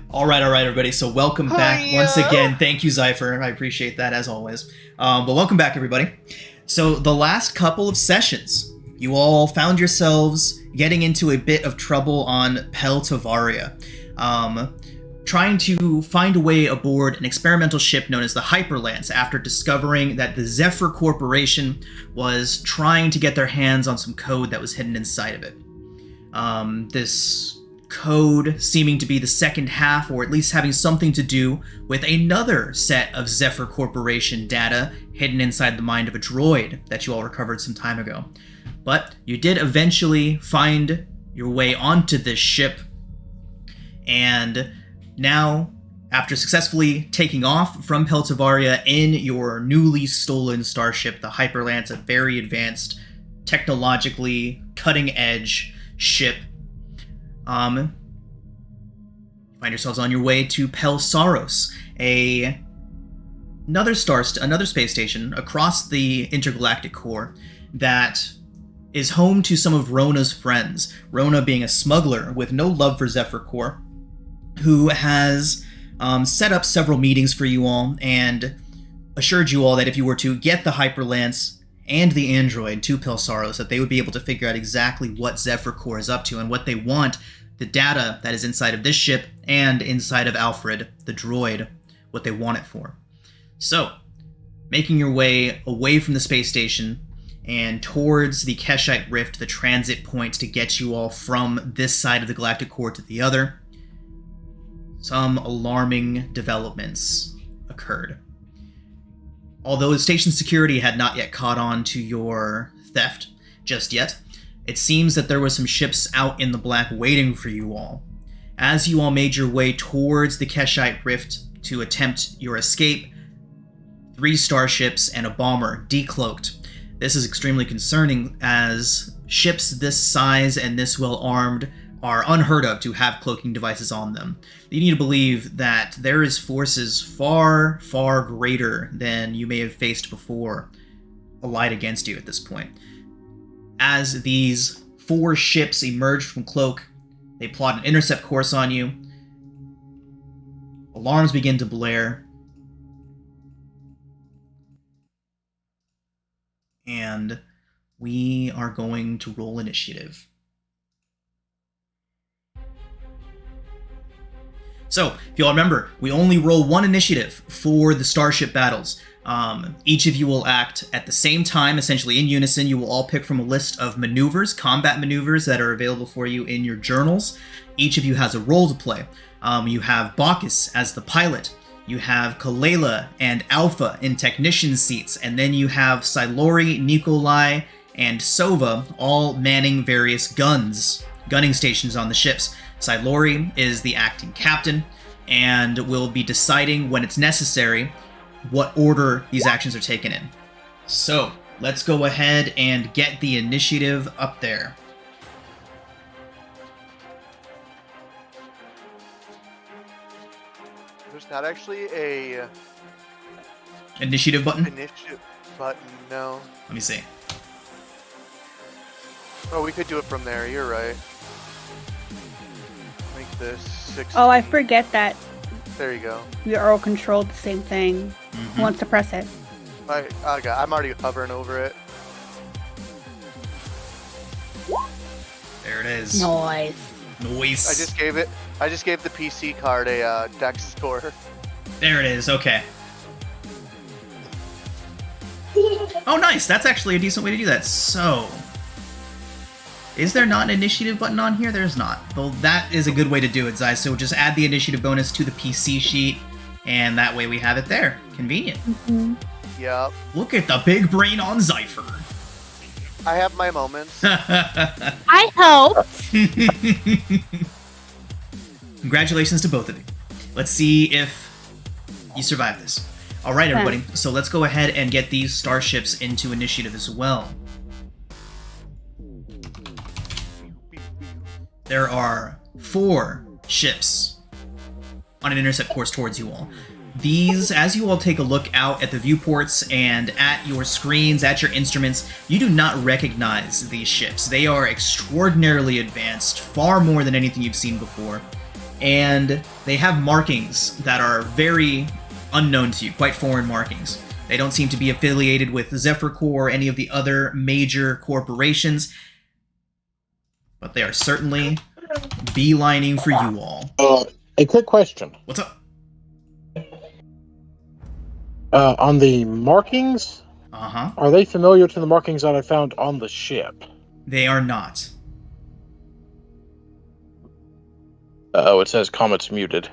All right, everybody. So welcome back once again. Thank you, Zephyr. I appreciate that as always. But welcome back, everybody. So the last couple of sessions, you all found yourselves getting into a bit of trouble on Pel Tavaria, trying to find a way aboard an experimental ship known as the Hyperlance after discovering that the Zephyr Corporation was trying to get their hands on some code that was hidden inside of it. This code seeming to be the second half, or at least having something to do with another set of Zephyr Corporation data hidden inside the mind of a droid that you all recovered some time ago. But you did eventually find your way onto this ship, and now, after successfully taking off from Pel Tavaria in your newly stolen starship, the Hyperlance, a very advanced, technologically cutting-edge ship, you find yourselves on your way to Pelsaros, another space station across the intergalactic core that is home to some of Rona's friends. Rona being a smuggler with no love for Zephyr Core, who has set up several meetings for you all and assured you all that if you were to get the Hyperlance and the android to Pelsaros, that they would be able to figure out exactly what Zephyr Core is up to and what they want, the data that is inside of this ship and inside of Alfred, the droid, what they want it for. So, making your way away from the space station and towards the Keshite Rift, the transit point to get you all from this side of the galactic core to the other, some alarming developments occurred. Although the station security had not yet caught on to your theft just yet, it seems that there were some ships out in the black waiting for you all. As you all made your way towards the Keshite Rift to attempt your escape, 3 starships and a bomber decloaked. This is extremely concerning, as ships this size and this well armed are unheard of to have cloaking devices on them. You need to believe that there is forces far, far greater than you may have faced before allied against you at this point. As these 4 ships emerged from cloak, they plot an intercept course on you. Alarms begin to blare. And we are going to roll initiative. So, if y'all remember, we only roll 1 initiative for the starship battles. Each of you will act at the same time, essentially in unison. You will all pick from a list of maneuvers, combat maneuvers that are available for you in your journals. Each of you has a role to play. You have Bacchus as the pilot. You have Kalela and Alpha in technician seats. And then you have Silori, Nikolai, and Sova all manning various gunning stations on the ships. Silori is the acting captain and will be deciding when it's necessary what order these actions are taken in. So, let's go ahead and get the initiative up there. There's not actually a initiative button? Initiative button, no. Let me see. Oh, we could do it from there, you're right. Make this 16. Oh, I forget that There you go. we are all controlled the same thing. Who wants to press it? I'm already hovering over it. There it is. Noise. Noise. I just gave the PC card a dex score. There it is, okay. Oh, nice! That's actually a decent way to do that. So, is there not an initiative button on here? There's not. Well, that is a good way to do it, Zai. So just add the initiative bonus to the PC sheet, and that way we have it there. Convenient. Mm-hmm. Yep. Look at the big brain on Zephyr. I have my moments. I hope. Congratulations to both of you. Let's see if you survive this. All right, everybody. So let's go ahead and get these starships into initiative as well. There are 4 ships on an intercept course towards you all. These, as you all take a look out at the viewports and at your screens, at your instruments, you do not recognize these ships. They are extraordinarily advanced, far more than anything you've seen before. and they have markings that are very unknown to you, quite foreign markings. They don't seem to be affiliated with Zephyr Corps or any of the other major corporations, but they are certainly beelining for you all. A quick question. What's up? On the markings, are they familiar to the markings that I found on the ship? They are not. Oh, it says comments muted.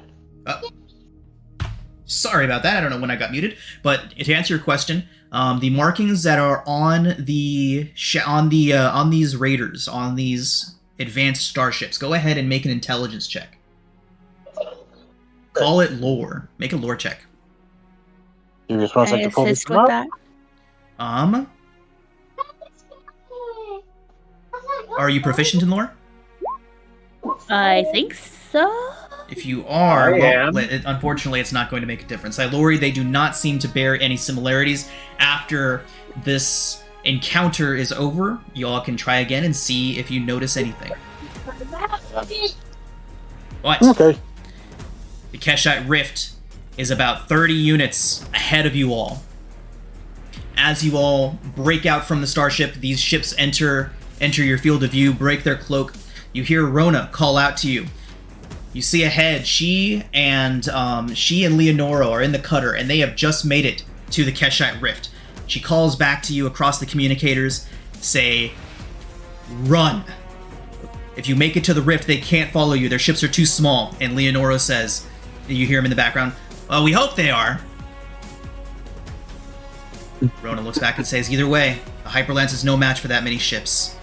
Sorry about that. I don't know when I got muted, but to answer your question, the markings that are on the on these raiders, on these advanced starships, go ahead and make an intelligence check. Call it lore. Make a lore check. You just want I to pull this assist with up? that. Are you proficient in lore? I think so. If you are, I am. Unfortunately, it's not going to make a difference. Lori, they do not seem to bear any similarities. After this encounter is over, y'all can try again and see if you notice anything. What? Okay. The Keshite Rift is about 30 units ahead of you all. As you all break out from the starship, these ships enter your field of view, break their cloak. You hear Rona call out to you. You see ahead, she and Leonora are in the cutter, and they have just made it to the Keshite Rift. She calls back to you across the communicators, say, "Run! If you make it to the rift, they can't follow you. Their ships are too small." And Leonora says, you hear him in the background, "Well, we hope they are." Rona looks back and says, "Either way, the Hyperlance is no match for that many ships.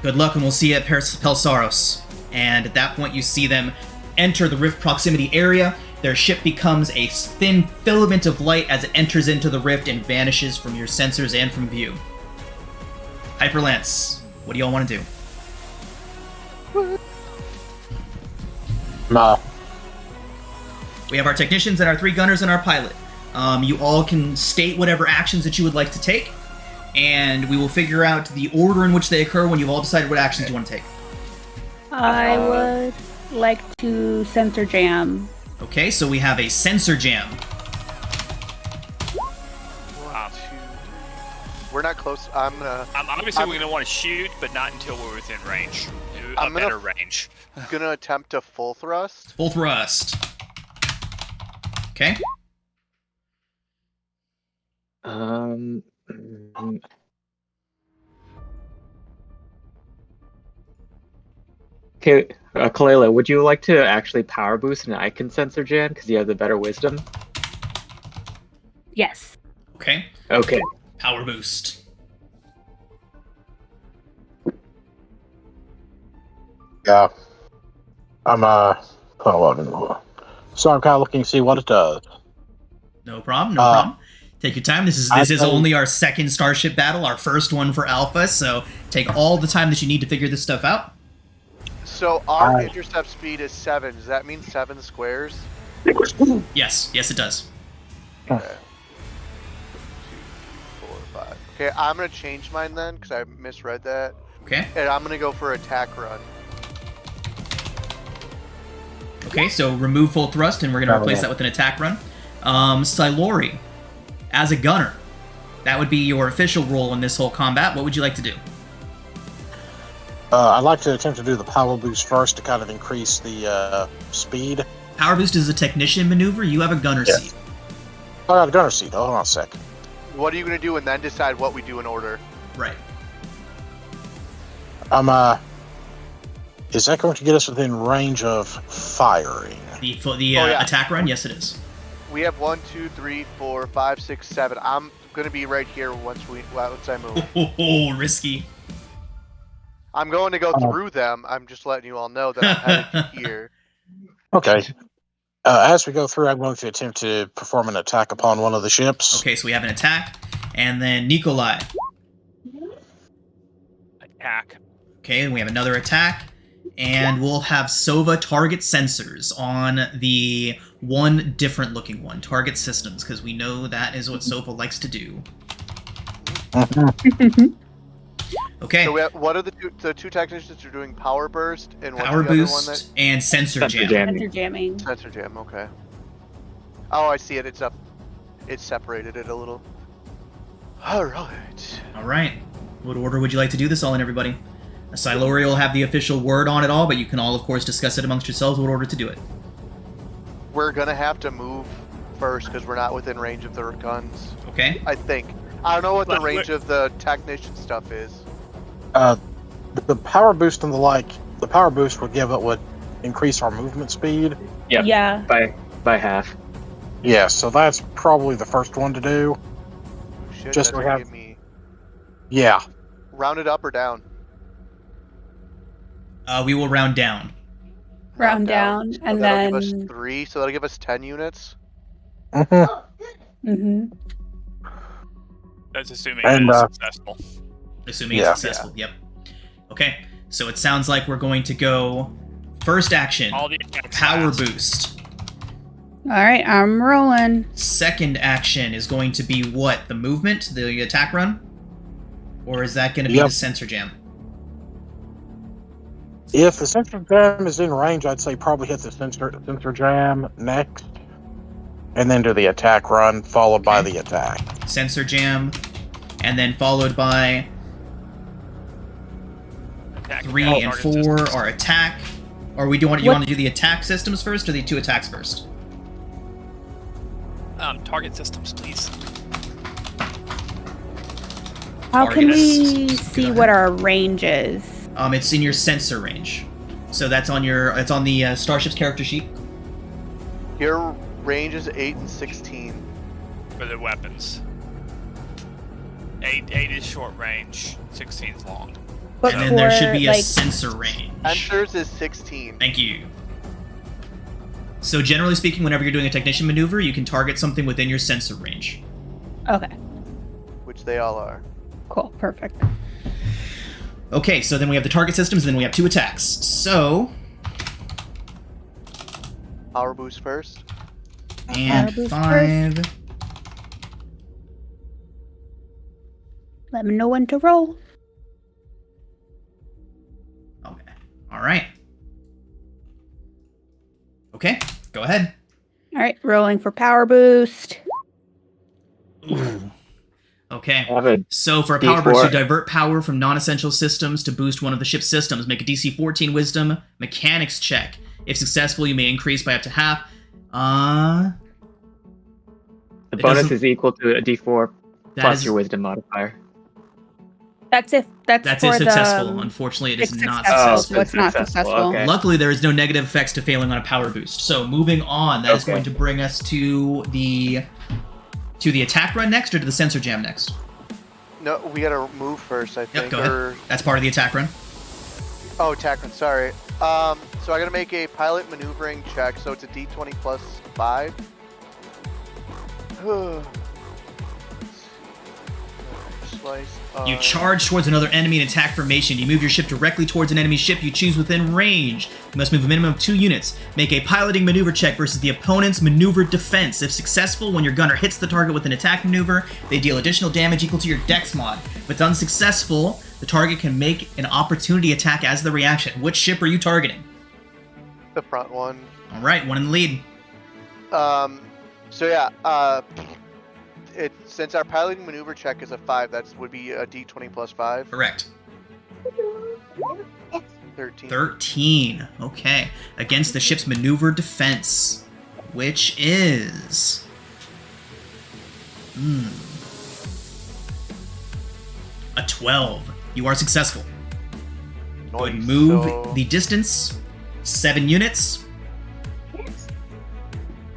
Good luck, and we'll see you at Pelsaros." And at that point, you see them enter the rift proximity area. Their ship becomes a thin filament of light as it enters into the rift and vanishes from your sensors and from view. Hyperlance, what do y'all want to do? We have our technicians and our 3 gunners and our pilot. You all can state whatever actions that you would like to take, and we will figure out the order in which they occur when you've all decided what actions you want to take. I would like to sensor jam. Okay, so we have a sensor jam. We're not close. I'm obviously we're gonna want to shoot, but not until we're within range. Better range. Gonna attempt a full thrust. Full thrust. Okay. Okay, Kalela, would you like to actually power boost and I can sensor Jan because you have the better wisdom? Yes. Okay. Okay. Power boost. Yeah. I'm so I'm kind of looking to see what it does. No problem, no problem. Take your time. This is only our second starship battle, our first one for Alpha, so take all the time that you need to figure this stuff out. So our intercept speed is 7. Does that mean 7 squares? Yes, it does. Okay. 2, 4, 5. Okay, I'm gonna change mine then because I misread that. Okay. And I'm gonna go for attack run. Okay, so remove full thrust, and we're gonna replace that with an attack run. Silori, as a gunner, that would be your official role in this whole combat. What would you like to do? I'd like to attempt to do the power boost first to kind of increase the speed. Power boost is a technician maneuver. You have a gunner seat. I got a gunner seat. Hold on a second. What are you gonna do and then decide what we do in order? Right. Is that going to get us within range of firing? The attack run? Yes, it is. We have 1, 2, 3, 4, 5, 6, 7. I'm gonna be right here once I move. Oh, risky. I'm going to go through them. I'm just letting you all know that I'm headed here. Okay. As we go through, I'm going to attempt to perform an attack upon one of the ships. Okay, so we have an attack, and then Nikolai. Attack. Okay, and we have another attack, and we'll have Sova target sensors on the one different looking one. Target systems, because we know that is what Sova likes to do. Okay. So what are the two technicians are doing? Power burst and what's Power the other one boost and sensor jam. Sensor jamming. Sensor jam. Okay. Oh, I see it. It's up. It's separated it a little. All right. All right. What order would you like to do this all in, everybody? Silori will have the official word on it all, but you can all, of course, discuss it amongst yourselves what order to do it. We're gonna have to move first because we're not within range of their guns. Okay. I think. I don't know what the range of the technician stuff is. The power boost and the power boost would increase our movement speed. Yep. Yeah. By half. Yeah, so that's probably the first one to do. Shit, Just that's we gonna have- give me Yeah. round it up or down. We will round down. Round down, So and that'll then. give us 3. So that'll give us 10 units. Mm-hmm. That's assuming And, it is successful. Assuming Yeah. it's successful. Yep. Okay. So it sounds like we're going to go first action, All the attacks power last. boost. All right, I'm rolling. Second action is going to be what? The movement? The attack run? Or is that going to be Yep. the sensor jam? If the sensor jam is in range, I'd say probably hit the sensor jam next, and then do the attack run, followed by Okay. the attack. Sensor jam, and then followed by Attack 3 and target 4 systems. are attack. Or you want to do the attack systems first, or the 2 attacks first? Target systems, please. How can Targets. we Go see ahead. what our range is? It's in your sensor range. So it's on the Starship's character sheet. Your range is 8 and 16. For the weapons. 8 is short range, 16 is long. But And then there should be a like, sensor range. Sensors is 16. Thank you. So generally speaking, whenever you're doing a technician maneuver, you can target something within your sensor range. Okay, Which they all are. cool, perfect. Okay, so then we have the target systems, and then we have 2 attacks. So, Power boost first. and Power boost 5. Let me know when to roll. Okay. All right. Okay, go ahead. All right, rolling for power boost. Ooh. Okay. Have a So for a power burst, D4. you divert power from non-essential systems to boost one of the ship's systems. Make a DC 14 Wisdom Mechanics check. If successful, you may increase by up to half. The It bonus doesn't- is equal to a D4 That plus is- your wisdom modifier. That's if That's for if successful. the. Unfortunately, it is It's not successful, successful. so it's not Successful, successful. okay. Luckily, there is no negative effects to failing on a power boost. So moving on, that is Okay. going to bring us to the attack run next, or to the sensor jam next. No, we gotta move first, I think. Yep, go ahead. Or, That's part of the attack run. oh, attack run, sorry. So I gotta make a pilot maneuvering check, so it's a D20 plus 5. Slice. You charge towards another enemy in attack formation. You move your ship directly towards an enemy ship you choose within range. You must move a minimum of 2 units. Make a piloting maneuver check versus the opponent's maneuver defense. If successful, when your gunner hits the target with an attack maneuver, they deal additional damage equal to your dex mod. If it's unsuccessful, the target can make an opportunity attack as the reaction. Which ship are you targeting? The front one. All right, one in the lead. So yeah, since our piloting maneuver check is a 5, that would be a D20 plus 5. Correct. 13. 13. Okay. Against the ship's maneuver defense, which is... a 12. You are successful. Go ahead and move So- the distance 7 units.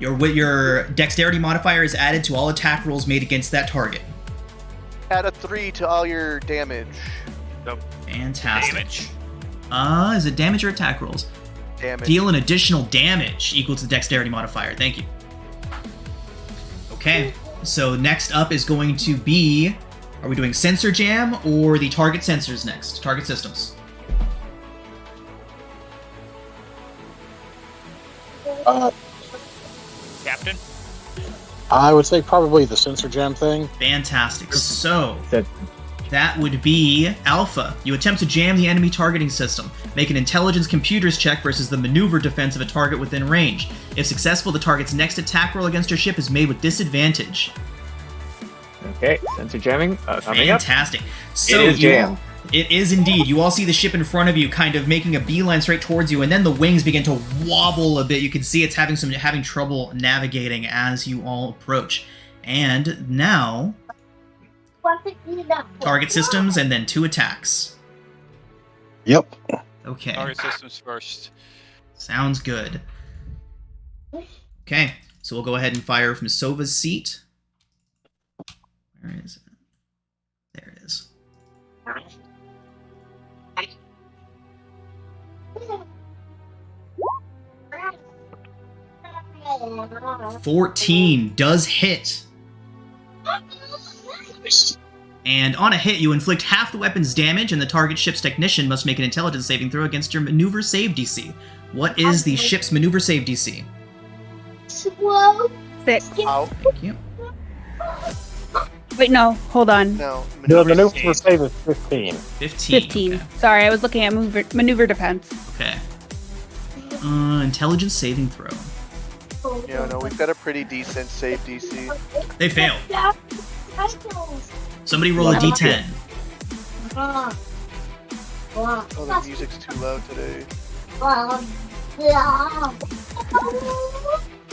Your dexterity modifier is added to all attack rolls made against that target. Add a 3 to all your damage. Fantastic. Damage. Is it damage or attack rolls? Damage. Deal an additional damage equal to the dexterity modifier. Thank you. Okay, so next up is going to be... Are we doing sensor jam or the target sensors next? Target systems. Captain. I would say probably the sensor jam thing. Fantastic. So, The That would be Alpha. You attempt to jam the enemy targeting system. Make an intelligence computers check versus the maneuver defense of a target within range. If successful, the target's next attack roll against your ship is made with disadvantage. Okay, sensor jamming coming up. Fantastic. So It is jammed. It is indeed. You all see the ship in front of you kind of making a beeline straight towards you, and then the wings begin to wobble a bit. You can see it's having trouble navigating as you all approach. And now, target systems and then 2 attacks. Yep. Okay. Target systems first. Sounds good. Okay, so we'll go ahead and fire from Sova's seat. Where is it? There it is. 14 does hit. And on a hit, you inflict half the weapon's damage, and the target ship's technician must make an intelligence saving throw against your maneuver save DC. What is the ship's maneuver save DC? 6. Ow. Thank you. Wait, no, hold on. No. The maneuver save is 15. 15. 15. Okay. Sorry, I was looking at maneuver defense. Okay. Intelligence saving throw. Yeah, no, we've got a pretty decent save DC. They fail. Somebody roll a d10. Oh, the music's too loud today.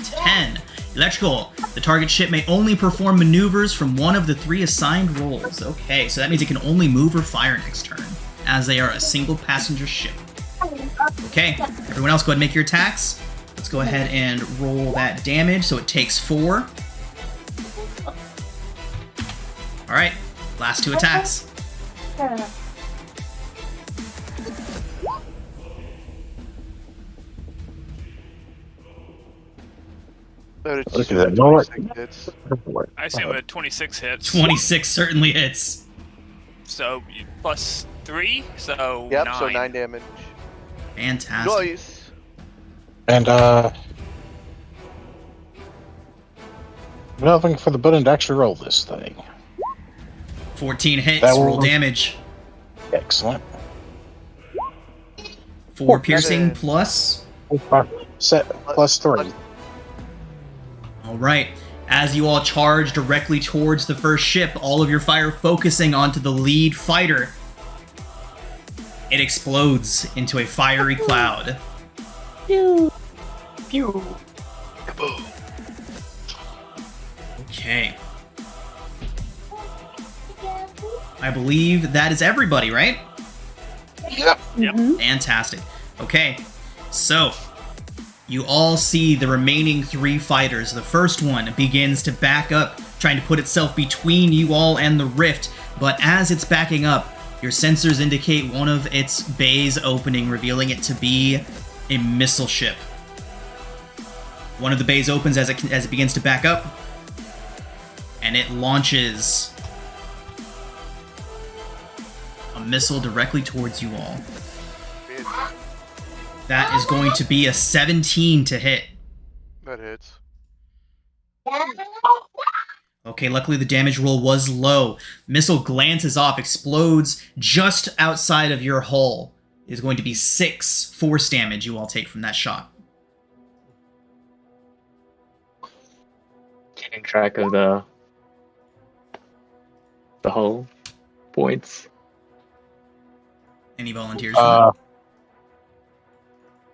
10. Electrical. The target ship may only perform maneuvers from one of the 3 assigned rolls. Okay, so that means it can only move or fire next turn, as they are a single passenger ship. Okay, everyone else go ahead and make your attacks. Let's go ahead and roll that damage, so it takes 4. Alright, last 2 attacks. But it's Look at that. No, 26 hits. I assume a 26 hits. 26 certainly hits. So plus 3, so Yep, 9. so 9 damage. Fantastic. Nice. And, nothing for the button to actually roll this thing. 14 hits, That will- roll damage. Excellent. 4 piercing Seven. plus. Set plus 3. Alright, as you all charge directly towards the first ship, all of your fire focusing onto the lead fighter, it explodes into a fiery cloud. Pew. Pew. Okay. I believe that is everybody, right? Yep. Mhm. Fantastic. Okay, so you all see the remaining 3 fighters. The first one begins to back up, trying to put itself between you all and the rift, but as it's backing up, your sensors indicate one of its bays opening, revealing it to be a missile ship. One of the bays opens as it begins to back up, and it launches a missile directly towards you all. That is going to be a 17 to hit. That hits. Okay, luckily the damage roll was low. Missile glances off, explodes just outside of your hull. It is going to be 6 force damage you all take from that shot. Keeping track of the hull points. Any volunteers?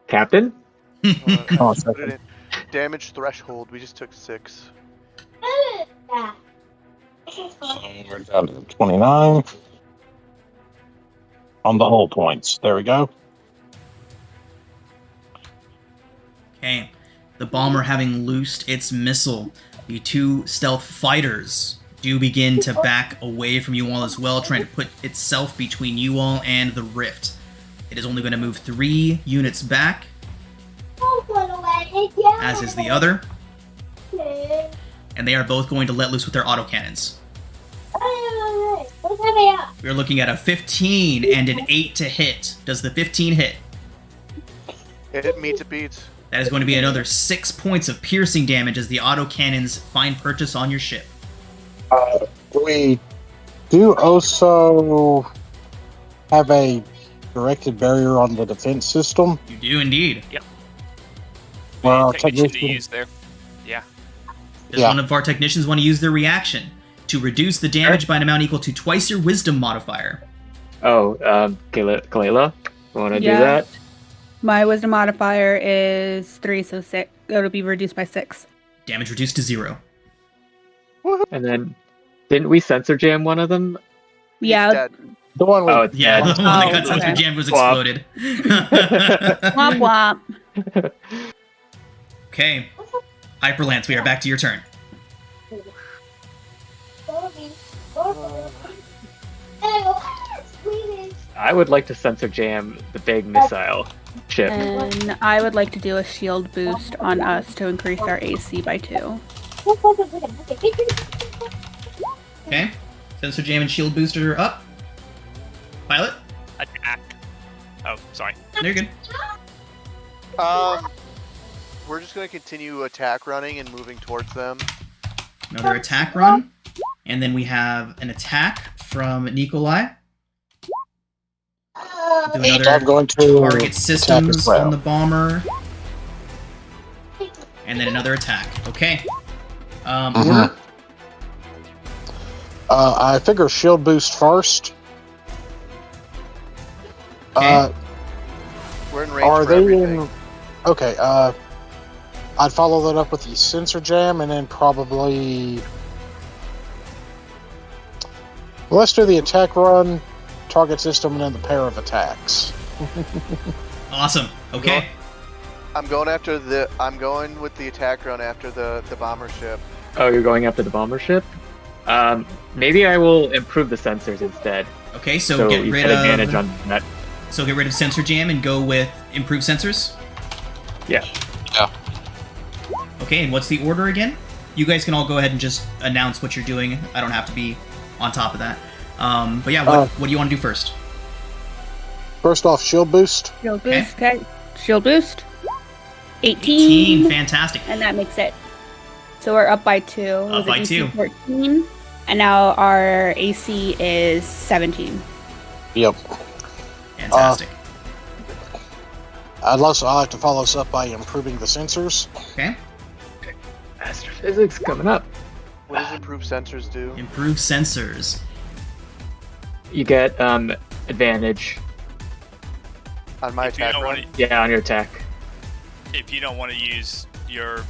Captain? Oh, Put it in. Damage threshold. We just took 6. We're down to 29. On the hull points. There we go. Okay. The bomber having loosed its missile, the 2 stealth fighters do begin to back away from you all as well, trying to put itself between you all and the rift. It is only going to move 3 units back, as is the other. And they are both going to let loose with their autocannons. We are looking at a 15 and an 8 to hit. Does the 15 hit? It meets it beats. That is going to be another 6 points of piercing damage as the autocannons find purchase on your ship. We do also have a directed barrier on the defense system. You do indeed. Well, Technician to technician- use there. Yeah. Does one of our technicians want to use their reaction to reduce the damage by an amount equal to twice your wisdom modifier? Oh, Kalela, want to do Yeah. that? My wisdom modifier is 3, so 6. It'll be reduced by 6. Damage reduced to 0. And then, didn't we sensor jam one of them? Yeah. Dead. The one with Oh, it's Yeah, dead. the one that Oh, got sensor okay. jammed was Swap. exploded. Womp womp. Okay. Hyperlance, we are back to your turn. I would like to sensor jam the big missile ship. And I would like to do a shield boost on us to increase our AC by 2. Okay. Sensor jam and shield booster up. Pilot? Attack. Oh, sorry. You're good. We're just gonna continue attack running and moving towards them. Another attack run. And then we have an attack from Nikolai. Do I'm another going to target attack as systems well. on the bomber. And then another attack. Okay. Order? I figure shield boost first. Okay. We're in range Are for they everything. in? Okay. I'd follow that up with the sensor jam, and then probably. Well, let's do the attack run, target system, and then the pair of attacks. Awesome. Okay. I'm going with the attack run after the bomber ship. Oh, you're going after the bomber ship? Maybe I will improve the sensors instead. Okay, so get you rid get advantage of on that. so get rid of sensor jam and go with improved sensors. Yeah. Okay, and what's the order again? You guys can all go ahead and just announce what you're doing. I don't have to be on top of that. But yeah, what do you want to do first? First off, shield boost. Shield Okay. boost, okay. Shield boost. 18. Fantastic. And that makes it. So we're up by 2. Up by 2. 14. And now our AC is 17. Yep. Fantastic. I like to follow this up by improving the sensors. Okay. Astrophysics coming up. What does improved sensors do? Improved sensors. You get advantage. On my If you attack don't run? want Yeah, on your attack. If you don't want to use your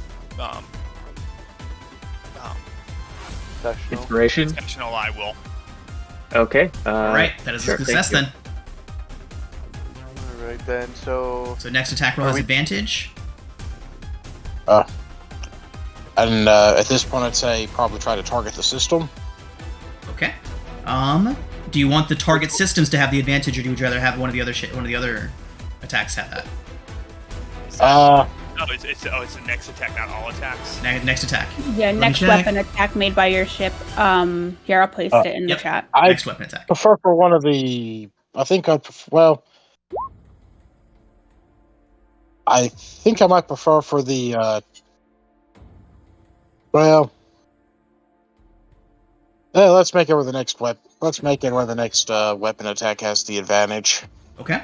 Professional. Inspiration. exceptional, I will. Okay. All right, that is sure, a success thank then. Alright then, so... So next attack roll Are has we- advantage. And at this point, I'd say probably try to target the system. Okay. Do you want the target systems to have the advantage, or do you rather have one of the other attacks have that? Oh, it's the next attack, not all attacks. Next attack. Yeah, me next check. weapon attack made by your ship. Here, I'll place it in Yep. the chat. I Next weapon attack. prefer for one of the. I think I might prefer for the. Let's make it where the next weapon. Let's make it where the next weapon attack has the advantage. Okay.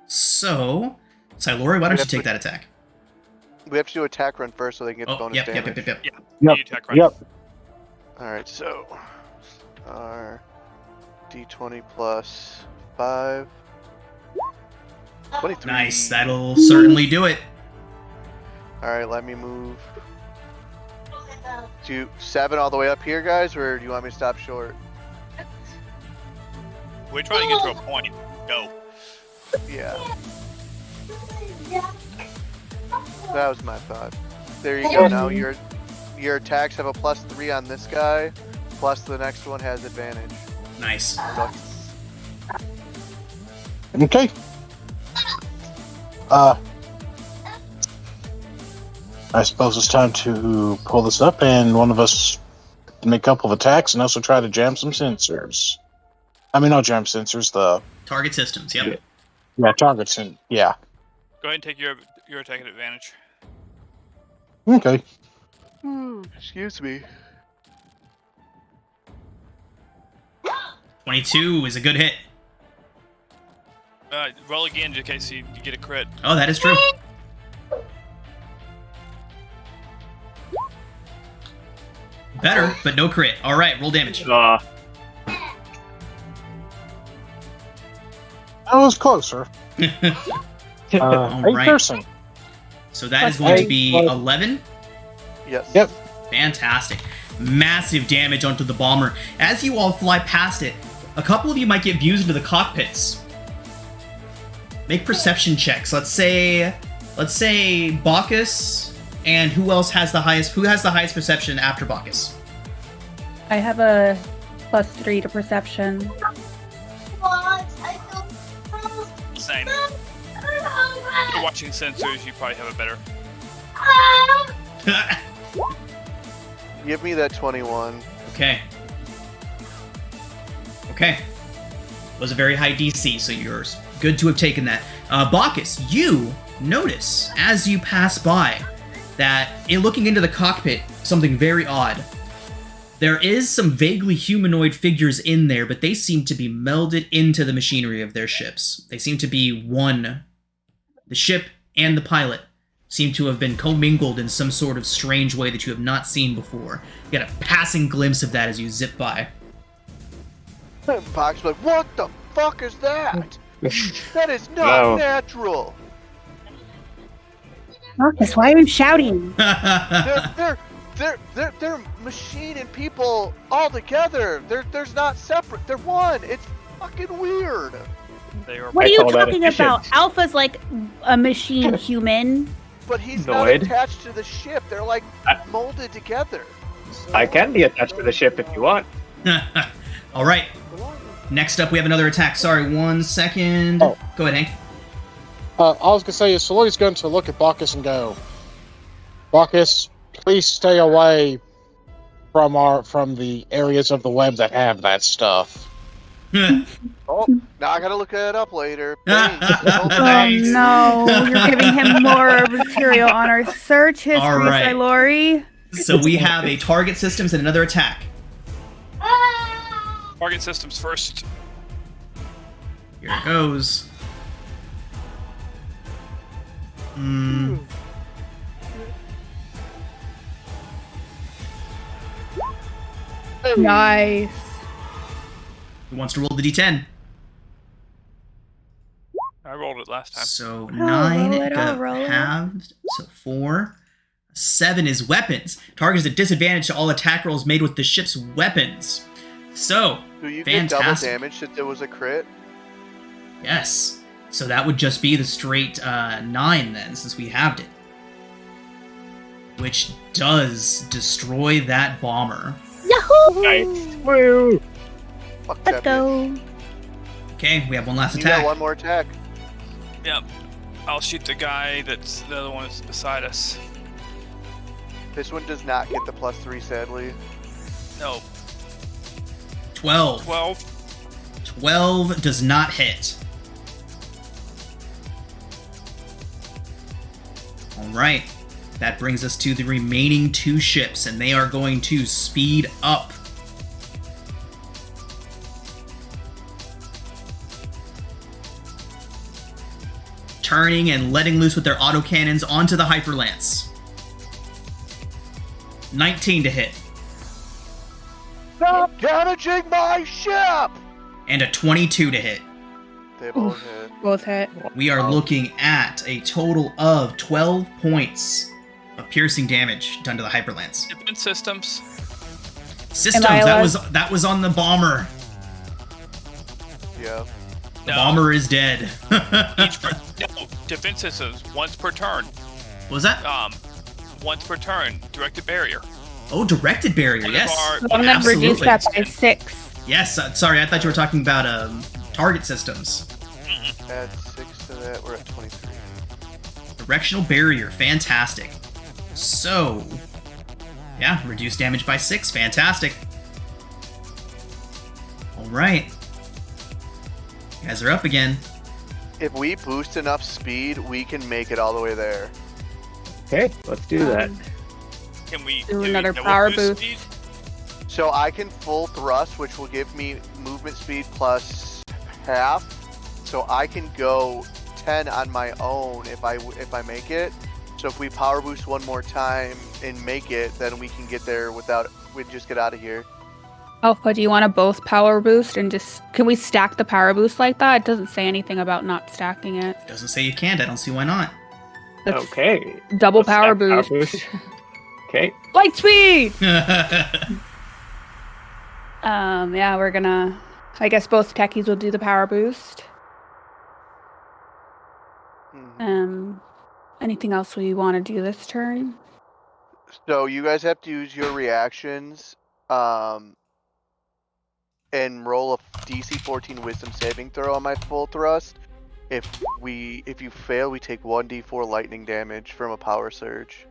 So, Silori, why don't you take that attack? We have to do attack run first so they can get the Oh, bonus yep. damage. Yep. Yeah. Yep. You attack run. Yep. Alright, so... Our D20 plus 5... 23. Nice. That'll certainly do it. Alright, let me move... To 7 all the way up here, guys, or do you want me to stop short? We're trying to get to a point. Go. Yeah. That was my thought. There you go. Now your attacks have a +3 on this guy, plus the next one has advantage. Nice. So, Okay. I suppose it's time to pull this up, and one of us make a couple of attacks, and also try to jam some sensors. I mean, not jam sensors. The Target systems. Yep. targets, and yeah. Go ahead and take your attack at advantage. Okay. excuse me. 22 is a good hit. Roll again in case you get a crit. Oh, that is true. Better, but no crit. All right, roll damage. That was closer. All 8 right. piercing. So that is going to be 11. Yes. Yep. Fantastic. Massive damage onto the bomber. As you all fly past it, a couple of you might get views into the cockpits. Make perception checks. Let's say Bacchus, and who has the highest perception after Bacchus? I have a +3 to perception. Same. If you're watching sensors, you probably have a better. Give me that 21. Okay. Was a very high DC, so you're good to have taken that. Bacchus, you notice as you pass by that in looking into the cockpit, something very odd. There is some vaguely humanoid figures in there, but they seem to be melded into the machinery of their ships. They seem to be one. The ship and the pilot seem to have been commingled in some sort of strange way that you have not seen before. You get a passing glimpse of that as you zip by. Pox like, what the fuck is that? That is not natural. Marcus, why are you shouting? They're machine and people all together. There's not separate. They're one. It's fucking weird. They are. What are you call that talking efficient. about? Alpha's like a machine human. But he's not Noid. attached to the ship. They're like molded together. I can be attached to the ship if you want. All right. Next up, we have another attack. Sorry, 1 second. Oh. Go ahead, Hank. I was gonna say, Sally's going to look at Bacchus and go, Bacchus, please stay away from the areas of the web that have that stuff. Oh, now I gotta look it up later. Nice. Oh no, you're giving him more material on our search history, All right. Lori. So we have a target systems and another attack. Target systems first. Here it goes. Nice. Who wants to roll the d10? I rolled it last time. So roll 9 it, I'll got roll it. halved. So 4. 7 is weapons. Target is at disadvantage to all attack rolls made with the ship's weapons. So, Do you get double fantastic. damage if there was a crit? Yes. So that would just be the straight 9 then, since we halved it. Which does destroy that bomber. Yahoo! Nice. Woo! Fuck Let's that go. Okay, we have one last bitch. You got attack. one more attack. Yep. I'll shoot the guy that's the other one that's beside us. This one does not get the +3, sadly. No. 12. 12. 12 does not hit. Alright. That brings us to the remaining 2 ships, and they are going to speed up. Turning and letting loose with their autocannons onto the Hyperlance. 19 to hit. Stop damaging my ship! And a 22 to hit. They both hit. Both hit. We are looking at a total of 12 points of piercing damage done to the Hyperlance. Defense systems. Systems, Am I allowed- that was on the bomber. Yeah. The No. bomber is dead. No, defense systems. Once per turn. What was that? Once per turn. Directed barrier. Oh, directed barrier, One of yes. our- I'm gonna reduce Absolutely. that by 6. Yes, sorry, I thought you were talking about target systems. Add 6 to that, we're at 23. Directional barrier, fantastic. So, yeah, reduce damage by 6, fantastic. Alright. You guys are up again. If we boost enough speed, we can make it all the way there. Okay, let's do that. Can we Do another double power boost boost. speed? So I can full thrust, which will give me movement speed plus half. So I can go 10 on my own if I make it. So if we power boost one more time and make it, then we can get there without. We just get out of here. Alpha, do you want to both power boost and just... Can we stack the power boost like that? It doesn't say anything about not stacking it. Doesn't say you can't. I don't see why not. That's Okay. double Let's power stack boost. Okay. Light speed! Yeah. Yeah, we're gonna... I guess both techies will do the power boost. Anything else we want to do this turn? So you guys have to use your reactions, and roll a DC 14 Wisdom saving throw on my full thrust. If you fail, we take 1d4 lightning damage from a power surge.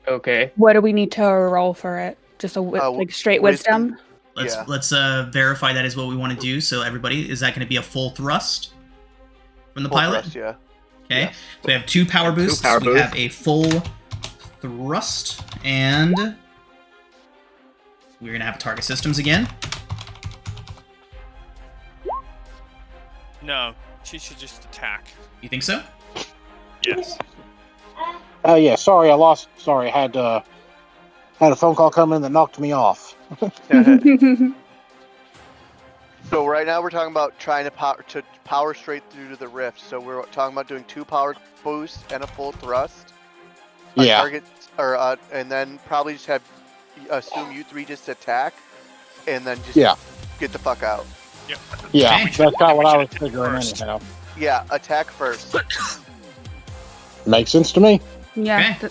Okay. What do we need to roll for it? Just a like straight wisdom? Let's verify that is what we want to do. So everybody, is that going to be a full thrust from the Full pilot? thrust, yeah. Okay. Yes. So we have 2 power boosts. power We boosts. have a full thrust, and we're going to have target systems again. No, she should just attack. You think so? Yes. Yeah, sorry, I lost. Sorry, I had a phone call come in that knocked me off. So right now we're talking about trying to power straight through to the rift. So we're talking about doing 2 power boosts and a full thrust. Our Yeah. target, and then probably just assume you 3 just attack, and then just get the fuck out. Yep. Yeah, Okay. that's kind of what I was Attack figuring first. anyhow. Yeah, attack first. Makes sense to me. Yeah. Okay.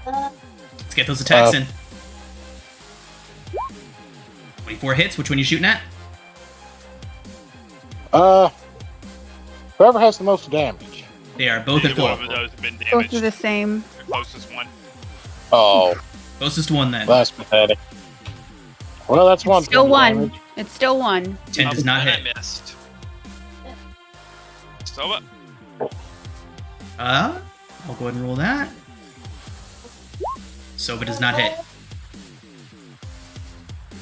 Let's get those attacks in. 24 hits. Which one are you shooting at? Whoever has the most damage. They are both at Neither one full. of those have been Both damaged. are the same. The closest one. Oh, Closest one then. that's pathetic. Well, that's one. Still point of one. damage. It's still one. 10 does not And hit. I missed. So what? I'll go ahead and roll that. Sova does not hit.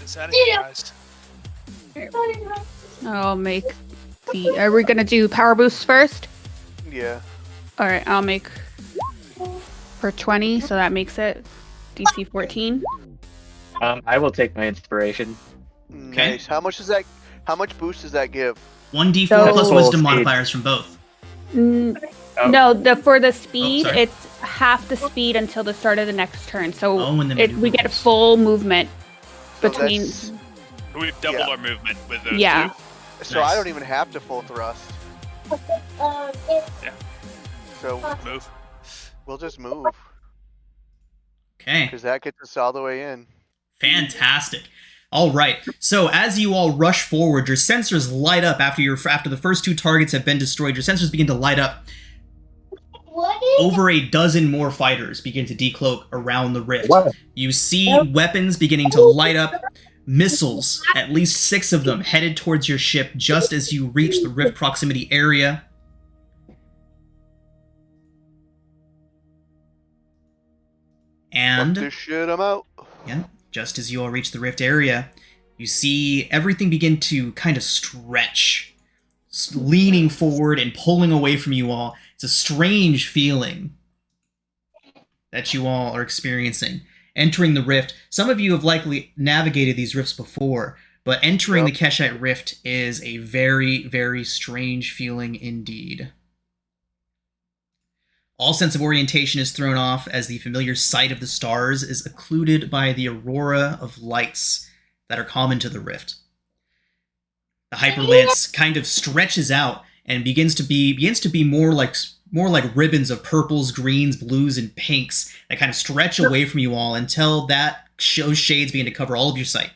It's out of here, guys. I'll make the... Are we gonna do power boosts first? Yeah. Alright, I'll make... For 20, so that makes it DC 14. I will take my inspiration. Okay. Nice. How much boost does that give? 1d4 So- plus Full wisdom speed. modifiers from both. Oh. No, for the speed, sorry. it's half the speed until the start of the next turn. So Oh, and then we get full movement So between... that's- We've doubled Yeah. our movement with those Yeah. two. So Nice. I don't even have to full thrust. Yeah. So Move. we'll just move, Okay. because that gets us all the way in. Fantastic. All right. So as you all rush forward, your sensors light up after the first 2 targets have been destroyed. Your sensors begin to light up. Over a dozen more fighters begin to decloak around the rift. What? You see weapons beginning to light up. Missiles, at least 6 of them, headed towards your ship just as you reach the rift proximity area. And Fuck this shit, I'm out. yeah, just as you all reach the rift area, you see everything begin to kind of stretch, leaning forward and pulling away from you all. It's a strange feeling that you all are experiencing. Entering the rift, some of you have likely navigated these rifts before, but entering the Keshite Rift is a very, very strange feeling indeed. All sense of orientation is thrown off as the familiar sight of the stars is occluded by the aurora of lights that are common to the rift. The hyperlance kind of stretches out and begins to be more like ribbons of purples, greens, blues, and pinks that kind of stretch away from you all until those shades begin to cover all of your sight.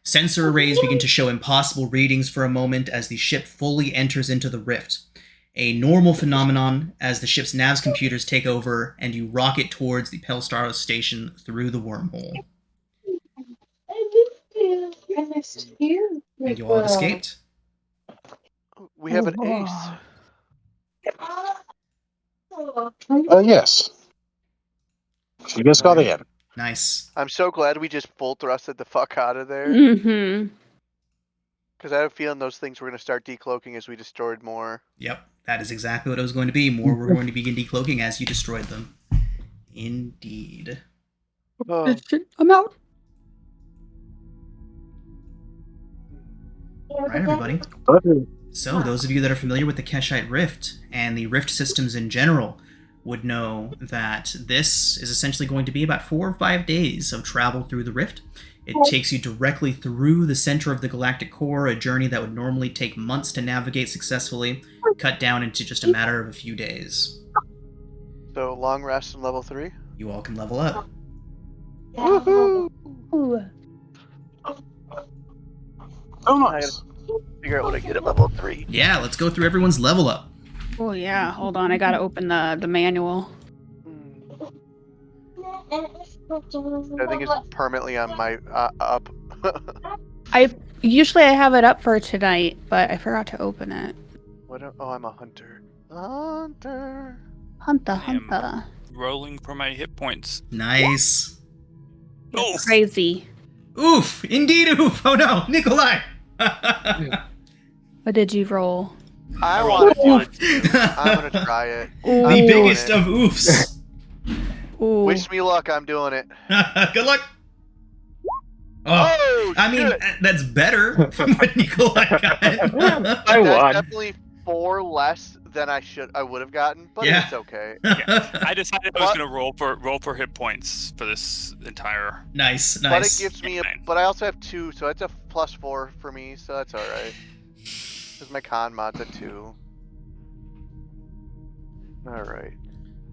Sensor arrays begin to show impossible readings for a moment as the ship fully enters into the rift. A normal phenomenon as the ship's nav's computers take over and you rocket towards the Pelstaros station through the wormhole. And you all have escaped. We have an ace. Yes. She just got in. Nice. I'm so glad we just full thrusted the fuck out of there. Mm-hmm. Because I have a feeling those things were going to start decloaking as we destroyed more. Yep, that is exactly what it was going to be. More were going to begin decloaking as you destroyed them. Indeed. Oh. I'm out. All right, everybody. So, those of you that are familiar with the Keshite Rift and the Rift systems in general would know that this is essentially going to be about 4 or 5 days of travel through the Rift. It takes you directly through the center of the galactic core, a journey that would normally take months to navigate successfully, cut down into just a matter of a few days. So long rest in level 3. You all can level up. Woohoo! Ooh. Oh, nice. Figure out what I get at level 3. Yeah, let's go through everyone's level up. Oh yeah, hold on. I gotta open the manual. I think it's permanently on my up. Usually I have it up for tonight, but I forgot to open it. Oh, I'm a hunter. Hunter. Hunter, I am- hunter. Rolling for my hit points. Nice. Oh, Crazy. Oof! Indeed, oof! Oh no, Nikolai! What did you roll? I want to do it too. I'm going to try it. Ooh. The I'm doing biggest it. of oofs. Ooh. Wish me luck. I'm doing it. Good luck. Oh, Oh, I mean, shit. that's better than what Nikolai got. I That's won. definitely 4 less than I would have gotten, but Yeah. it's okay. I decided I was What? gonna roll for hit points for this entire. Nice, But it nice. gives me Nine. but I also have 2, so that's a +4 for me, so that's alright. Because my con mod's a 2. Alright.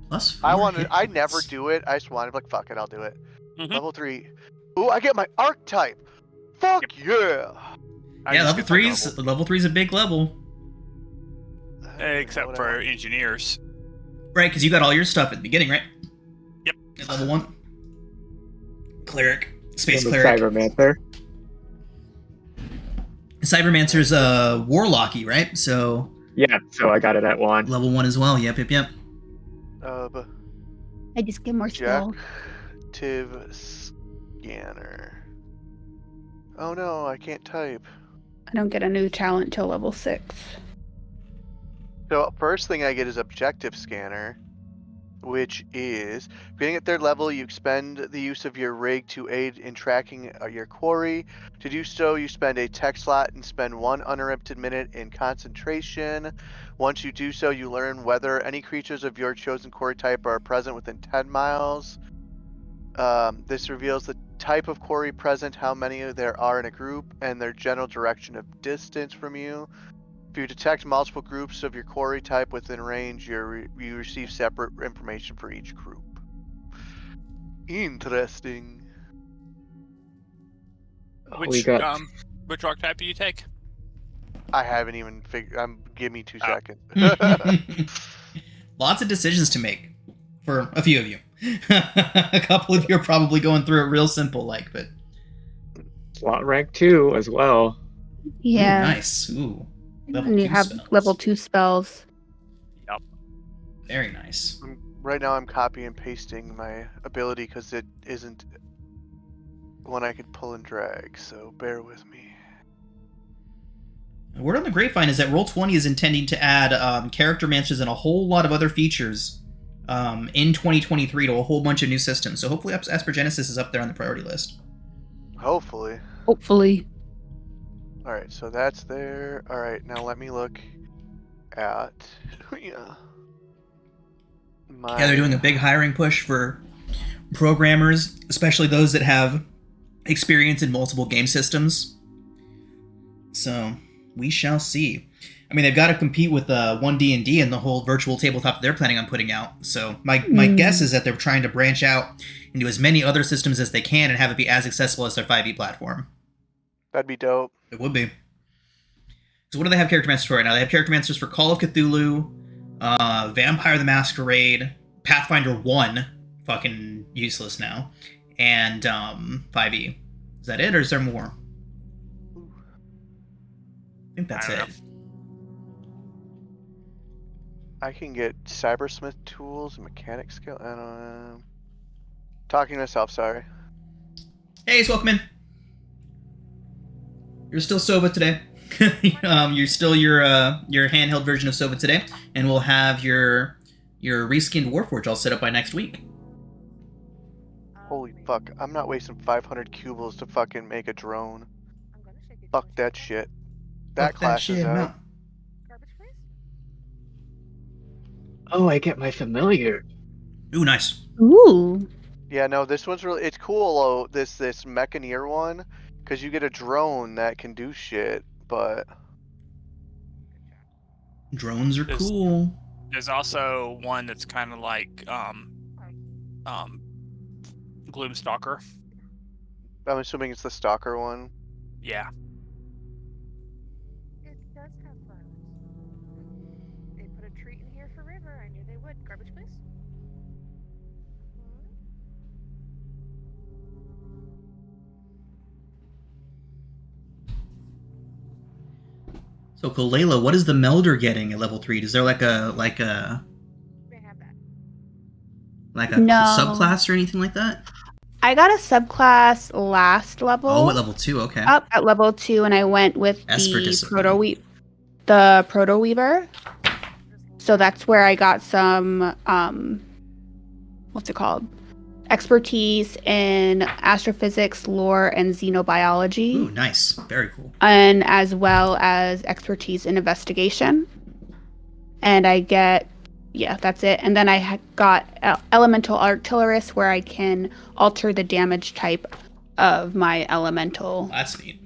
Plus 4 I hit never points. do it. I just wanted like fuck it, I'll do it. Mhm. Level 3. Ooh, I get my archetype. Fuck yeah. I Yeah, just level get my 3's a big level. except for engineers. Right, because you got all your stuff at the beginning, right? Yep. At level 1. Cleric. Space I'm a cleric. Cybermancer. Cybermancer's warlocky, right? So Yeah, so I got it at 1. level 1 as well. Yep. I just get more skill. Objective scanner. Oh no, I can't type. I don't get a new talent till level 6. So first thing I get is objective scanner, which is being at third level, you expend the use of your rig to aid in tracking your quarry. To do so, you spend a tech slot and spend 1 uninterrupted minute in concentration. Once you do so, you learn whether any creatures of your chosen quarry type are present within 10 miles. This reveals the type of quarry present, how many there are in a group, and their general direction of distance from you. If you detect multiple groups of your quarry type within range, you receive separate information for each group. Interesting. We got Which archetype do you take? I haven't even figured. Give me 2 Oh. seconds. Lots of decisions to make for a few of you. A couple of you are probably going through it real simple, like, but slot rank 2 as well. Yeah. Ooh, nice. Ooh, level And you 2 have spells. level 2 spells. Yep. Very nice. Right now, I'm copy and pasting my ability because it isn't one I could pull and drag. So bear with me. Word on the grapevine is that Roll20 is intending to add character matches and a whole lot of other features in 2023 to a whole bunch of new systems. So hopefully Esper Genesis is up there on the priority list. Hopefully. Hopefully. All right, so that's there. All right, now let me look at Yeah, they're doing a big hiring push for programmers, especially those that have experience in multiple game systems. So we shall see. I mean, they've got to compete with 1D&D and the whole virtual tabletop that they're planning on putting out. So my guess is that they're trying to branch out into as many other systems as they can and have it be as accessible as their 5e platform. That'd be dope. It would be. So what do they have character masters for right now? They have character masters for Call of Cthulhu, Vampire the Masquerade, Pathfinder 1, fucking useless now, and 5e. Is that it, or is there more? I think that's I it. don't know. I can get cybersmith tools, mechanic skill. I don't know. Talking to myself, sorry. Hey, welcome in. You're still Sova today. You're still your handheld version of Sova today, and we'll have your reskinned Warforge all set up by next week. Holy fuck, I'm not wasting 500 cubles to fucking make a drone. Fuck that shit. That Fuck class shit, is I'm out. Oh, I get my familiar. Ooh, nice. Ooh. Yeah, no, this one's really, it's cool, this Mechaneer one, because you get a drone that can do shit, but... Drones are There's- cool. There's also one that's kind of like Gloomstalker. I'm assuming it's the Stalker one. Yeah. It does have flowers. They put a treat in here for River. I knew they would. Garbage, please. So, Kalela, what is the Melder getting at level 3? Is there like a They have that. No. subclass or anything like that? I got a subclass last level. Oh, at level 2, okay. Up at level 2, and I went with Esper the discipline. Proto Weaver. So that's where I got some what's it called? Expertise in astrophysics, lore, and xenobiology. Ooh, nice. Very cool. And as well as expertise in investigation. And I get, that's it. And then I got elemental artillerist, where I can alter the damage type of my elemental That's neat.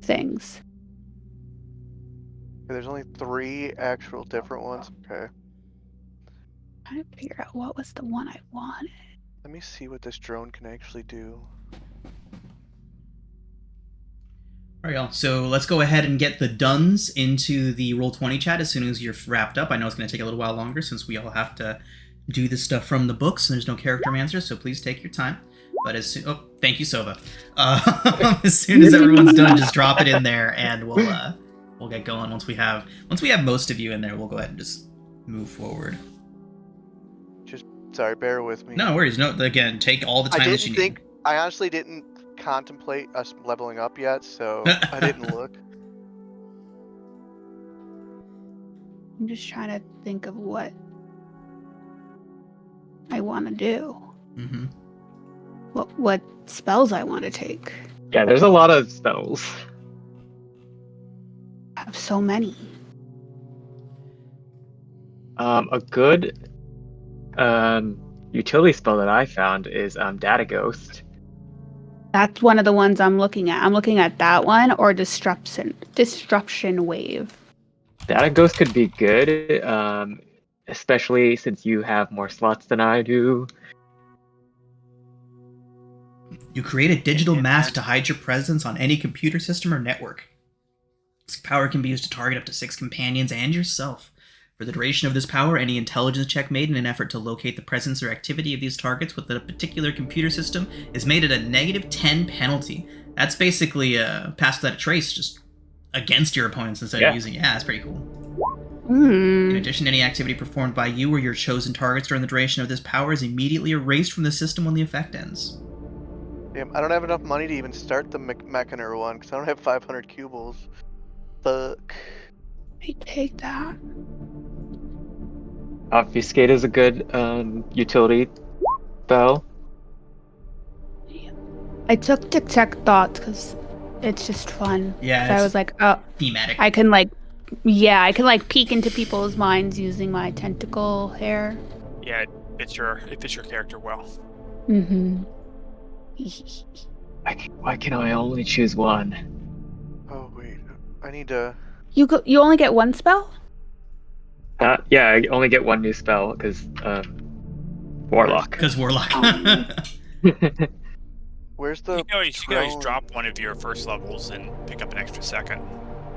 things. There's only 3 actual different ones. Okay. Trying to figure out what was the one I wanted. Let me see what this drone can actually do. All right, y'all. So let's go ahead and get the duns into the Roll20 chat as soon as you're wrapped up. I know it's going to take a little while longer since we all have to do this stuff from the books and there's no character answers, so please take your time. But as soon... Oh, thank you, Sova. As soon as everyone's done, just drop it in there and we'll get going. Once we have most of you in there, we'll go ahead and just move forward. Sorry, bear with me. No worries. No, again, take all the time that you need. I honestly didn't contemplate us leveling up yet, so I didn't look. I'm just trying to think of what I want to do. Mm-hmm. What spells I want to take. Yeah, there's a lot of spells. I have so many. A good utility spell that I found is Data Ghost. That's one of the ones I'm looking at. I'm looking at that one or Disruption Wave. Data Ghost could be good, especially since you have more slots than I do. You create a digital mask to hide your presence on any computer system or network. This power can be used to target up to 6 companions and yourself. For the duration of this power, any intelligence check made in an effort to locate the presence or activity of these targets with a particular computer system is made at a -10 penalty. That's basically pass without a trace, just against your opponents instead of using... Yeah, that's pretty cool. In addition, any activity performed by you or your chosen targets during the duration of this power is immediately erased from the system when the effect ends. Damn, I don't have enough money to even start the Mechaner one, because I don't have 500 cubles. Fuck. I take that. Obfuscate is a good utility spell. I took Detect Thoughts because it's just fun. Yeah, so I was like, oh, thematic. I can peek into people's minds using my tentacle hair. Yeah, it fits your character well. Mm-hmm. Why can I only choose one? Oh, wait. I need to... You only get one spell? Yeah, I only get one new spell because Warlock. Because Warlock. Where's the You can always drone? drop one of your first levels and pick up an extra second.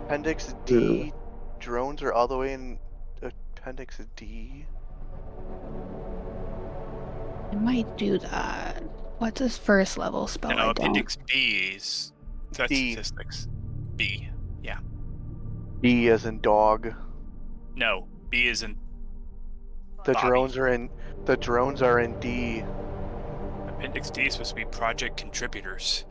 Appendix D? Drones are all the way in Appendix D? I might do that. What's his first level spell? No, Appendix B is threat D. statistics. B. Yeah. D as in dog. No, B is in The Bobby. drones are in D. Appendix D is supposed to be project contributors.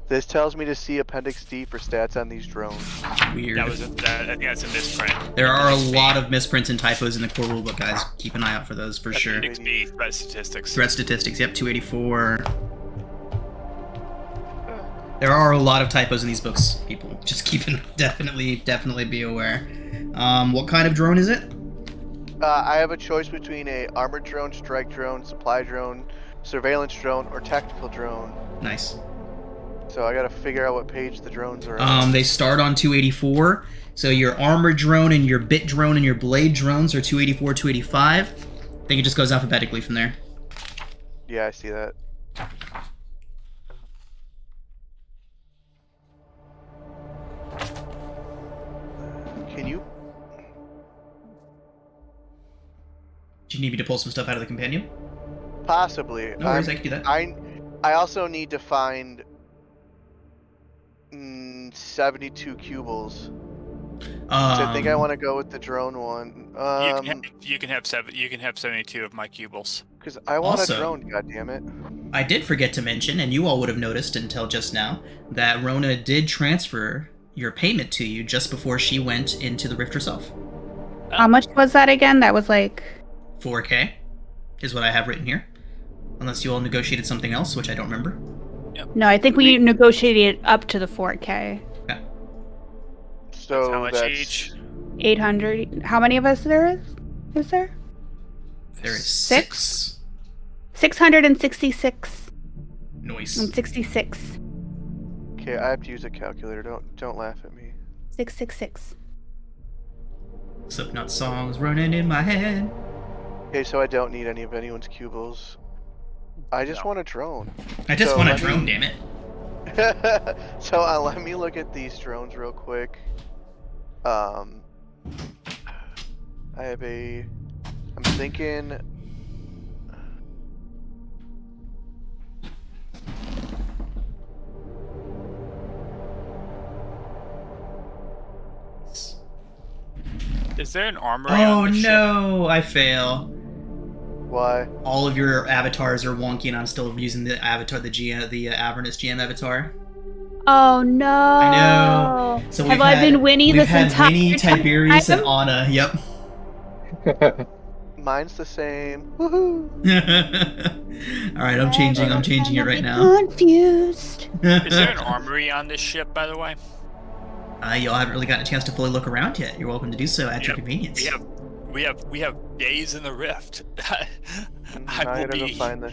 This tells me to see Appendix D for stats on these drones. Weird. I think that's a misprint. There are a Appendix B. lot of misprints and typos in the core rulebook, guys. Keep an eye out for those for sure. Appendix B, threat statistics. Threat statistics, yep, 284. There are a lot of typos in these books, people. Just definitely be aware. What kind of drone is it? I have a choice between a armored drone, strike drone, supply drone, surveillance drone, or tactical drone. Nice. So I gotta figure out what page the drones are on. They start on 284. So your armored drone and your bit drone and your blade drones are 284, 285. I think it just goes alphabetically from there. Yeah, I see that. Can you? Do you need me to pull some stuff out of the compendium? Possibly. No worries, I can do that. I also need to find 72 cubles. I think I want to go with the drone one. You can have 72 of my cubles. Because I want Also- a drone, goddammit. I did forget to mention, and you all would have noticed until just now, that Rona did transfer your payment to you just before she went into the rift herself. How much was that again? That was like 4K is what I have written here. Unless you all negotiated something else, which I don't remember. no, I think we negotiated up to the 4K. So How much that's each? 800. How many of us there is? Is there? There is Six? 666 Noise. and 66. okay. I have to use a calculator. Don't laugh at me. 666. Slipknot songs running in my head. Okay, so I don't need any of anyone's cubles. I just want a drone. I just So want a let me- drone, damn it. So let me look at these drones real quick. I have I'm thinking. Is there an armory Oh on the ship? no, I fail. Why? All of your avatars are wonky, and I'm still using the avatar, the Avernus GM avatar. Oh no! I know. So Have I been Winnie we've this had entire Winnie, time? Tiberius, and Anna. Yep. Mine's the same. Woohoo! All right, I'm changing it right now. Confused. Is there an armory on this ship, by the way? Y'all haven't really gotten a chance to fully look around yet. You're welcome to do so at your convenience. We have days in the rift. I I will gotta go be. find the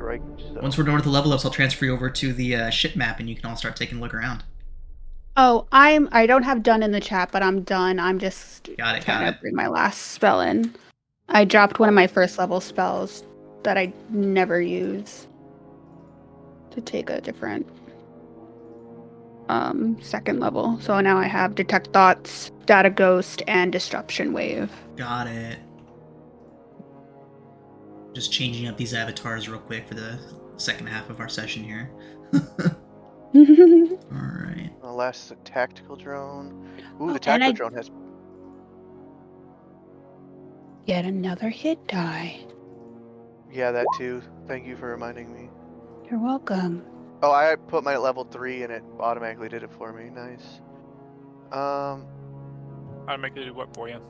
right. Once we're done with the level ups, I'll transfer you over to the ship map, and you can all start taking a look around. Oh, I don't have done in the chat, but I'm done. I'm just Got trying it. to bring my last spell in. I dropped one of my first level spells that I never use to take a different second level. So now I have Detect Thoughts, Data Ghost, and Disruption Wave. Got it. Just changing up these avatars real quick for the second half of our session here. Alright. The last tactical drone. Ooh, Oh, the and tactical I- drone has. Yet another hit die. Yeah, that too. Thank you for reminding me. You're welcome. Oh, I put my level 3 and it automatically did it for me. Nice. Automatically do what for you?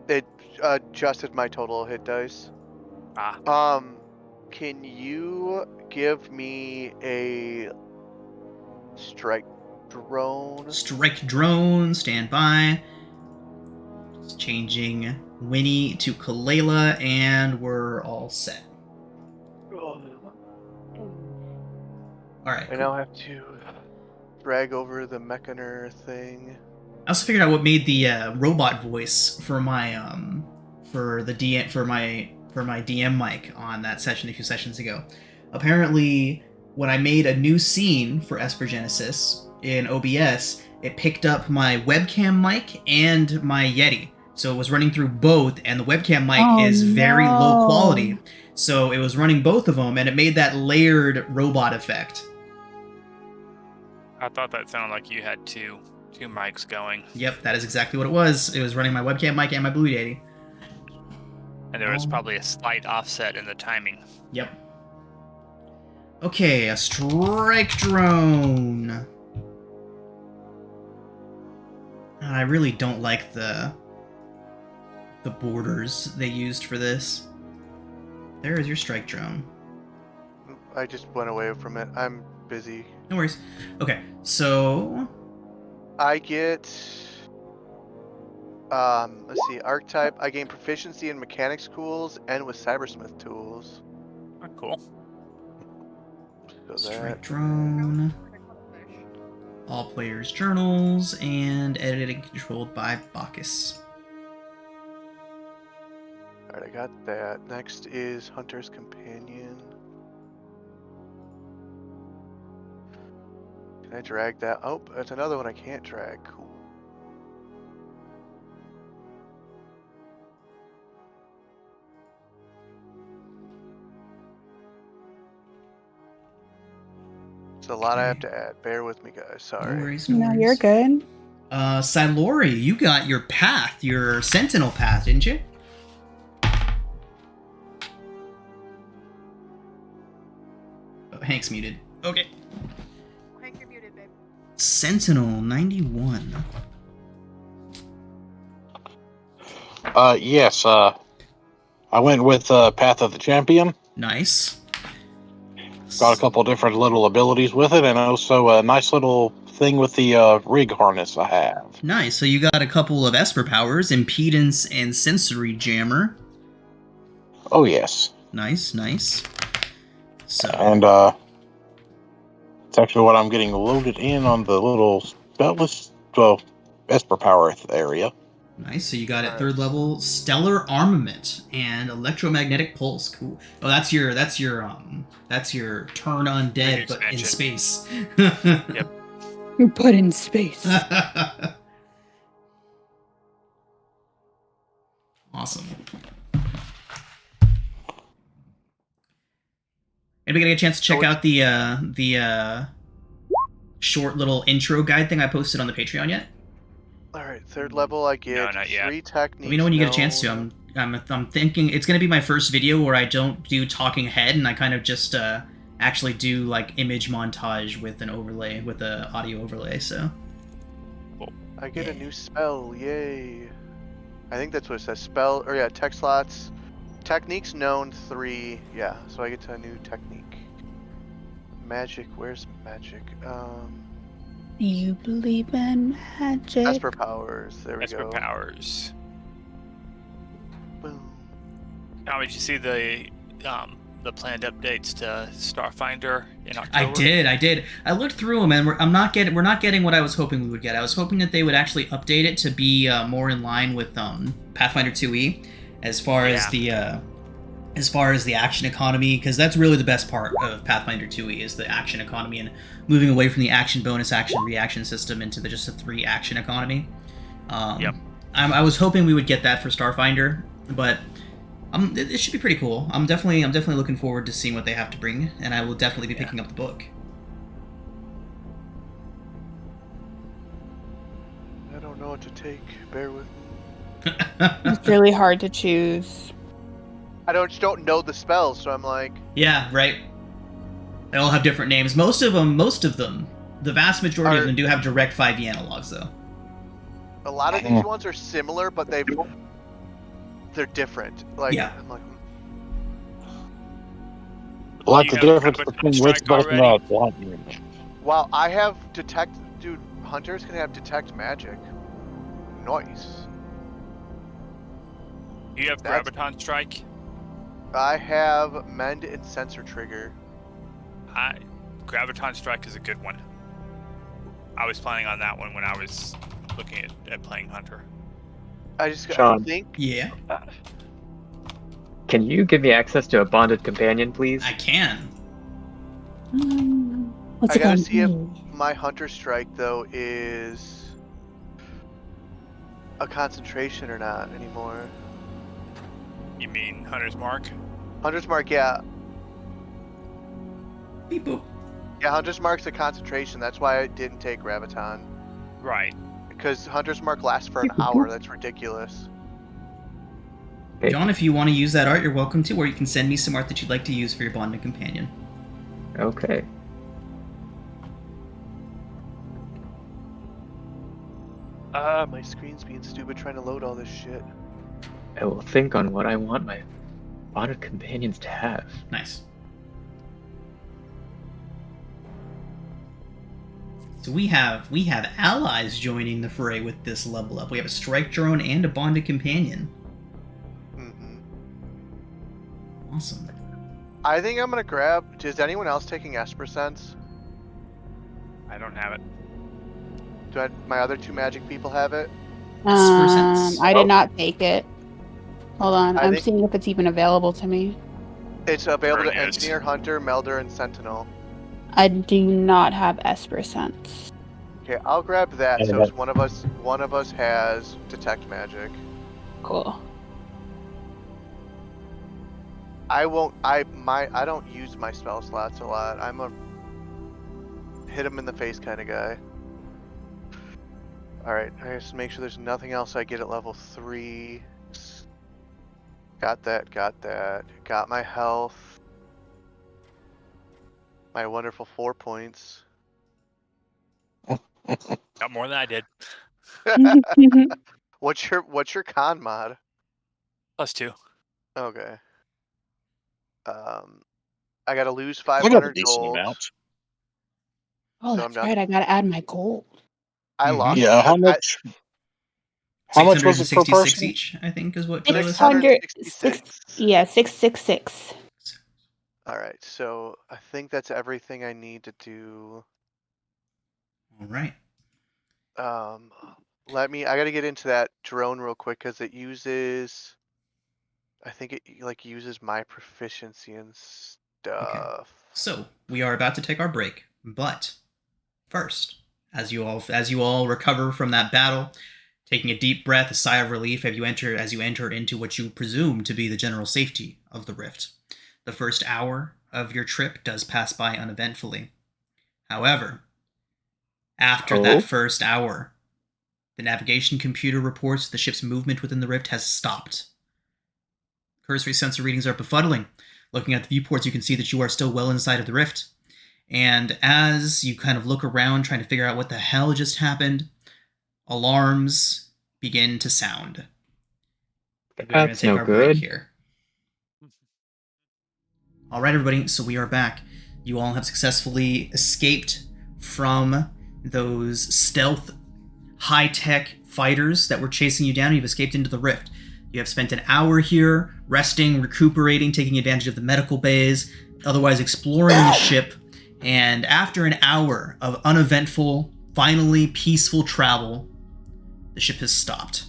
It adjusted my total hit dice. Ah. Can you give me a strike drone? Strike drone, stand by. Just changing Winnie to Kalela, and we're all set. Alright. I now have to drag over the Mechaner thing. I also figured out what made the robot voice for my for the DM for my DM mic on that session a few sessions ago. Apparently, when I made a new scene for Esper Genesis in OBS, it picked up my webcam mic and my Yeti. So it was running through both, and the webcam mic is very low quality. So it was running both of them, and it made that layered robot effect. I thought that sounded like you had two mics going. Yep, that is exactly what it was. It was running my webcam mic and my Blue Yeti. And there was Oh. probably a slight offset in the timing. Yep. Okay, a strike drone. I really don't like the borders they used for this. There is your strike drone. I just went away from it. I'm busy. No worries. Okay, so I get let's see, archetype. I gain proficiency in mechanics tools and with cybersmith tools. Oh, cool. So strike that drone, all players' journals, and edited and controlled by Bacchus. Alright, I got that. Next is Hunter's Companion. Can I drag that? Oh, that's another one I can't drag. Cool. It's a lot I have to add. Bear with me, guys. Sorry. No worries, no No, worries. you're good. Silori, you got your path, your sentinel path, didn't you? Oh, Hank's muted. Okay. Hank, you're muted, babe. Sentinel 91. Yes, I went with Path of the Champion. Nice. Got a couple different little abilities with it, and also a nice little thing with the rig harness I have. Nice. So you got a couple of Esper powers, impedance and sensory jammer. Oh, yes. Nice, nice. So And it's actually what I'm getting loaded in on the little spellless, well, Esper power area. nice. So you got at third level stellar armament and electromagnetic pulse. Cool. Oh, that's your turn undead, but in Expansion. space. Yep. But in space. Awesome. Anybody get a chance to check out the short little intro guide thing I posted on the Patreon yet? Alright, third level I get No, not yet. 3 techniques. Let me know when you get a chance to. known. I'm thinking it's gonna be my first video where I don't do talking head and I kind of just actually do like image montage with an overlay, with a audio overlay. So I get a Yeah. new spell, yay. I think that's what it says. Spell, or yeah, tech slots. Techniques known 3. Yeah, so I get to a new technique. Magic, where's magic? You believe in magic? Esper powers, there we Esper go. powers. Boom. Now, did you see the planned updates to Starfinder in October? I did. I looked through them and we're not getting what I was hoping we would get. I was hoping that they would actually update it to be more in line with Pathfinder 2e, as far as the action economy, because that's really the best part of Pathfinder 2e is the action economy and moving away from the action bonus action reaction system into just a 3 action economy. Yep. I was hoping we would get that for Starfinder, but it should be pretty cool. I'm definitely looking forward to seeing what they have to bring, and I will definitely be picking up the book. I don't know what to take, bear with me. It's really hard to choose. I just don't know the spells, so I'm like, Yeah, right. They all have different names. Most of them, the vast majority of them do have direct 5e analogs, though. a lot of these ones are similar, but they're different. Like, Yeah. I'm like, Like You the got difference Rapid between Strike which both already? not blunt. wow, I have detect, dude, Hunter's gonna have detect magic. Nice. You have That's- Graviton Strike. I have mend and sensor trigger. Graviton Strike is a good one. I was planning on that one when I was looking at playing Hunter. I just Sean. think Yeah, Can you give me access to a bonded companion, please? I can. What's I it gotta gonna see if be? my Hunter strike though is a concentration or not anymore. You mean Hunter's Mark? Hunter's mark, yeah. Beep boop. Yeah, Hunter's Mark's a concentration. That's why I didn't take Graviton. Right. Because Hunter's Mark lasts for an hour. That's ridiculous. Okay. John, if you want to use that art, you're welcome to, or you can send me some art that you'd like to use for your bonding companion. Okay. My screen's being stupid trying to load all this shit. I will think on what I want my bonded companions to have. Nice. So we have allies joining the fray with this level up. We have a strike drone and a bonded companion. Mm-hmm. Awesome. I think I'm gonna grab. Is anyone else taking Esper Sense? I don't have it. Do my other two magic people have it? Esper Sense? I did not take it. Hold on, I I'm think- seeing if it's even available to me. It's available to Burn is. Engineer, Hunter, Melder, and Sentinel. I do not have Esper Sense. Okay, I'll grab that. Yeah, So that- if one of us has Detect Magic. Cool. I won't. I don't use my spell slots a lot. I'm a hit him in the face kind of guy. All right, I just make sure there's nothing else I get at level 3. Got that. Got my health. My wonderful 4 points. Got more than I did. What's your con mod? +2. Okay. I gotta lose I got a 500 decent gold. amount. Oh, So I'm that's down right. to- I gotta add my gold. I Mhm. lost. Yeah, how much? How much was it per 666 person? each, I think, is what Kayla said. 666. Yeah, 666. All right, so I think that's everything I need to do. All right. I gotta get into that drone real quick because it uses. I think it uses my proficiency and stuff. So we are about to take our break, but first, as you all recover from that battle, taking a deep breath, a sigh of relief as you enter into what you presume to be the general safety of the rift. The first hour of your trip does pass by uneventfully. However, after that first hour, the navigation computer reports the ship's movement within the rift has stopped. Cursory sensor readings are befuddling. Looking at the viewports, you can see that you are still well inside of the rift. And as you kind of look around trying to figure out what the hell just happened, alarms begin to sound. We're going to That's take no our good. break here. All right, everybody, so we are back. You all have successfully escaped from those stealth, high-tech fighters that were chasing you down. You've escaped into the rift. You have spent an hour here, resting, recuperating, taking advantage of the medical bays, otherwise exploring the ship. And after an hour of uneventful, finally peaceful travel, the ship has stopped.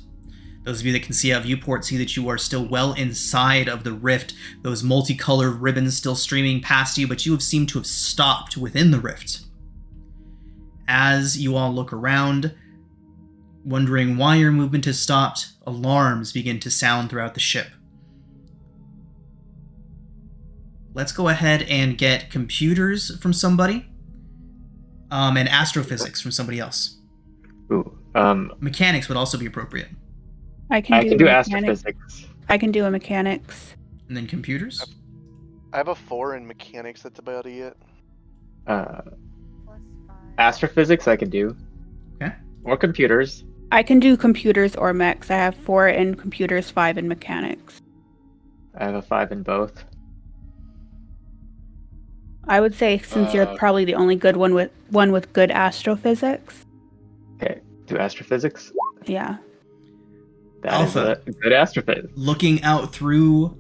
Those of you that can see a viewport see that you are still well inside of the rift, those multicolored ribbons still streaming past you, but you have seemed to have stopped within the rift. As you all look around, wondering why your movement has stopped, alarms begin to sound throughout the ship. Let's go ahead and get computers from somebody, and astrophysics from somebody else. Ooh. Mechanics would also be appropriate. I I can can do do a mechanics. astrophysics. I can do a mechanics. And then computers? I have a 4 in mechanics. That's about it. Uh, +5. astrophysics I can do. Okay. Or computers. I can do computers or mechs. I have 4 in computers, 5 in mechanics. I have a 5 in both. I would say since you're probably the only good one with good astrophysics. Okay. Do astrophysics. Yeah. That Alpha. is a good astrophysics. Looking through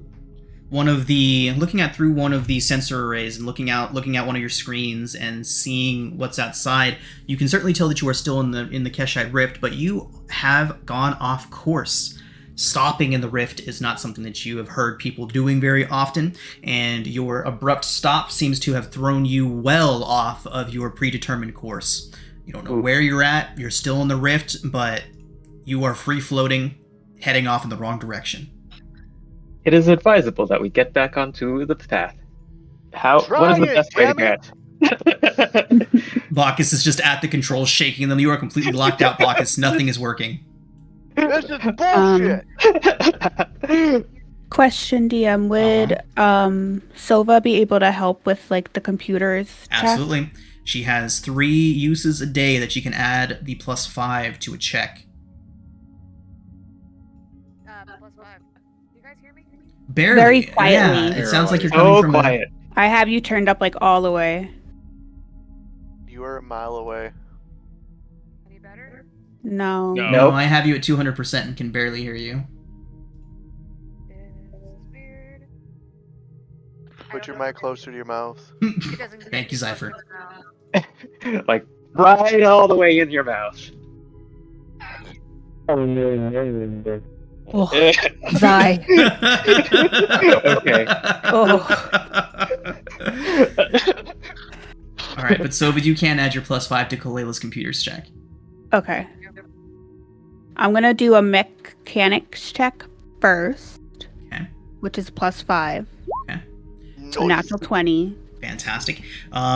one of the sensor arrays and looking at one of your screens and seeing what's outside, you can certainly tell that you are still in the Keshite Rift, but you have gone off course. Stopping in the rift is not something that you have heard people doing very often, and your abrupt stop seems to have thrown you well off of your predetermined course. You don't know where you're at, you're still in the rift, but you are free floating, heading off in the wrong direction. It is advisable that we get back onto the path. What is the best way to get? Bacchus is just at the controls shaking them. You are completely locked out, Bacchus. Nothing is working. This is bullshit. Question, DM, would Sova be able to help with like the computers check? Absolutely. She has 3 uses a day that she can add the +5 to a check. +5. You guys hear me? Barely. Very quietly. Yeah, it sounds like you're coming So from quiet. I have you turned up like all the way. You are a mile away. Any better? No. No. No, I have you at 200% and can barely hear you. This is weird. Put your mic closer to your mouth. It doesn't Thank you, Zephyr. Like right all the way in your mouth. Oh, Zai. Okay. All right, but Sova, you can add your +5 to Kaleila's computers check. Okay. I'm gonna do a mechanics check first. Okay. Which is +5. So Nice. natural 20. Fantastic.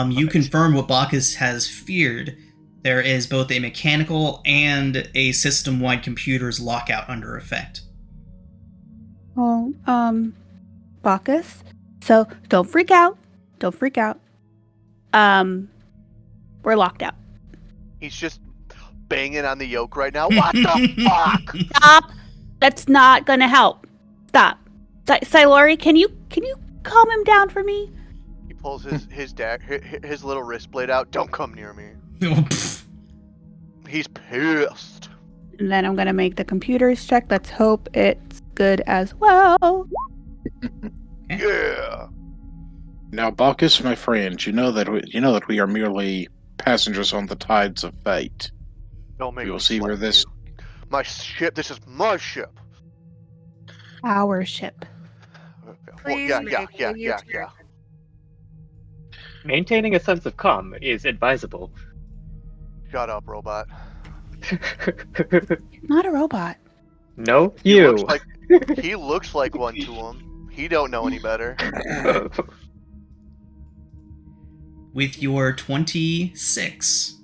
You confirm what Bacchus has feared. There is both a mechanical and a system-wide computer's lockout under effect. Oh, Bacchus. So don't freak out. Don't freak out. We're locked out. He's just banging on the yoke right now. What the fuck? Stop. That's not gonna help. Stop. Silori, can you calm him down for me? He pulls his little wrist blade out. Don't come near me. Oh, pff. He's pissed. And then I'm gonna make the computers check. Let's hope it's good as well. Yeah. Now, Bacchus, my friend, you know that we are merely passengers on the tides of fate. Don't make We will me see where slap this. you. My ship. This is my ship. Our ship. Please yeah. make a U-turn. Maintaining a sense of calm is advisable. Shut up, robot. Not a robot. No, He you. looks like one to him. He don't know any better. With your 26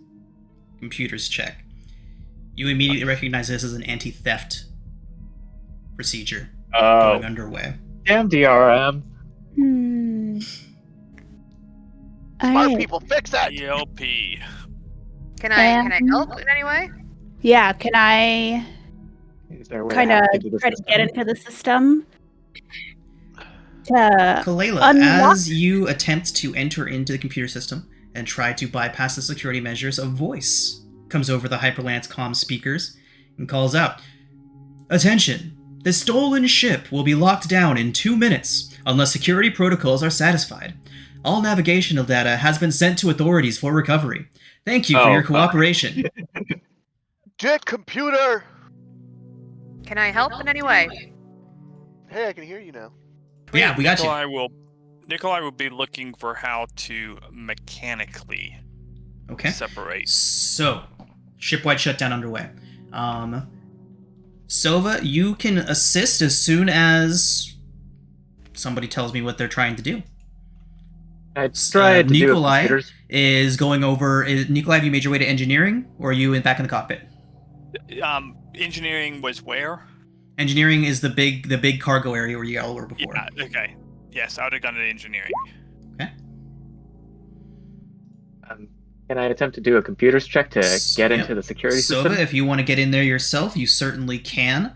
computers check, you immediately recognize this as an anti-theft procedure going underway. Damn DRM. Smart people, fix that. ELP. Can I help in any way? Yeah, can I Is there a way kind to of hack into the try to system? get into the system? To Kalela, unlock- as you attempt to enter into the computer system and try to bypass the security measures, a voice comes over the Hyperlance comm speakers and calls out, "Attention! The stolen ship will be locked down in 2 minutes unless security protocols are satisfied. All navigational data has been sent to authorities for recovery. Thank you for Oh, your fuck. cooperation." Dick computer. Can I help in any way? Hey, I can hear you now. Yeah, we got you. Nikolai will be looking for how to mechanically Okay. separate. So, shipwide shutdown underway. Sova, you can assist as soon as somebody tells me what they're trying to do. I tried to do a Nikolai computers. is going over. Nikolai, have you made your way to engineering, or are you back in the cockpit? Engineering was where? Engineering is the big cargo area where you all were before. Yeah, okay. Yes, I would have gone to engineering. Can I attempt to do a computers check to get Yep. into the security Sova, system? if you want to get in there yourself, you certainly can.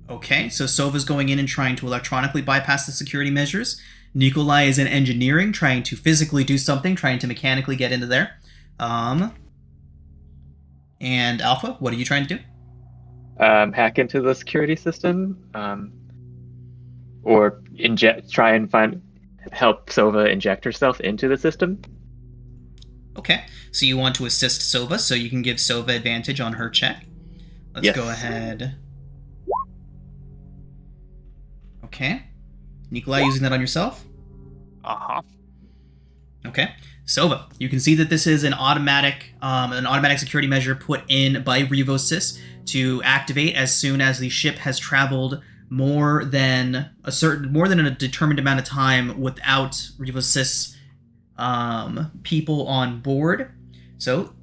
Okay, so Sova's going in and trying to electronically bypass the security measures. Nikolai is in engineering, trying to physically do something, trying to mechanically get into there. And Alpha, what are you trying to do? Hack into the security system, or try and help Sova inject herself into the system. Okay, so you want to assist Sova, so you can give Sova advantage on her check. Let's Yes. go ahead. Okay. Nikolai using that on yourself? Uh-huh. Okay. Sova, you can see that this is an automatic security measure put in by Revosys to activate as soon as the ship has traveled more than a determined amount of time without Revosys people on board. So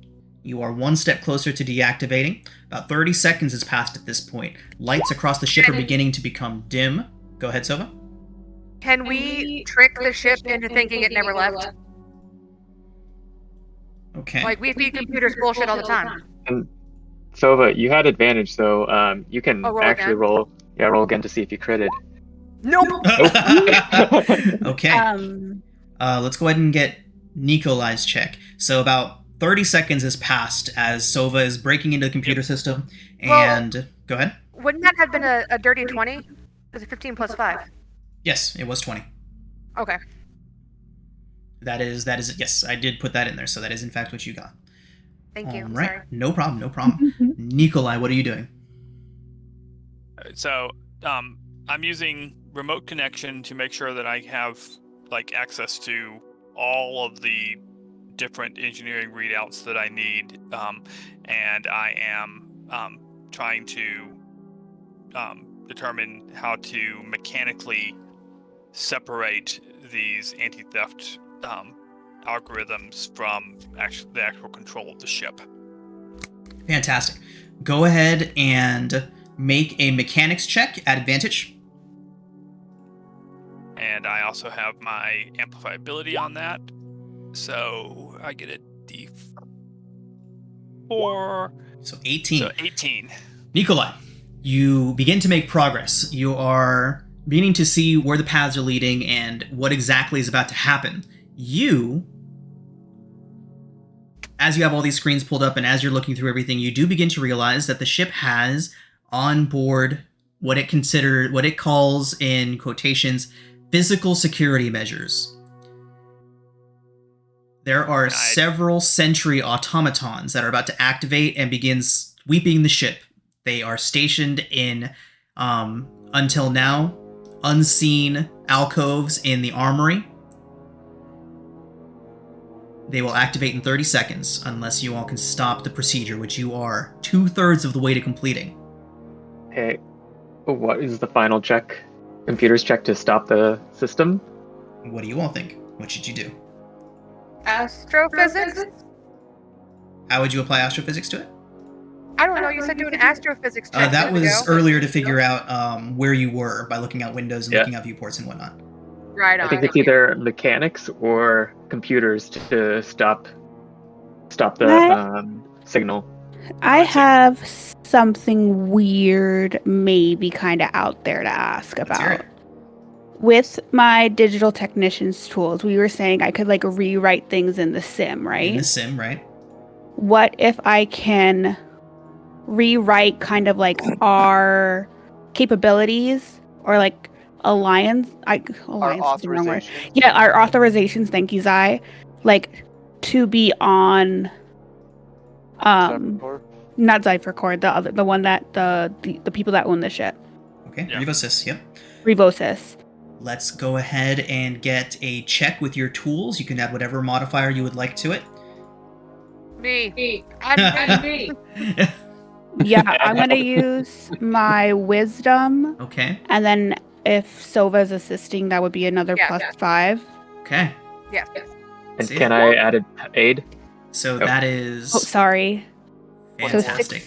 You are one step closer to deactivating. About 30 seconds has passed at this point. Lights across the ship are beginning to become dim. Go ahead, Sova. Can we trick the ship into thinking it never left? Okay. Like, we feed computers bullshit all the time. And Sova, you had advantage, so you can roll actually again? roll again to see if you critted. Nope. Okay. Let's go ahead and get Nikolai's check. So about 30 seconds has passed as Sova is breaking into the computer system. And go ahead. Wouldn't that have been a dirty 20? Is it 15 plus 5? Yes, it was 20. Okay. That is yes, I did put that in there, so that is in fact what you got. Thank you. All right. Sorry. No problem. Nikolai, what are you doing? So, I'm using remote connection to make sure that I have like access to all of the different engineering readouts that I need, and I am trying to determine how to mechanically separate these anti-theft algorithms from the actual control of the ship. Fantastic. Go ahead and make a mechanics check at advantage. And I also have my amplifiability on that, so I get a D4. So 18. So 18. Nikolai, you begin to make progress. You are beginning to see where the paths are leading and what exactly is about to happen. As you have all these screens pulled up and as you're looking through everything, you do begin to realize that the ship has on board what it calls in quotations, physical security measures. There are several sentry automatons that are about to activate and begin sweeping the ship. They are stationed in, until now, unseen alcoves in the armory. They will activate in 30 seconds unless you all can stop the procedure, which you are 2/3 of the way to completing. Okay. What is the final check? Computer's check to stop the system? What do you all think? What should you do? Astrophysics? How would you apply astrophysics to it? I don't know. You said do an astrophysics check. That a minute was ago. earlier to figure out where you were by looking out windows and Yeah. looking out viewports and whatnot. Right on. I think it's either mechanics or computers to stop the signal. I have something weird, maybe kind of out there to ask Let's hear about. it. With my digital technician's tools, we were saying I could like rewrite things in the sim, right? In the sim, right? What if I can rewrite kind of like our capabilities or like alliance Our is the wrong word. authorization. Yeah, our authorizations, thank you, Zai. Like to be on not Zephyr Core, the one that the people that own the ship. Okay, Yeah. Revosys, yep. Revosis. Let's go ahead and get a check with your tools. You can add whatever modifier you would like to it. Me. And me. Yeah, I'm gonna use my wisdom, Okay, and then if Sova's assisting, that would be another Yeah. +5. okay. Yeah. And See? can I add aid? So Oh. that is Oh, sorry. fantastic.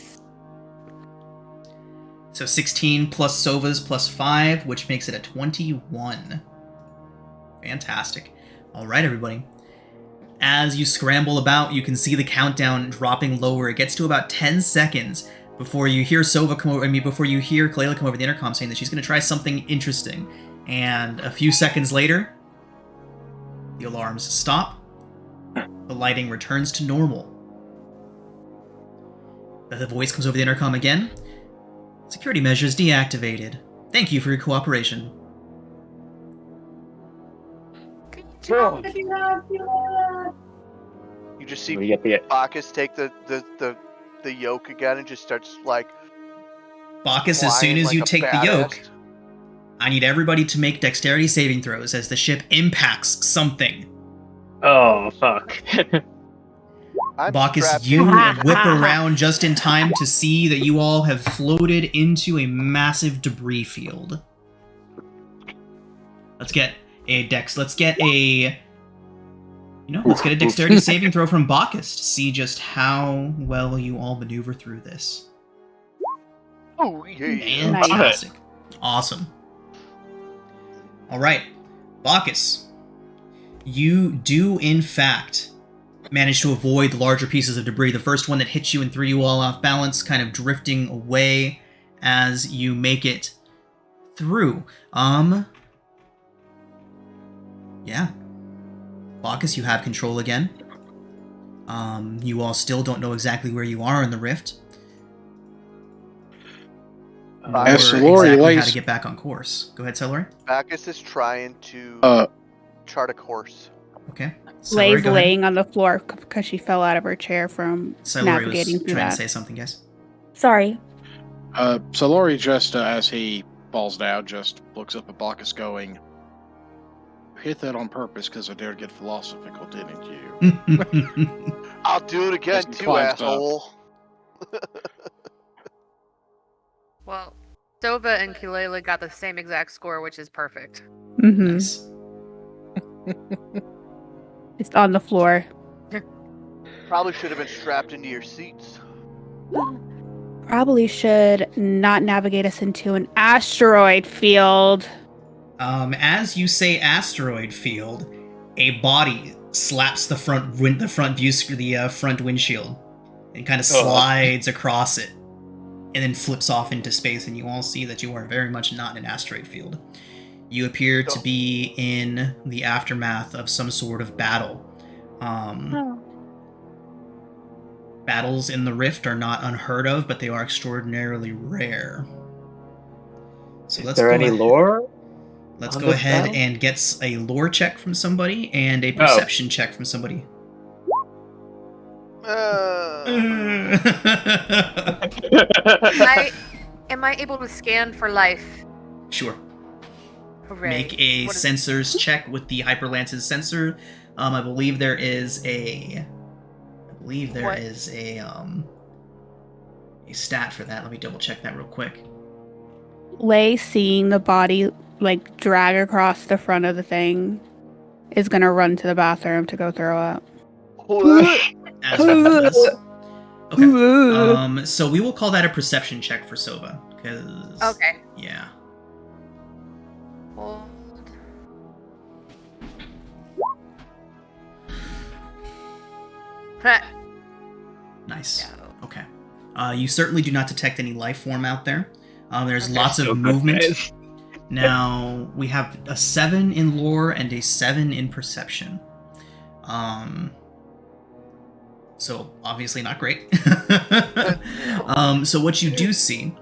So 16 plus Sova's plus 5, which makes it a 21. Fantastic. All right, everybody. As you scramble about, you can see the countdown dropping lower. It gets to about 10 seconds before you hear before you hear Kalela come over the intercom saying that she's going to try something interesting. And a few seconds later, the alarms stop. The lighting returns to normal. The voice comes over the intercom again. Security measures deactivated. Thank you for your cooperation. You just see We get the Bacchus take the yoke again and just starts like Bacchus, as soon flying as like you a take the badass. yoke, I need everybody to make dexterity saving throws as the ship impacts something. Oh fuck. I'm Bacchus, strapped you in. whip around just in time to see that you all have floated into a massive debris field. Let's get a Let's get a dexterity saving throw from Bacchus to see just how well you all maneuver through this. Oh yeah. Fantastic. Awesome. All right, Bacchus, you do in fact manage to avoid larger pieces of debris. The first one that hits you and threw you all off balance, kind of drifting away as you make it through. Yeah. Bacchus, you have control again. You all still don't know exactly where you are in the rift. Or exactly how to get back on course. Go ahead, Celery. Bacchus is trying to chart a course. Okay. Lay's laying on the floor because she fell out of her chair from Celery navigating was through trying that. to say something, guys. Sorry. So Lori just, as he falls down, just looks up at Bacchus going, "You hit that on purpose because I dared get philosophical, didn't you?" I'll do it again As he too, climbs up. asshole. Well, Sova and Kilela got the same exact score, which is perfect. Mm-hmm. Nice. Just on the floor. Probably should have been strapped into your seats. Probably should not navigate us into an asteroid field. As you say asteroid field, a body slaps the front windshield and kind of slides across it and then flips off into space, and you all see that you are very much not in an asteroid field. You appear to be in the aftermath of some sort of battle. Battles in the Rift are not unheard of, but they are extraordinarily rare. So Is there any lore? Let's on go this ahead battle? and get a lore check from somebody and a perception check from somebody. Am I able to scan for life? Sure. Hooray. Make a What is- sensors check with the Hyperlance's sensor. I believe there is a stat for that. Let me double check that real quick. Lay, seeing the body like drag across the front of the thing, is gonna run to the bathroom to go throw up. As one does. Okay. So we will call that a perception check for Sova, because Okay. yeah. Hold. Huh. Nice. No. Okay. You certainly do not detect any life form out there. There's Okay. lots of So good, movement. guys. Now, we have a 7 in lore and a 7 in perception. So, obviously not great. So what you do see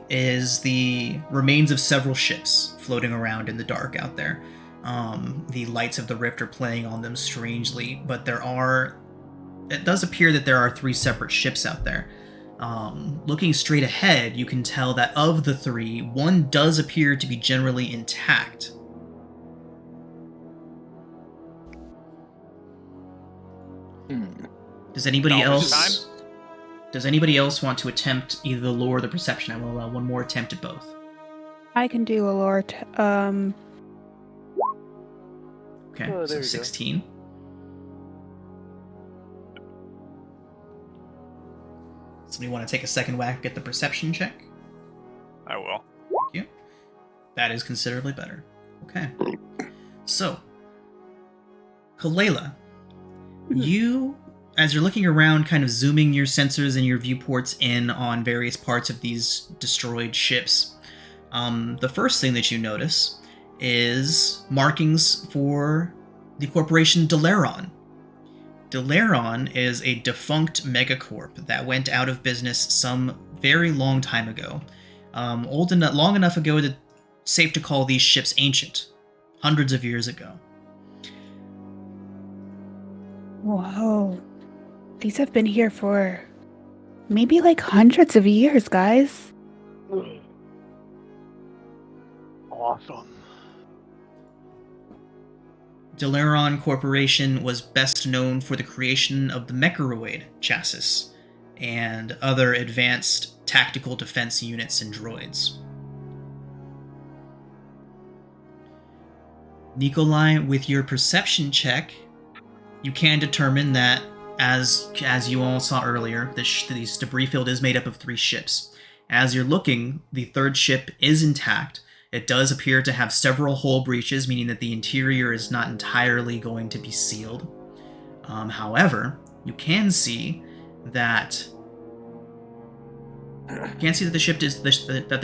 is the remains of several ships floating around in the dark out there. The lights of the rift are playing on them strangely, but it does appear that there are 3 separate ships out there. Looking straight ahead, you can tell that of the 3, one does appear to be generally intact. Does anybody else want to attempt either the lore or the perception? I will allow one more attempt at both. I can do a lore. Okay, Oh, there so you go. 16. Somebody want to take a second whack at the perception check? I will. Thank you. That is considerably better. Okay. So, Kalela, you, as you're looking around, kind of zooming your sensors and your viewports in on various parts of these destroyed ships, the first thing that you notice is markings for the corporation Delaron. Delaron is a defunct megacorp that went out of business some very long time ago. Long enough ago that it's safe to call these ships ancient. Hundreds of years ago. Whoa. These have been here for maybe like hundreds of years, guys. Awesome. Delaron Corporation was best known for the creation of the Mechoroid chassis and other advanced tactical defense units and droids. Nikolai, with your perception check, you can determine that, as you all saw earlier, this debris field is made up of 3 ships. As you're looking, the 3rd ship is intact. It does appear to have several hull breaches, meaning that the interior is not entirely going to be sealed. However, you can see that the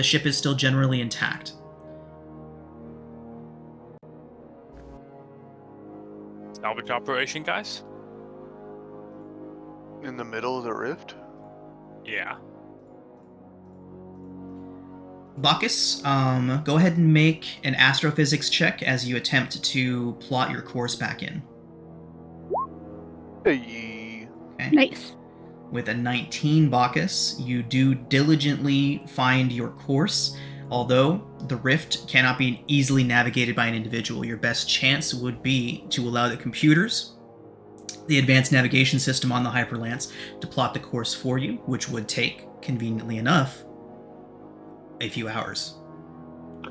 ship is still generally intact. Salvage operation, guys? In the middle of the rift? Yeah. Bacchus, go ahead and make an astrophysics check as you attempt to plot your course back in. Hey. Okay. Nice. With a 19, Bacchus, you do diligently find your course. Although the rift cannot be easily navigated by an individual, your best chance would be to allow the computers, the advanced navigation system on the Hyperlance, to plot the course for you, which would take, conveniently enough, a few hours.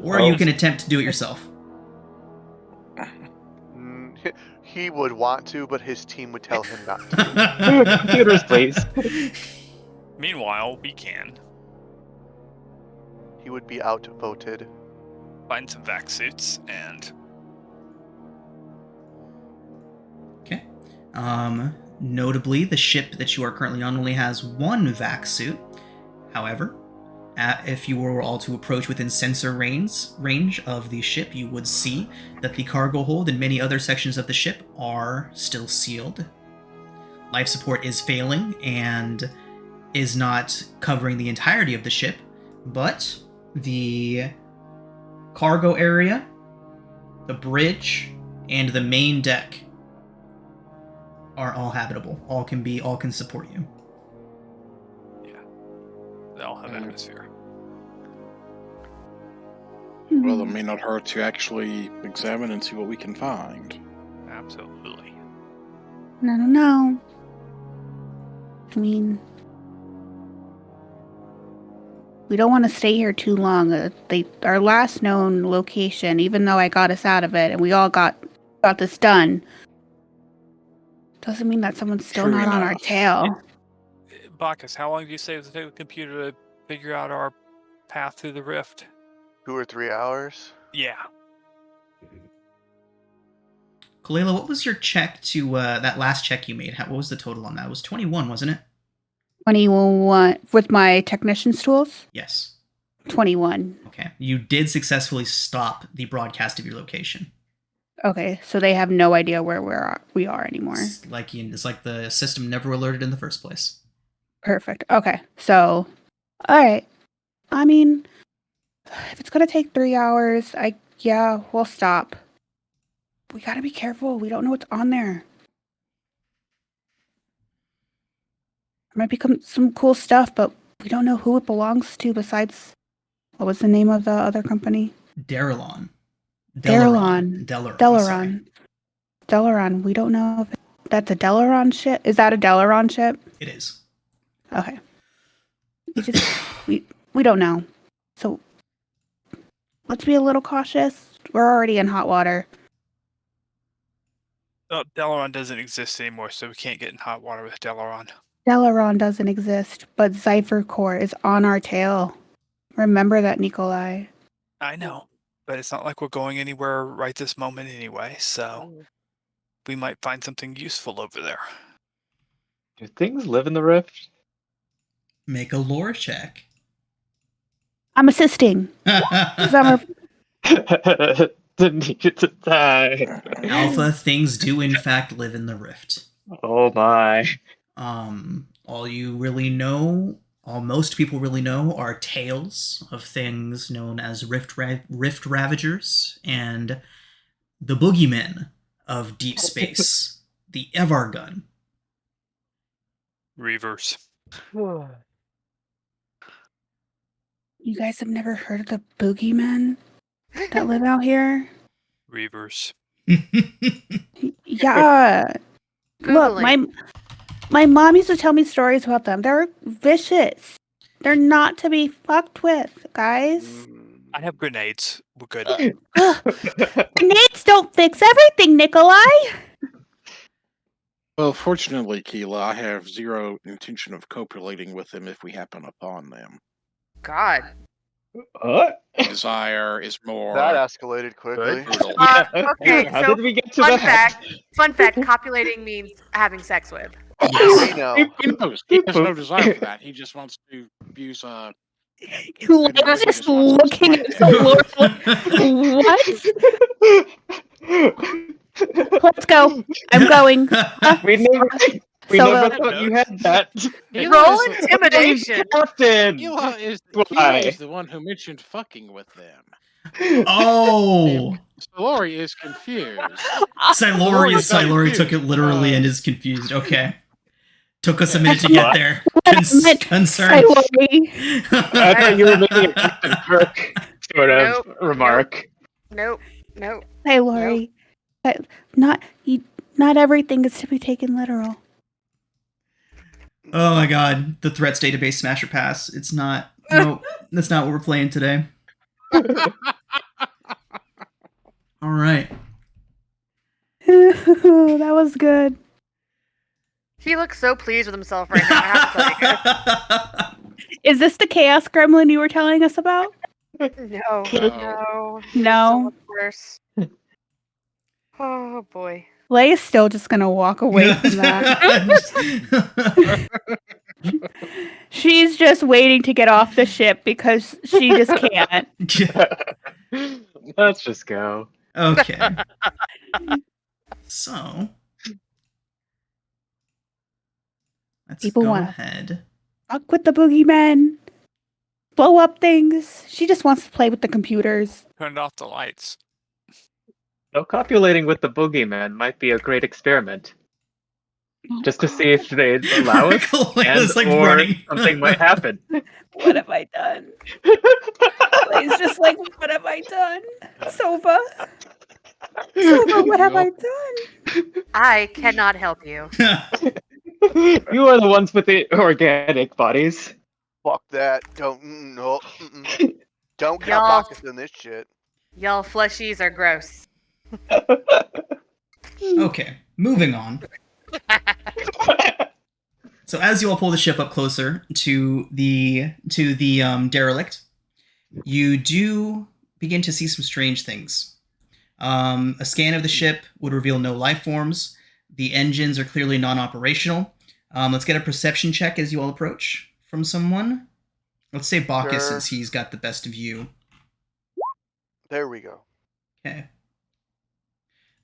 Or you can attempt to do it yourself. He would want to, but his team would tell him not to. Computers, please. Meanwhile, we can He would be outvoted. find some vac suits and Okay. Notably, the ship that you are currently on only has 1 vac suit. However, if you were all to approach within sensor range of the ship, you would see that the cargo hold and many other sections of the ship are still sealed. Life support is failing and is not covering the entirety of the ship, but the cargo area, the bridge, and the main deck are all habitable. All can support you. they all have atmosphere. Well, it may not hurt to actually examine and see what we can find. Absolutely. No. I mean, we don't want to stay here too long. Our last known location, even though I got us out of it and we all got this done, doesn't mean that someone's still True not on our enough. tail. Bacchus, how long do you say it would take the computer to figure out our path through the rift? 2 or 3 hours? Yeah. Kalela, what was your check to that last check you made? What was the total on that? It was 21, wasn't it? 21 with my technician's tools. Yes. 21. Okay. You did successfully stop the broadcast of your location. Okay, so they have no idea where we are anymore. It's like the system never alerted in the first place. Perfect. Okay, so, all right. I mean, if it's gonna take 3 hours, we'll stop. We gotta be careful. We don't know what's on there. There might become some cool stuff, but we don't know who it belongs to besides, what was the name of the other company? Delaron. Delaron. We don't know if that's a Delaron ship. Is that a Delaron ship? It is. Okay. We don't know. So let's be a little cautious. We're already in hot water. Oh, Delaron doesn't exist anymore, so we can't get in hot water with Delaron. Delaron doesn't exist, but Zephyr Core is on our tail. Remember that, Nikolai. I know, but it's not like we're going anywhere right this moment anyway, so we might find something useful over there. Do things live in the rift? Make a lore check. I'm assisting. 'Cause I'm Didn't need to die. Alpha, things do in fact live in the rift. Oh my. All most people really know are tales of things known as rift ravagers and the boogeymen of deep space, the Evargun. Reavers. You guys have never heard of the boogeymen that live out here? Reavers. Yeah. Look, Googling. my mom used to tell me stories about them. They're vicious. They're not to be fucked with, guys. I have grenades. We're good. Grenades don't fix everything, Nikolai. Well, fortunately, Keela, I have zero intention of copulating with them if we happen upon them. God. What? Desire is more That escalated quickly. brutal. Okay, How so did we get to fun that? fact, copulating means having sex with. Yes. We know. He has no desire for that. He just wants to use Who Maybe was he just just wants to looking spite at him. the Lord? What? Let's go. I'm going. We never Solo. thought you had that. Roll intimidation. Captain! Keela is Why? the one who mentioned fucking with them. Oh, Lori is confused. Silori took it literally and is confused. Okay. Took us a minute to get there. Concerned. Silori. I thought you were making a Captain Kirk sort of Nope, remark. Nope. Silori. Not everything is to be taken literal. Oh my god, the threats database smasher pass. It's not. No, that's not what we're playing today. All right. That was good. He looks so pleased with himself right now. I have to tell you. Is this the chaos gremlin you were telling us about? No. No. So much worse. Oh boy. Lay is still just gonna walk away from that. She's just waiting to get off the ship because she just can't. Let's just go. Okay. So let's People go wanna- ahead. Fuck with the boogeymen. Blow up things. She just wants to play with the computers. Turned off the lights. No, copulating with the boogeyman might be a great experiment. Just to see if they allow us, Kalena's, like, or running. something might happen. What have I done? Lay's just like, what have I done? Sova, what have I done? I cannot help you. You are the ones with the organic bodies. Fuck that. Don't. No. Don't count Y'all- Bacchus in this shit. Y'all fleshies are gross. Okay, moving on. So as you all pull the ship up closer to the derelict, you do begin to see some strange things. A scan of the ship would reveal no life forms. The engines are clearly non-operational. Let's get a perception check as you all approach from someone. Let's say Bacchus, Sure. since he's got the best view. There we go. Okay.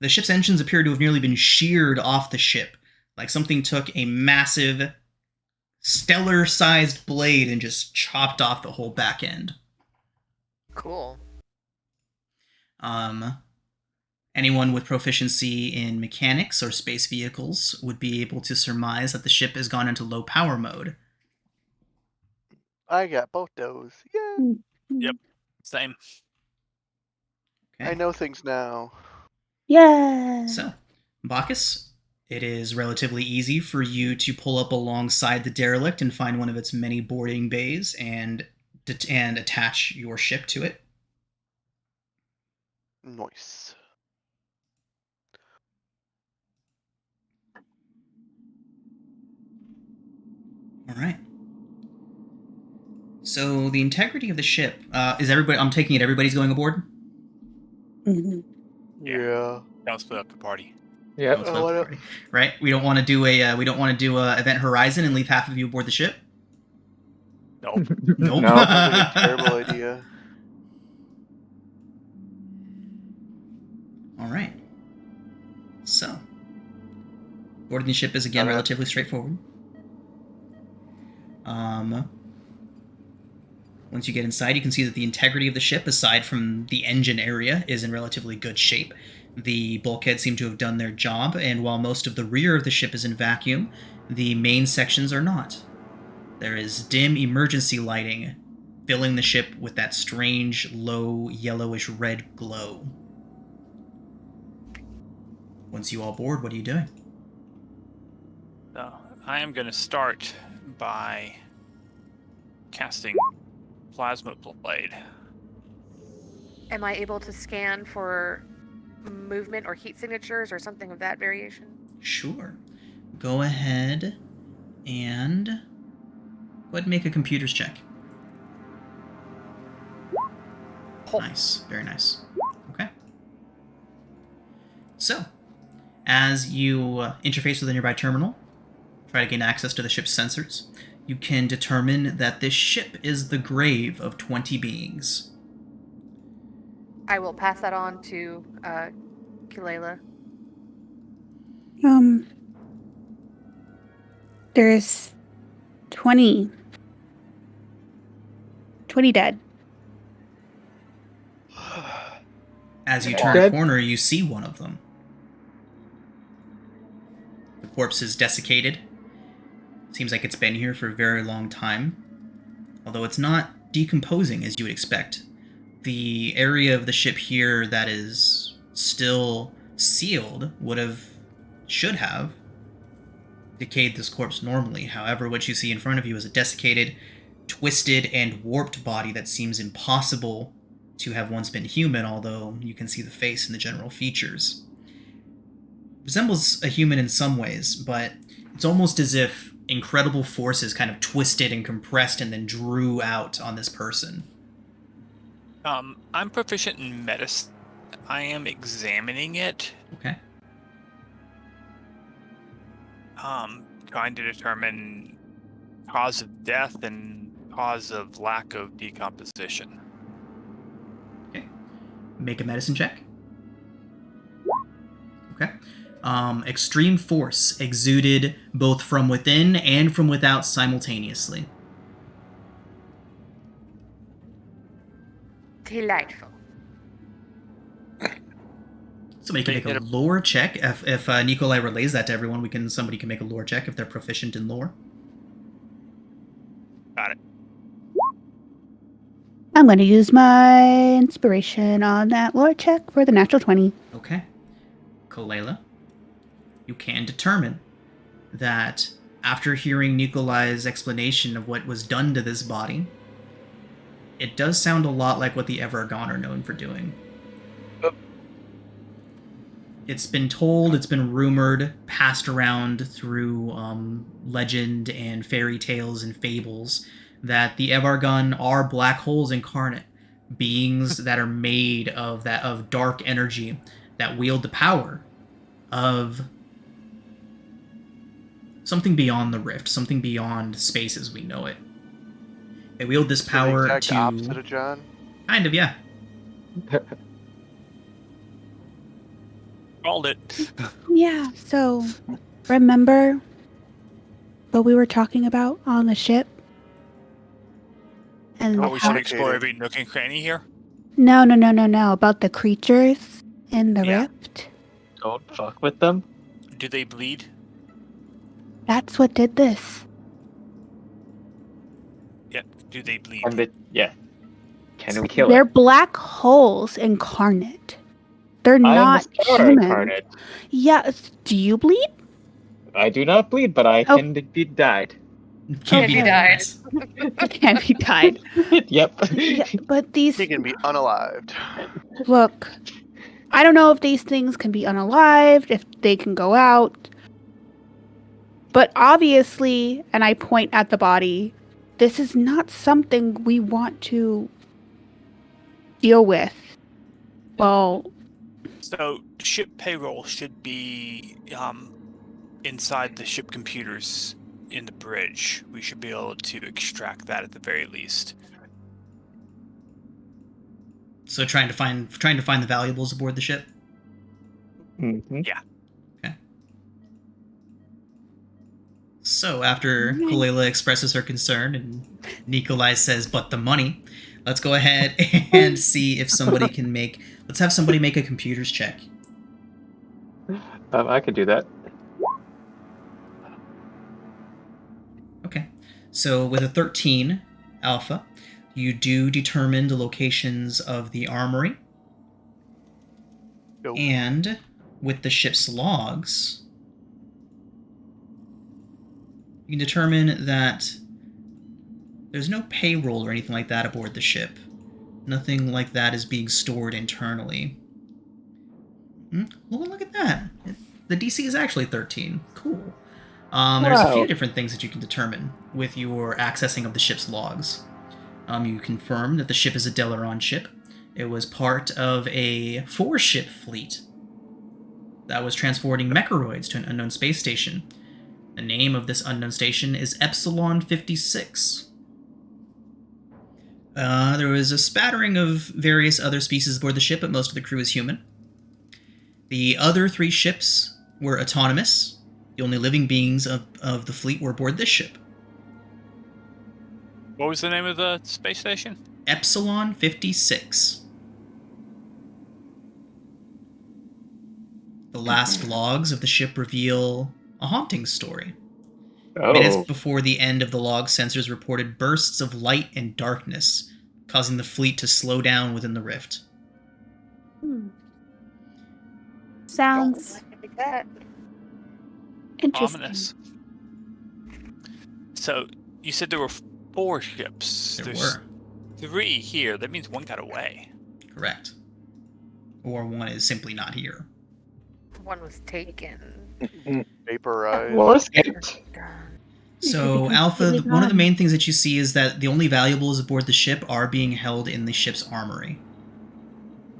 The ship's engines appear to have nearly been sheared off the ship, like something took a massive, stellar-sized blade and just chopped off the whole back end. Cool. Anyone with proficiency in mechanics or space vehicles would be able to surmise that the ship has gone into low power mode. I got both those. Yeah. Yep. Same. Okay. I know things now. Yeah. So, Bacchus, it is relatively easy for you to pull up alongside the derelict and find one of its many boarding bays and attach your ship to it. Nice. All right. So the integrity of the ship is everybody. I'm taking it. Everybody's going aboard. Mhm. Yeah. Now split up the party. Yep. Let's vote the party. Right. We don't want to do a Event Horizon and leave half of you aboard the ship. Nope. Nope. No. Sounds like a terrible idea. All right. So, boarding the ship is again Okay. relatively straightforward. Once you get inside, you can see that the integrity of the ship, aside from the engine area, is in relatively good shape. The bulkheads seem to have done their job, and while most of the rear of the ship is in vacuum, the main sections are not. There is dim emergency lighting filling the ship with that strange, low, yellowish red glow. Once you all board, what are you doing? So I am going to start by casting Plasma Blade. Am I able to scan for movement or heat signatures or something of that variation? Sure. Go ahead and make a computer's check. Oh. Nice. Very nice. Okay. So, as you interface with a nearby terminal, try to gain access to the ship's sensors, you can determine that this ship is the grave of 20 beings. I will pass that on to Kilela. There's 20 dead. As you turn a corner, you see one of them. The corpse is desiccated. Seems like it's been here for a very long time. Although it's not decomposing as you would expect. The area of the ship here that is still sealed should have decayed this corpse normally. However, what you see in front of you is a desiccated, twisted, and warped body that seems impossible to have once been human, although you can see the face and the general features. Resembles a human in some ways, but it's almost as if incredible forces kind of twisted and compressed and then drew out on this person. I'm proficient in medicine. I am examining it. Okay. Trying to determine cause of death and cause of lack of decomposition. Okay. Make a medicine check. Okay. Extreme force exuded both from within and from without simultaneously. Delightful. Somebody can make a lore check. If Nikolai relays that to everyone, somebody can make a lore check if they're proficient in lore. Got it. I'm going to use my inspiration on that lore check for the natural 20. Okay. Kolela, you can determine that after hearing Nikolai's explanation of what was done to this body, it does sound a lot like what the Evergon are known for doing. It's been told, it's been rumored, passed around through legend and fairy tales and fables that the Evergon are black holes incarnate, beings that are made of dark energy that wield the power of something beyond the rift, something beyond space as we know it. They wield this power the exact to opposite of John. kind of, yeah. Called it. Yeah, so remember what we were talking about on the ship? And Oh, we should explore every nook and cranny here? No, about the creatures in the rift. Don't fuck with them. Do they bleed? That's what did this. Yeah. Do they bleed? Can we kill They're it? black holes incarnate. They're not human. Incarnate. Yeah, do you bleed? I do not bleed, but I can be dyed. Can't be died. Can't be died. Yep. Yeah, but these... He can be unalived. Look, I don't know if these things can be unalived, if they can go out. But obviously, and I point at the body, this is not something we want to deal with. Well... So, ship payroll should be inside the ship computers in the bridge. We should be able to extract that at the very least. So trying to find the valuables aboard the ship? Mm-hmm. Yeah. Okay. So after Kolela expresses her concern and Nikolai says, but the money, let's go ahead and see if somebody can let's have somebody make a computer's check. I could do that. Okay. So with a 13 alpha, you do determine the locations of the armory. Go. And with the ship's logs, you can determine that there's no payroll or anything like that aboard the ship. Nothing like that is being stored internally. Well, look at that. The DC is actually 13. Cool. There's a few Wow. different things that you can determine with your accessing of the ship's logs. You confirm that the ship is a Delaron ship. It was part of a 4-ship fleet that was transporting mechoroids to an unknown space station. The name of this unknown station is Epsilon 56. There was a spattering of various other species aboard the ship, but most of the crew is human. The other 3 ships were autonomous. The only living beings of the fleet were aboard this ship. What was the name of the space station? Epsilon 56. The last logs of the ship reveal a haunting story. Minutes Oh, before the end of the log, sensors reported bursts of light and darkness, causing the fleet to slow down within the rift. Sounds Don't like that. interesting. Ominous. So you said there were 4 ships. There There's were. 3 here. That means one got away. Correct. Or one is simply not here. One was taken. Vaporized. well, escaped. So, Alpha, one of the main things that you see is that the only valuables aboard the ship are being held in the ship's armory.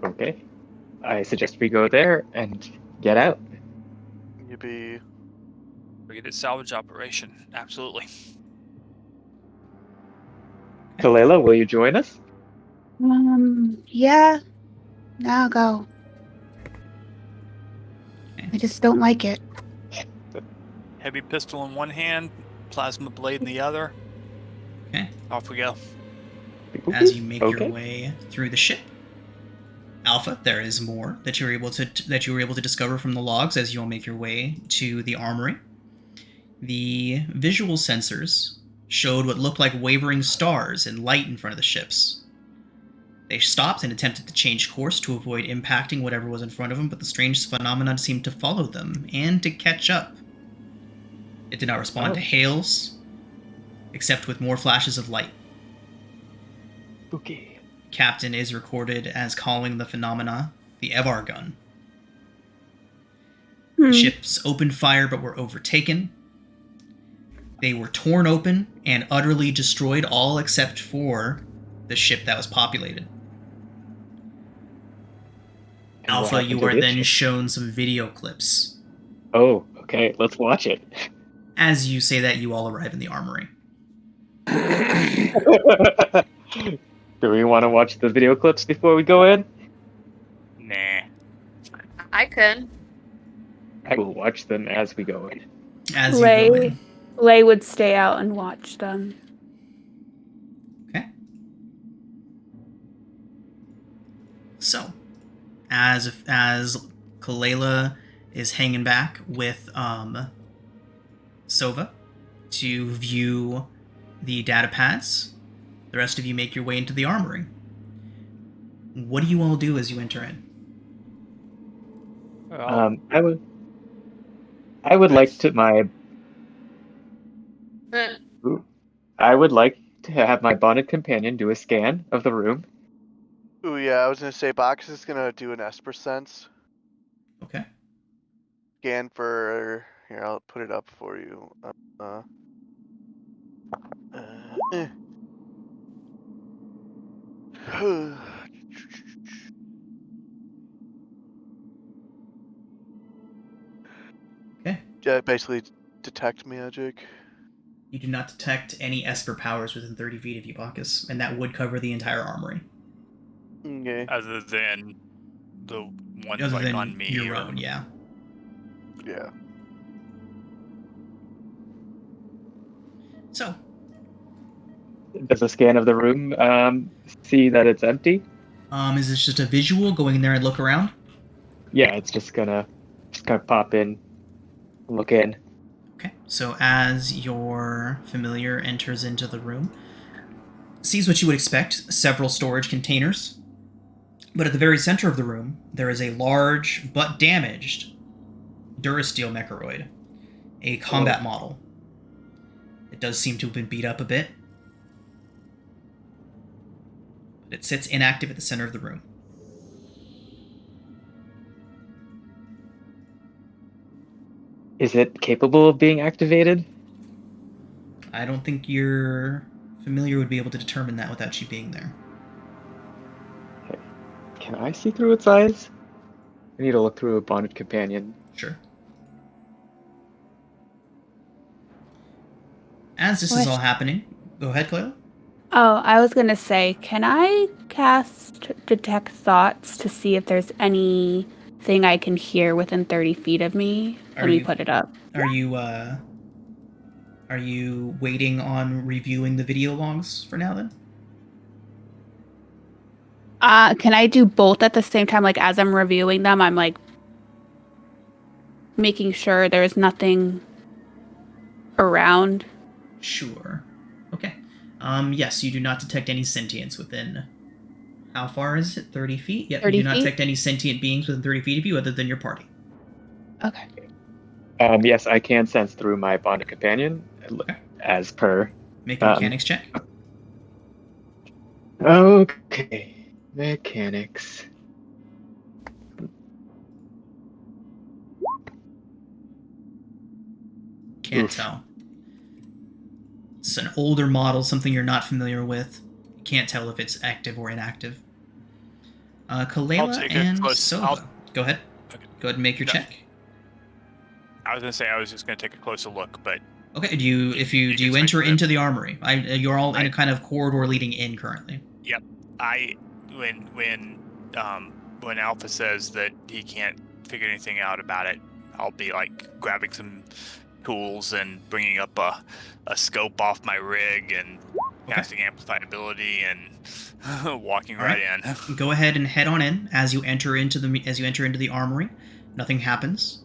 Okay. I suggest we go there and get out. Yippee. Forget its salvage operation. Absolutely. Kalela, will you join us? Yeah. I'll go. Okay. I just don't like it. Heavy pistol in one hand, plasma blade in the other. Okay. Off we go. As you make Okay. your way through the ship, Alpha, there is more that you were able to discover from the logs as you all make your way to the armory. The visual sensors showed what looked like wavering stars and light in front of the ships. They stopped and attempted to change course to avoid impacting whatever was in front of them, but the strange phenomenon seemed to follow them and to catch up. It did not respond to hails, except with more flashes of light. Spooky. Captain is recorded as calling the phenomena the Evar gun. The ships opened fire but were overtaken. They were torn open and utterly destroyed, all except for the ship that was populated. And what Alpha, happened you to are this then ship? shown some video clips. Oh, okay. Let's watch it. As you say that, you all arrive in the armory. Do we want to watch the video clips before we go in? Nah. I could. I will watch them as we go in. As you go in. Lay would stay out and watch them. Okay. So, as Kalela is hanging back with Sova to view the data pads, the rest of you make your way into the armory. What do you all do as you enter in? Well, I would like to have my bonded companion do a scan of the room. Ooh, yeah, I was gonna say Box is gonna do an Esper sense. Okay. Scan for... Here, I'll put it up for you. Eh. Okay. Yeah, basically detect magic. You do not detect any Esper powers within 30 feet of you, Bacchus, and that would cover the entire armory. Okay. other than the ones Other like than on me your or own, yeah. Yeah. So, Does a scan of the room see that it's empty? is this just a visual, going in there and look around? Yeah, it's just gonna pop in, look in. Okay, so as your familiar enters into the room, sees what you would expect, several storage containers. But at the very center of the room, there is a large but damaged Durasteel Mechoroid, a combat model. It does seem to have been beat up a bit. It sits inactive at the center of the room. Is it capable of being activated? I don't think your familiar would be able to determine that without you being there. Can I see through its eyes? I need to look through a bonded companion. Sure. As this is all happening, go ahead, Cleo. Oh, I was going to say, can I cast Detect Thoughts to see if there's anything I can hear within 30 feet of me? Let me put it up. Are you waiting on reviewing the video logs for now then? Can I do both at the same time? Like, as I'm reviewing them, I'm like making sure there's nothing around. Sure. Okay. Yes, you do not detect any sentience within... How far is it? 30 feet? Yep, 30 you do not feet? detect any sentient beings within 30 feet of you other than your party. Okay. Yes, I can sense through my bonded companion, as per. Make a mechanics check. Okay. Mechanics. Can't tell. It's an older model, something you're not familiar with. You can't tell if it's active or inactive. Kalela and Sova. Go ahead. Okay. Go ahead and make your check. I was gonna say I was just gonna take a closer look, but Okay. Do you enter into the armory? You're all in a kind of corridor leading in currently. Yep. When Alpha says that he can't figure anything out about it, I'll be like grabbing some tools and bringing up a scope off my rig and casting amplified ability and walking right in. Go ahead and head on in. As you enter into the armory, nothing happens.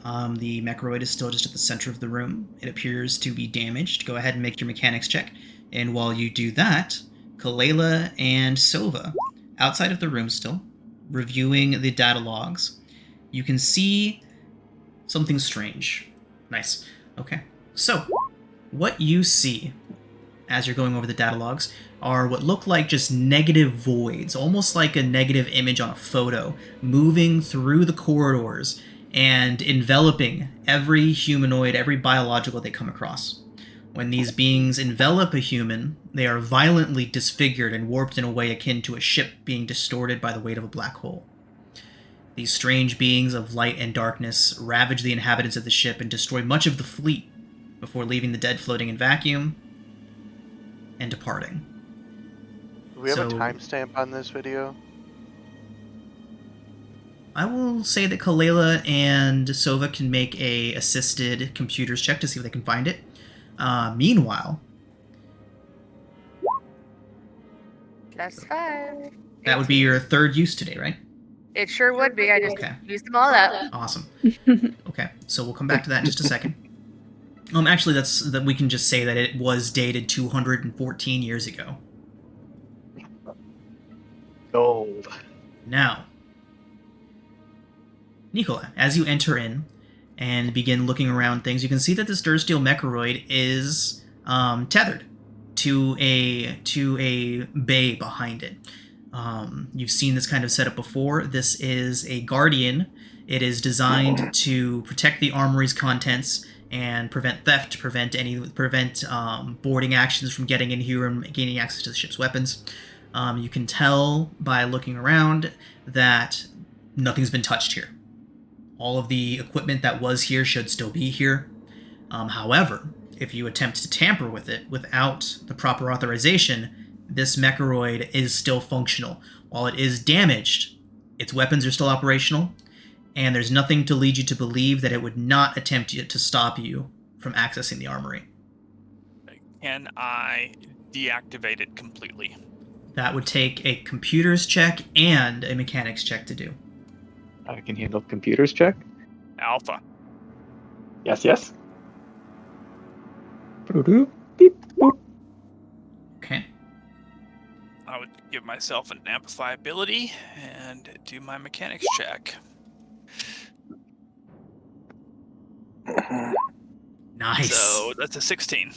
The Mechroid is still just at the center of the room. It appears to be damaged. Go ahead and make your mechanics check. And while you do that, Kalela and Sova, outside of the room still, reviewing the data logs, you can see something strange. Nice. Okay. So, what you see as you're going over the data logs are what look like just negative voids, almost like a negative image on a photo, moving through the corridors and enveloping every humanoid, every biological they come across. When these beings envelop a human, they are violently disfigured and warped in a way akin to a ship being distorted by the weight of a black hole. These strange beings of light and darkness ravage the inhabitants of the ship and destroy much of the fleet before leaving the dead floating in vacuum and departing. Do we have a timestamp on this video? I will say that Kalela and Sova can make a assisted computers check to see if they can find it. Meanwhile... +5. That would be your third use today, right? It sure would be. I just used them all up. Awesome. Okay, so we'll come back to that in just a second. Actually, that we can just say that it was dated 214 years ago. Gold. Now, Nicola, as you enter in and begin looking around things, you can see that this Dursteel Mechroid is tethered to a bay behind it. You've seen this kind of setup before. This is a guardian. It is designed to protect the armory's contents and prevent theft, prevent boarding actions from getting in here and gaining access to the ship's weapons. You can tell by looking around that nothing's been touched here. All of the equipment that was here should still be here. However, if you attempt to tamper with it without the proper authorization, this Mechroid is still functional. While it is damaged, its weapons are still operational, and there's nothing to lead you to believe that it would not attempt to stop you from accessing the armory. Can I deactivate it completely? That would take a computers check and a mechanics check to do. I can handle computers check. Alpha. Yes. Beep, boop. Okay. I would give myself an amplify ability and do my mechanics check. Nice. So that's a 16.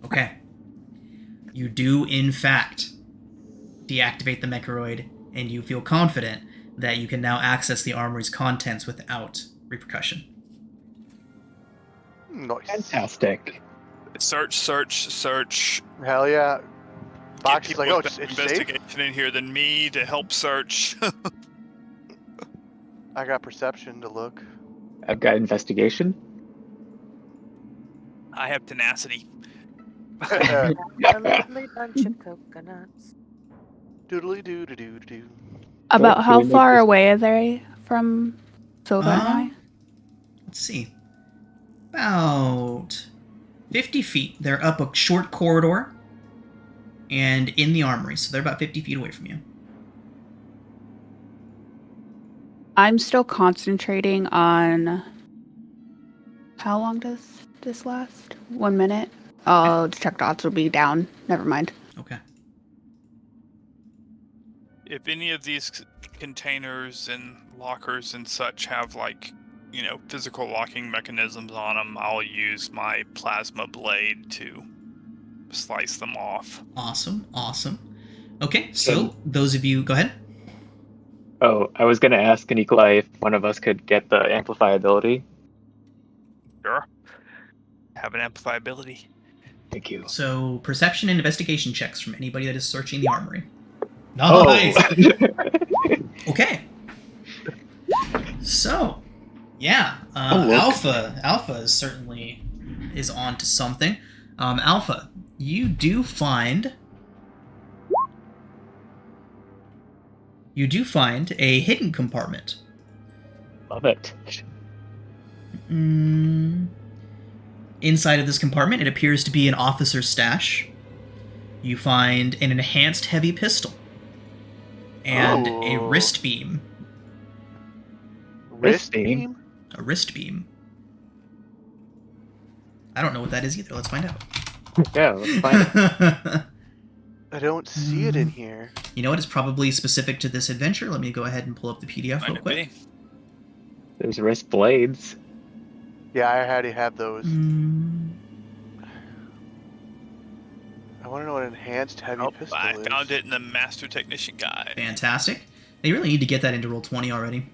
Okay. You do, in fact, deactivate the Mechoroid, and you feel confident that you can now access the armory's contents without repercussion. Nice. Fantastic. Search. Hell yeah. Get Box is people like, oh, with it's better safe. investigation in here than me to help search. I got perception to look. I've got investigation. I have tenacity. A lovely bunch of coconuts. Doodly doo doo doo doo. About Can how we make far this- away are they from Silva and I? Let's see. About 50 feet. They're up a short corridor and in the armory, so they're about 50 feet away from you. I'm still concentrating on. How long does this last? 1 minute? Oh, detect odds will be down. Never mind. Okay. If any of these containers and lockers and such have physical locking mechanisms on them, I'll use my plasma blade to slice them off. Awesome. Okay, so those of you, go ahead. Oh, I was gonna ask Nikolai if one of us could get the amplify ability. Sure. Have an amplify ability. Thank you. So perception and investigation checks from anybody that is searching the armory. Oh. Nice. Okay. So, yeah, look. Alpha is certainly is on to something. Alpha, you do find a hidden compartment. Love it. Inside of this compartment, it appears to be an officer's stash. You find an enhanced heavy pistol and a Ooh. wrist beam. Wrist beam? beam? A wrist beam. I don't know what that is either. Let's find out. Yeah, let's find it. I don't see it in here. You know what? It's probably specific to this adventure. Let me go ahead and pull up the PDF Might real it quick. be? There's wrist blades. Yeah, I already have those. Mm, I want to know what enhanced heavy Oh, pistol I is. found it in the Master Technician Guide. fantastic. They really need to get that into Roll20 already.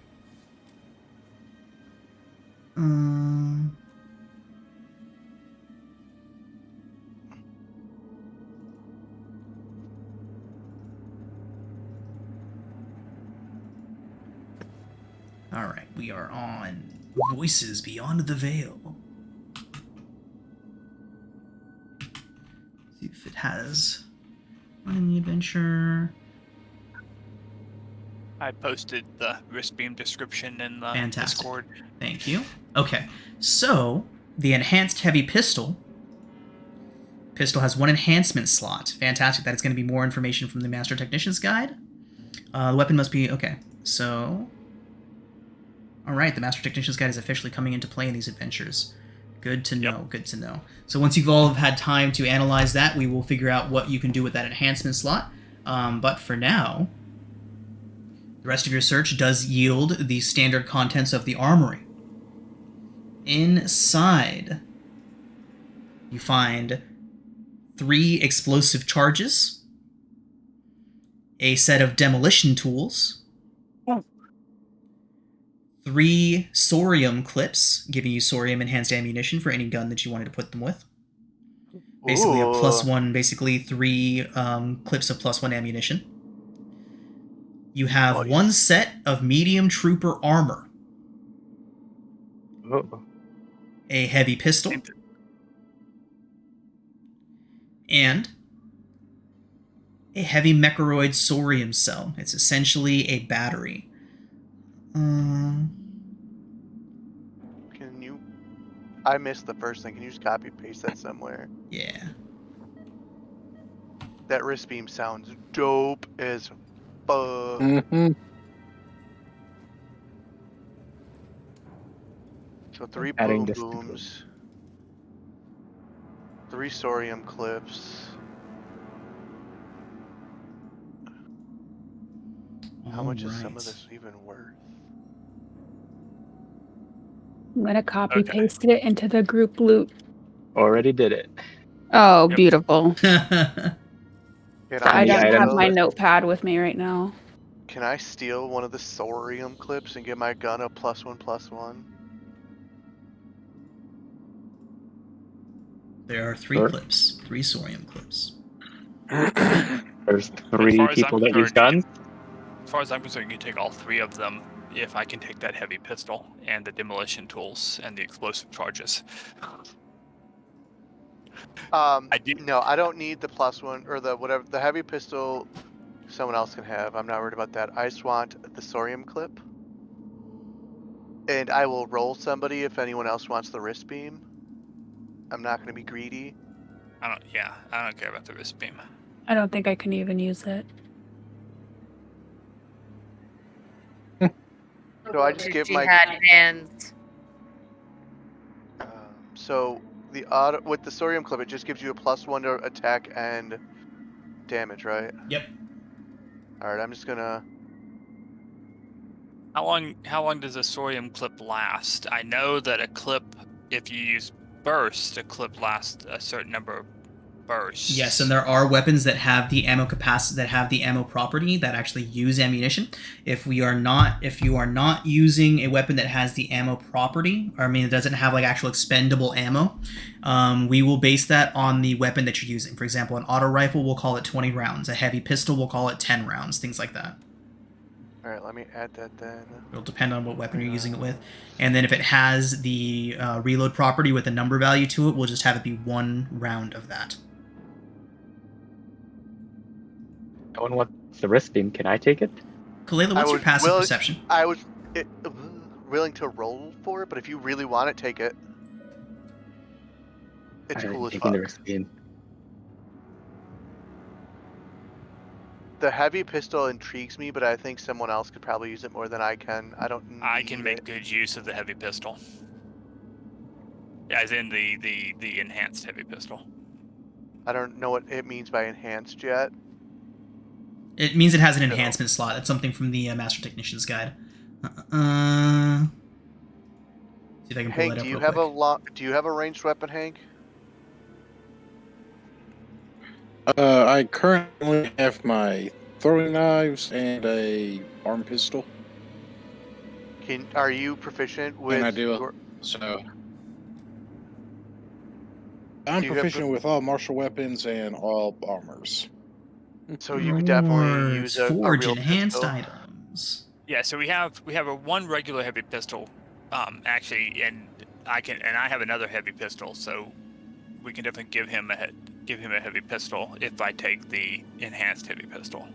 All right, we are on Voices Beyond the Veil. See if it has running the adventure. I posted the wrist beam description in the Fantastic. Discord. Thank you. Okay, so the enhanced heavy pistol has one enhancement slot. Fantastic. That is going to be more information from the Master Technician's Guide. The weapon must be okay. So, all right, the Master Technician's Guide is officially coming into play in these adventures. Good to know. Yep. Good to know. So once you've all had time to analyze that, we will figure out what you can do with that enhancement slot. But for now, the rest of your search does yield the standard contents of the armory. Inside, you find 3 explosive charges, a set of demolition tools, 3 sorium clips, giving you sorium enhanced ammunition for any gun that you wanted to put them with. Basically a Ooh. +1, basically 3 clips of +1 ammunition. You have Nice. 1 set of medium trooper armor, Oh. a heavy pistol, and a heavy Mechoroid sorium cell. It's essentially a battery. Can you... I missed the first thing. Can you just copy paste that somewhere? Yeah. That wrist beam sounds dope as fuck. Mm-hmm. So 3 Adding boom this to booms. 3 sorium clips. How much is some of Alright. this even worth? I'm gonna copy Okay. paste it into the group loot. Already did it. Oh, Yep. beautiful. Can I Any don't have items my list? notepad with me right now. Can I steal one of the thorium clips and get my gun a +1/+1? There are 3 Sure. clips, 3 Sorium clips. There's As 3 far as I'm people that use concerned, you guns. As far as I'm concerned, you can take all 3 of them if I can take that heavy pistol and the demolition tools and the explosive charges. I do. No, I don't need the +1 or the whatever the heavy pistol. Someone else can have. I'm not worried about that. I just want the thorium clip, and I will roll somebody if anyone else wants the wrist beam. I'm not going to be greedy. I don't care about the wrist beam. I don't think I can even use it. So I just give She my. had hands. So the auto with the thorium clip, it just gives you a +1 to attack and damage, right? Yep. All right, I'm just gonna. How long does a sorium clip last? I know that a clip, if you use burst, a clip lasts a certain number of bursts. Yes, and there are weapons that have the ammo capacity, that have the ammo property that actually use ammunition. If you are not using a weapon that has the ammo property, or I mean, it doesn't have like actual expendable ammo, we will base that on the weapon that you're using. For example, an auto rifle, we'll call it 20 rounds. A heavy pistol, we'll call it 10 rounds. Things like that. All right, let me add that then. It'll depend on what weapon you're using it with. And then if it has the reload property with a number value to it, we'll just have it be 1 round of that. No one wants the wrist beam. Can I take it? Kalela, what's your passive perception? I was willing to roll for it, but if you really want it, take it. It's cool I'm as taking fuck. the wrist beam. The heavy pistol intrigues me, but I think someone else could probably use it more than I can. I don't. I can need make it. good use of the heavy pistol. As in the enhanced heavy pistol. I don't know what it means by enhanced yet. It means it has an No. enhancement slot. That's something from the Master Technician's Guide. See if I can pull Hank, that up do you real have quick. do you have a ranged weapon, Hank? I currently have my throwing knives and a arm pistol, Are you proficient with? and I do. your- So I'm Do you have proficient with all martial weapons and all armors. So you could definitely Rewards, use a forge real enhanced pistol. So items. we have a 1 regular heavy pistol, actually, and I have another heavy pistol, so we can definitely give him a heavy pistol if I take the enhanced heavy pistol.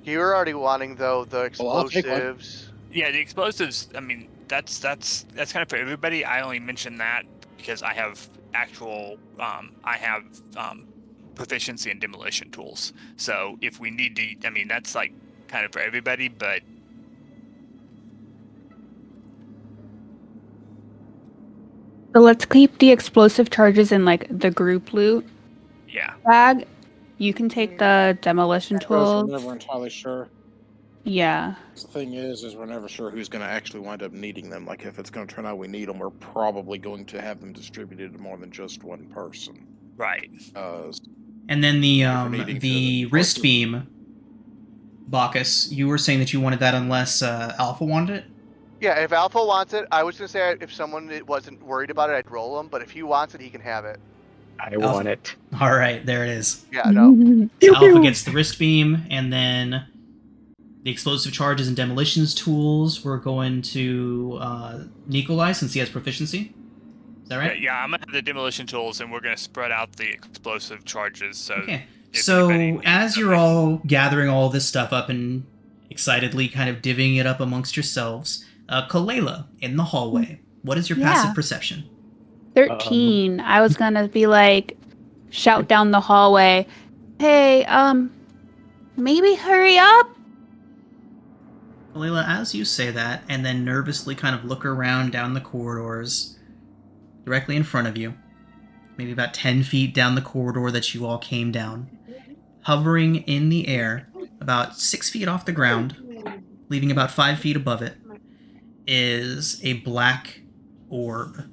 You're already wanting though the Well, I'll take one. explosives. Yeah, the explosives. I mean, that's kind of for everybody. I only mention that because I have proficiency in demolition tools. So if we need to, I mean, that's like kind of for everybody. But So let's keep the explosive charges in like the group loot yeah, bag. You can take the demolition Because we're tools. never entirely sure. Yeah. The thing is we're never sure who's going to actually wind up needing them. Like, if it's going to turn out we need them, we're probably going to have them distributed to more than just one person. right. And then we're needing the to- wrist beam, Bacchus, you were saying that you wanted that unless Alpha wanted it? Yeah, if Alpha wants it, I was gonna say if someone wasn't worried about it, I'd roll him. But if he wants it, he can have it. I want it. All right, there it is. Yeah, no. So Alpha gets the wrist beam, and then the explosive charges and demolitions tools we're going to Nikolai since he has proficiency. Is that right? Yeah, I'm gonna have the demolition tools, and we're gonna spread out the explosive charges. So Okay. if So anybody needs as you're something- all gathering all this stuff up and excitedly kind of divvying it up amongst yourselves, Kalela in the hallway. What is your Yeah. passive perception? 13. I was gonna be like, shout down the hallway, hey, maybe hurry up. Kalela, as you say that, and then nervously kind of look around down the corridors directly in front of you, maybe about 10 feet down the corridor that you all came down, hovering in the air, about 6 feet off the ground, leaving about 5 feet above it, is a black orb.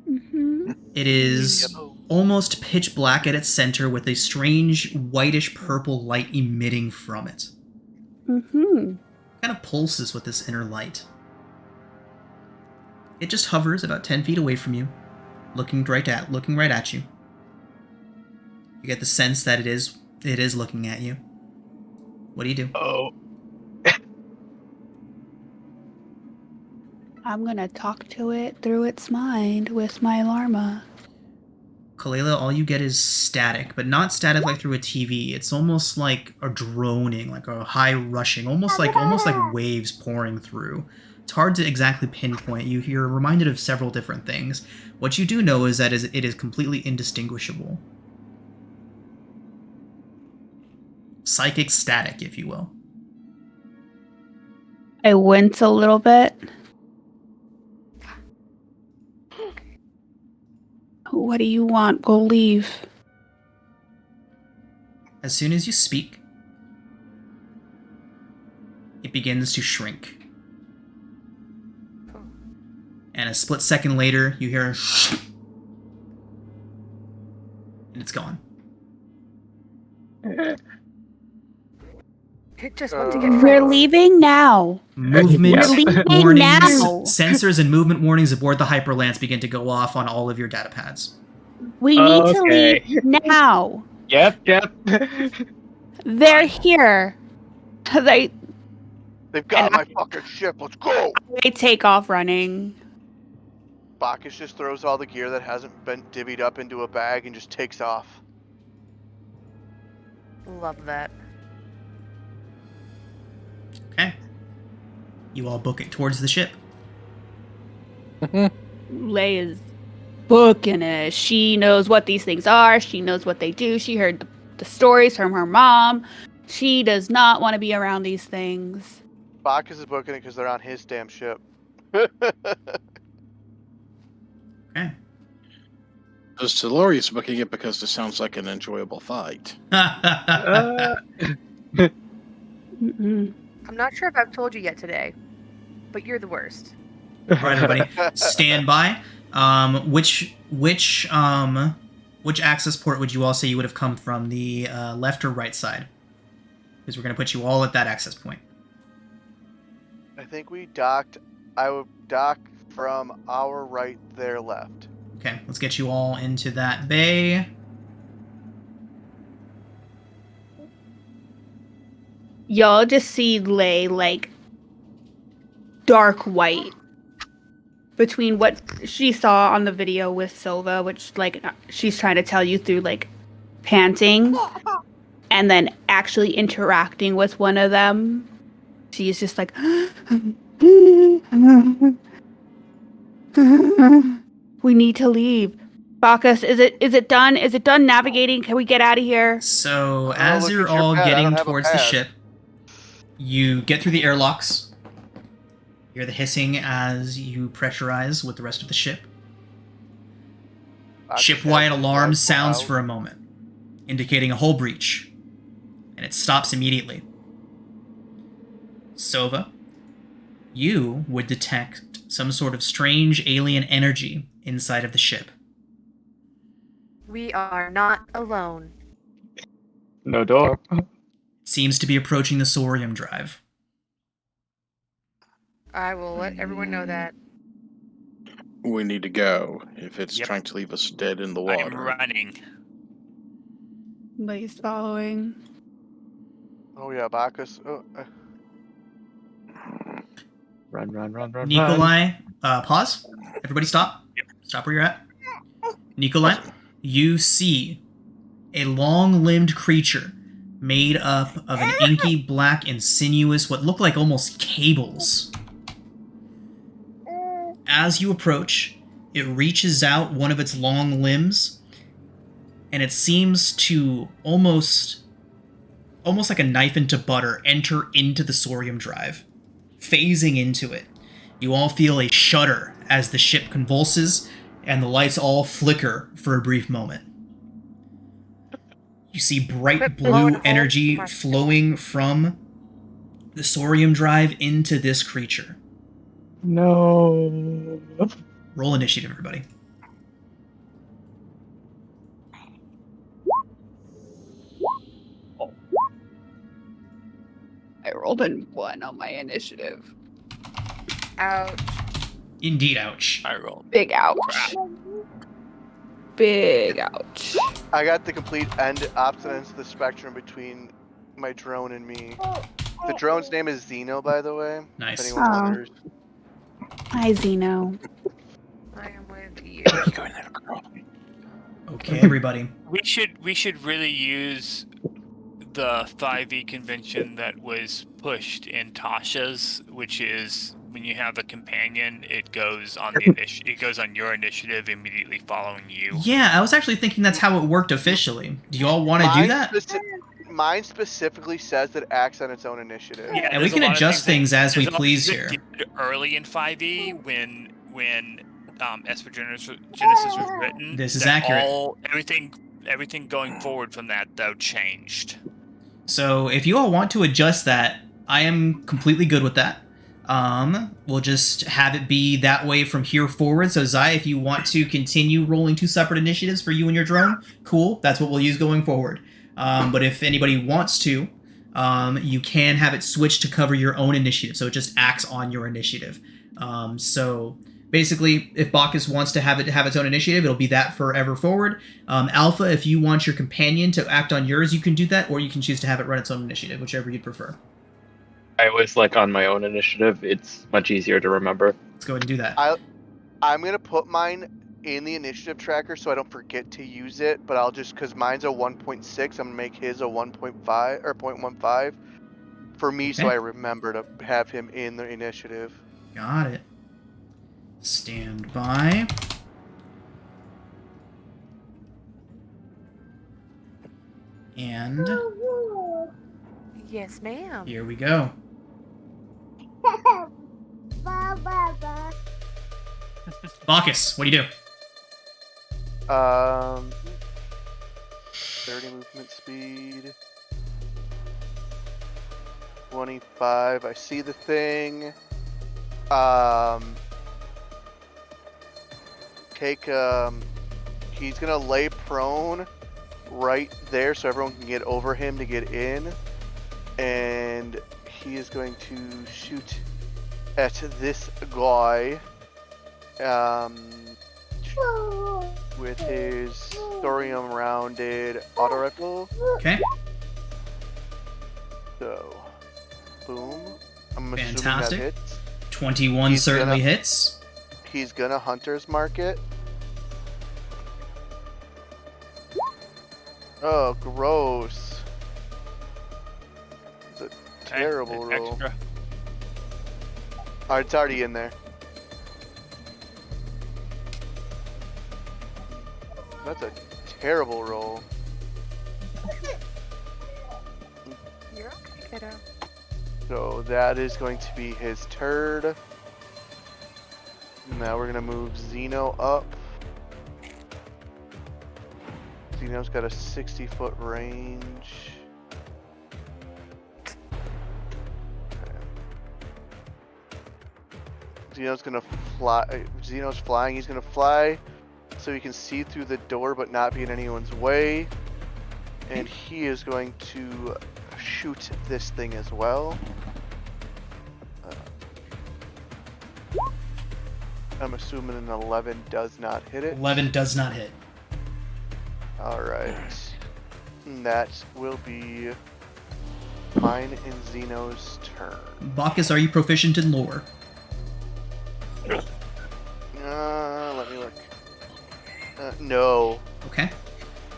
Mm-hmm. It is almost pitch black at its center with a strange whitish purple light emitting from it. Mm-hmm. Kind of pulses with this inner light. It just hovers about 10 feet away from you, looking right at you. You get the sense that it is looking at you. What do you do? Oh. I'm gonna talk to it through its mind with my Larma. Kalela, all you get is static, but not static like through a TV. It's almost like a droning, like a high rushing, almost like waves pouring through. It's hard to exactly pinpoint. You're reminded of several different things. What you do know is that it is completely indistinguishable. Psychic static, if you will. I wince a little bit. What do you want? Go leave. As soon as you speak, it begins to shrink. And a split second later, you hear a and it's gone. It just went to get We're friends. leaving now. Movement We're leaving warnings, now. sensors and movement warnings aboard the Hyperlance begin to go off on all of your data pads. We need to Okay. leave now. Yep. They're here. They They've got And my fucking ship. Let's go. take off running. Bacchus just throws all the gear that hasn't been divvied up into a bag and just takes off. Love that. Okay. You all book it towards the ship. Lay is booking it. She knows what these things are. She knows what they do. She heard the stories from her mom. She does not want to be around these things. Bacchus is booking it because they're on his damn ship. Okay. Solori's booking it because this sounds like an enjoyable fight. Mm-mm. I'm not sure if I've told you yet today, but you're the worst. All right, everybody, stand by. Which access port would you all say you would have come from, the left or right side? Because we're going to put you all at that access point. I think we docked. I would dock from our right, their left. Okay, let's get you all into that bay. Y'all just see Lay like dark white between what she saw on the video with Silva, which like she's trying to tell you through like panting, and then actually interacting with one of them. She's just like we need to leave. Bacchus, is it done? Is it done navigating? Can we get out of here? So, Oh, as look you're at your all pad. I getting don't have a towards the pad. ship, you get through the airlocks. You hear the hissing as you pressurize with the rest of the ship. Bacchus Ship-wide has alarm his rifle sounds out. for a moment, indicating a hull breach, and it stops immediately. Sova, you would detect some sort of strange alien energy inside of the ship. We are not alone. No door. It seems to be approaching the Sorium drive. I will let everyone know that. We need to go if it's Yep. trying to leave us dead in the I'm water. running. Lay's following. Oh yeah, Bacchus. Oh, Run. Nikolai, pause. Everybody stop. Stop where you're at. Nikolai, you see a long-limbed creature made up of an inky black and sinuous, what look like almost cables. As you approach, it reaches out one of its long limbs, and it seems to almost like a knife into butter enter into the Sorium drive, phasing into it. You all feel a shudder as the ship convulses and the lights all flicker for a brief moment. You see bright Quit blowing blue holes energy in my- flowing from the Sorium drive into this creature. No. Roll initiative, everybody. I rolled a 1 on my initiative. Ouch. Indeed, ouch. I rolled. Big ouch. Big ouch. I got the complete opposite ends of the spectrum between my drone and me. The drone's name is Xeno, by the way. Nice. If anyone Oh. wonders. Hi, Zeno. I am with you. Okay, everybody. We should really use the 5e convention that was pushed in Tasha's, which is when you have a companion, it goes on the it goes on your initiative immediately following you. Yeah, I was actually thinking that's how it worked officially. Do you all want to do Mine that? Mine specifically says that it acts on its own initiative. Yeah, And we there's a can lot of adjust things as we there's a lot of please things that here. did early in 5e when Esper Genesis was written. This is that accurate. Everything going forward from that though changed. So if you all want to adjust that, I am completely good with that. We'll just have it be that way from here forward. So Zai, if you want to continue rolling 2 separate initiatives for you and your drone, cool. That's what we'll use going forward. But if anybody wants to, you can have it switch to cover your own initiative. So it just acts on your initiative. So basically, if Bacchus wants to have it have its own initiative, it'll be that forever forward. Alpha, if you want your companion to act on yours, you can do that, or you can choose to have it run its own initiative, whichever you'd prefer. I always like on my own initiative. It's much easier to remember. Let's go ahead and do that. I'm going to put mine in the initiative tracker so I don't forget to use it, but I'll just, because mine's a 1.6, I'm going to make his a 1.5 or 0.15 for me so I remember to have him in the initiative. Got it. Stand by. And Yes, ma'am. here we go. Bacchus, what do you do? 30 movement speed. 25. I see the thing. He's gonna lay prone right there so everyone can get over him to get in. And he is going to shoot at this guy. With his thorium rounded auto rifle. Okay. So, boom. I'm assuming that Fantastic. hits. 21 He's certainly gonna- hits. He's gonna hunter's mark it. Oh, gross. It's a terrible roll. Extra. Alright, it's already in there. That's a terrible roll. You're okay, kiddo. So that is going to be his turd. Now we're gonna move Xeno up. Xeno's got a 60-foot range. Xeno's gonna fly. Xeno's flying. He's gonna fly so he can see through the door but not be in anyone's way. And he is going to shoot this thing as well. I'm assuming an 11 does not hit it. 11 does not hit. Alright. That will be mine and Xeno's turn. Bacchus, are you proficient in lore? Let me look. No. Okay.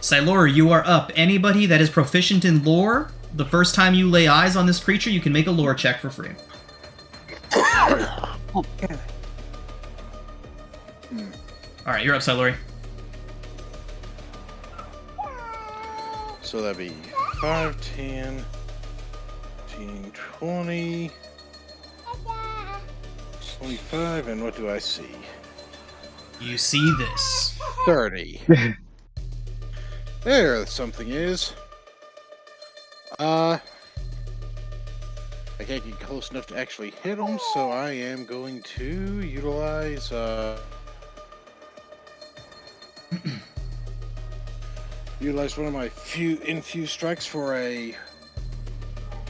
Silora, you are up. Anybody that is proficient in lore, the first time you lay eyes on this creature, you can make a lore check for free. Oh, God. Alright, you're up, Silori. So that'd be 5, 10, 15, 20, 25, and what do I see? You see this. 30. There something is. I can't get close enough to actually hit them, so I am going to utilize Utilize one of my few infused strikes for a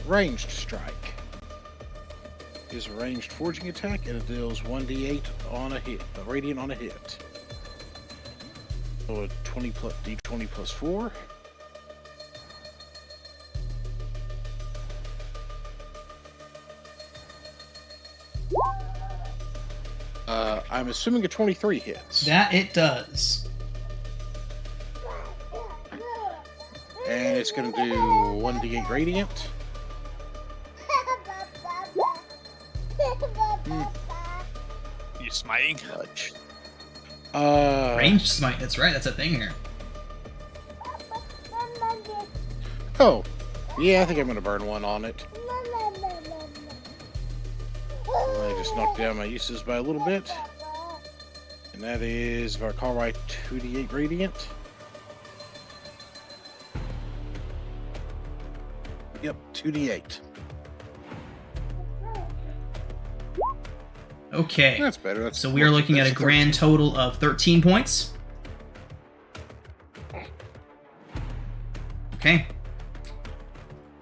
ranged strike. It is a ranged forging attack, and it deals 1d8 on a hit, a radiant on a hit. So a 20 plus d20 plus 4. I'm assuming a 23 hits. That it does. And it's going to do 1d8 radiant. You smiting? Much. Ranged smite, that's right, that's a thing here. Oh, yeah, I think I'm going to burn one on it. I just knocked down my uses by a little bit. And that is, if I recall right, 2d8 radiant. Yep, 2d8. Okay. That's better. That's So we are looking at a grand total of 13 points. Okay.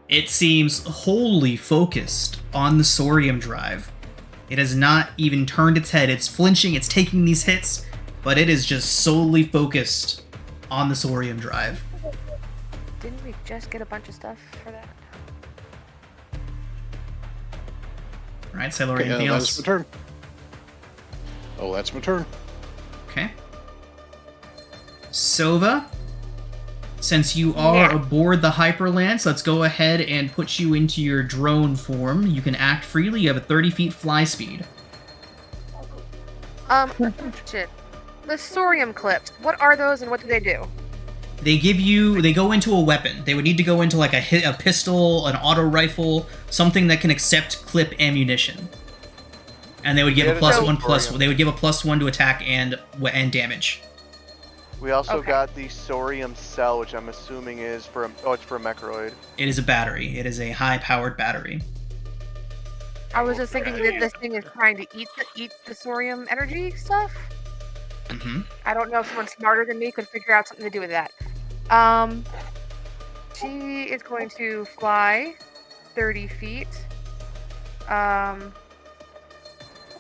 It seems wholly focused on the Sorium drive. It has not even turned its head. It's flinching, it's taking these hits, but it is just solely focused on the Sorium drive. Didn't we just get a bunch of stuff for that? Alright, Sailor, Okay, anything else? that's my turn. Oh, that's my turn. Okay. Sova, since you are aboard the Hyperlance, let's go ahead and put you into your drone form. You can act freely. You have a 30 feet fly speed. Shit. The Sorium clips. What are those and what do they do? They go into a weapon. They would need to go into like a pistol, an auto rifle, something that can accept clip ammunition. And they would give a +1/+. They would give a +1 to attack and damage. We also got the Sorium cell, which I'm assuming is for it's for a Mechroid. It is a battery. It is a high-powered battery. I was just thinking that this thing is trying to eat the Sorium energy stuff. Mm-hmm. I don't know if someone smarter than me could figure out something to do with that. She is going to fly 30 feet.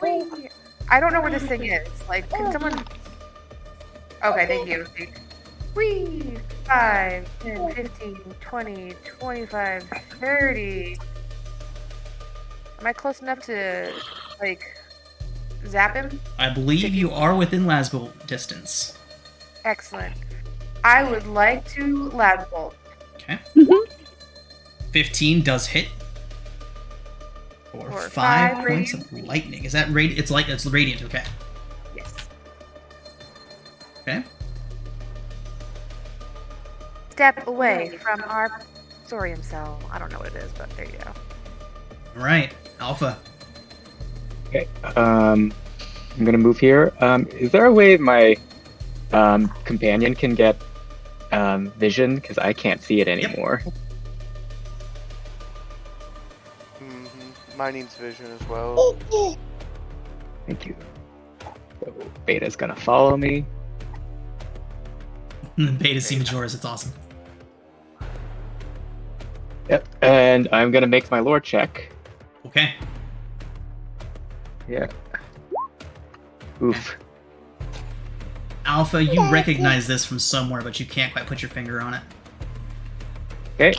Wait, I don't know where this thing is. Like, can someone... Okay, thank you. Whee! 5, 10, 15, 20, 25, 30. Am I close enough to, like, zap him? I believe you are within Lasbolt distance. Excellent. I would like to Lasbolt. Okay. 15 does hit. For 5 5 points of lightning. Is that radiant? It's radiant, okay. Yes. Okay. Step away from our Sorium cell. I don't know what it is, but there you go. Alright, Alpha. Okay. I'm gonna move here. Is there a way my companion can get vision? Because I can't see it anymore. Mine needs vision as well. Thank you. So Beta's gonna follow me. Beta see Majora's, it's awesome. Yep. And I'm gonna make my lore check. Okay. Yeah. Oof. Alpha, you recognize this from somewhere, but you can't quite put your finger on it. Okay.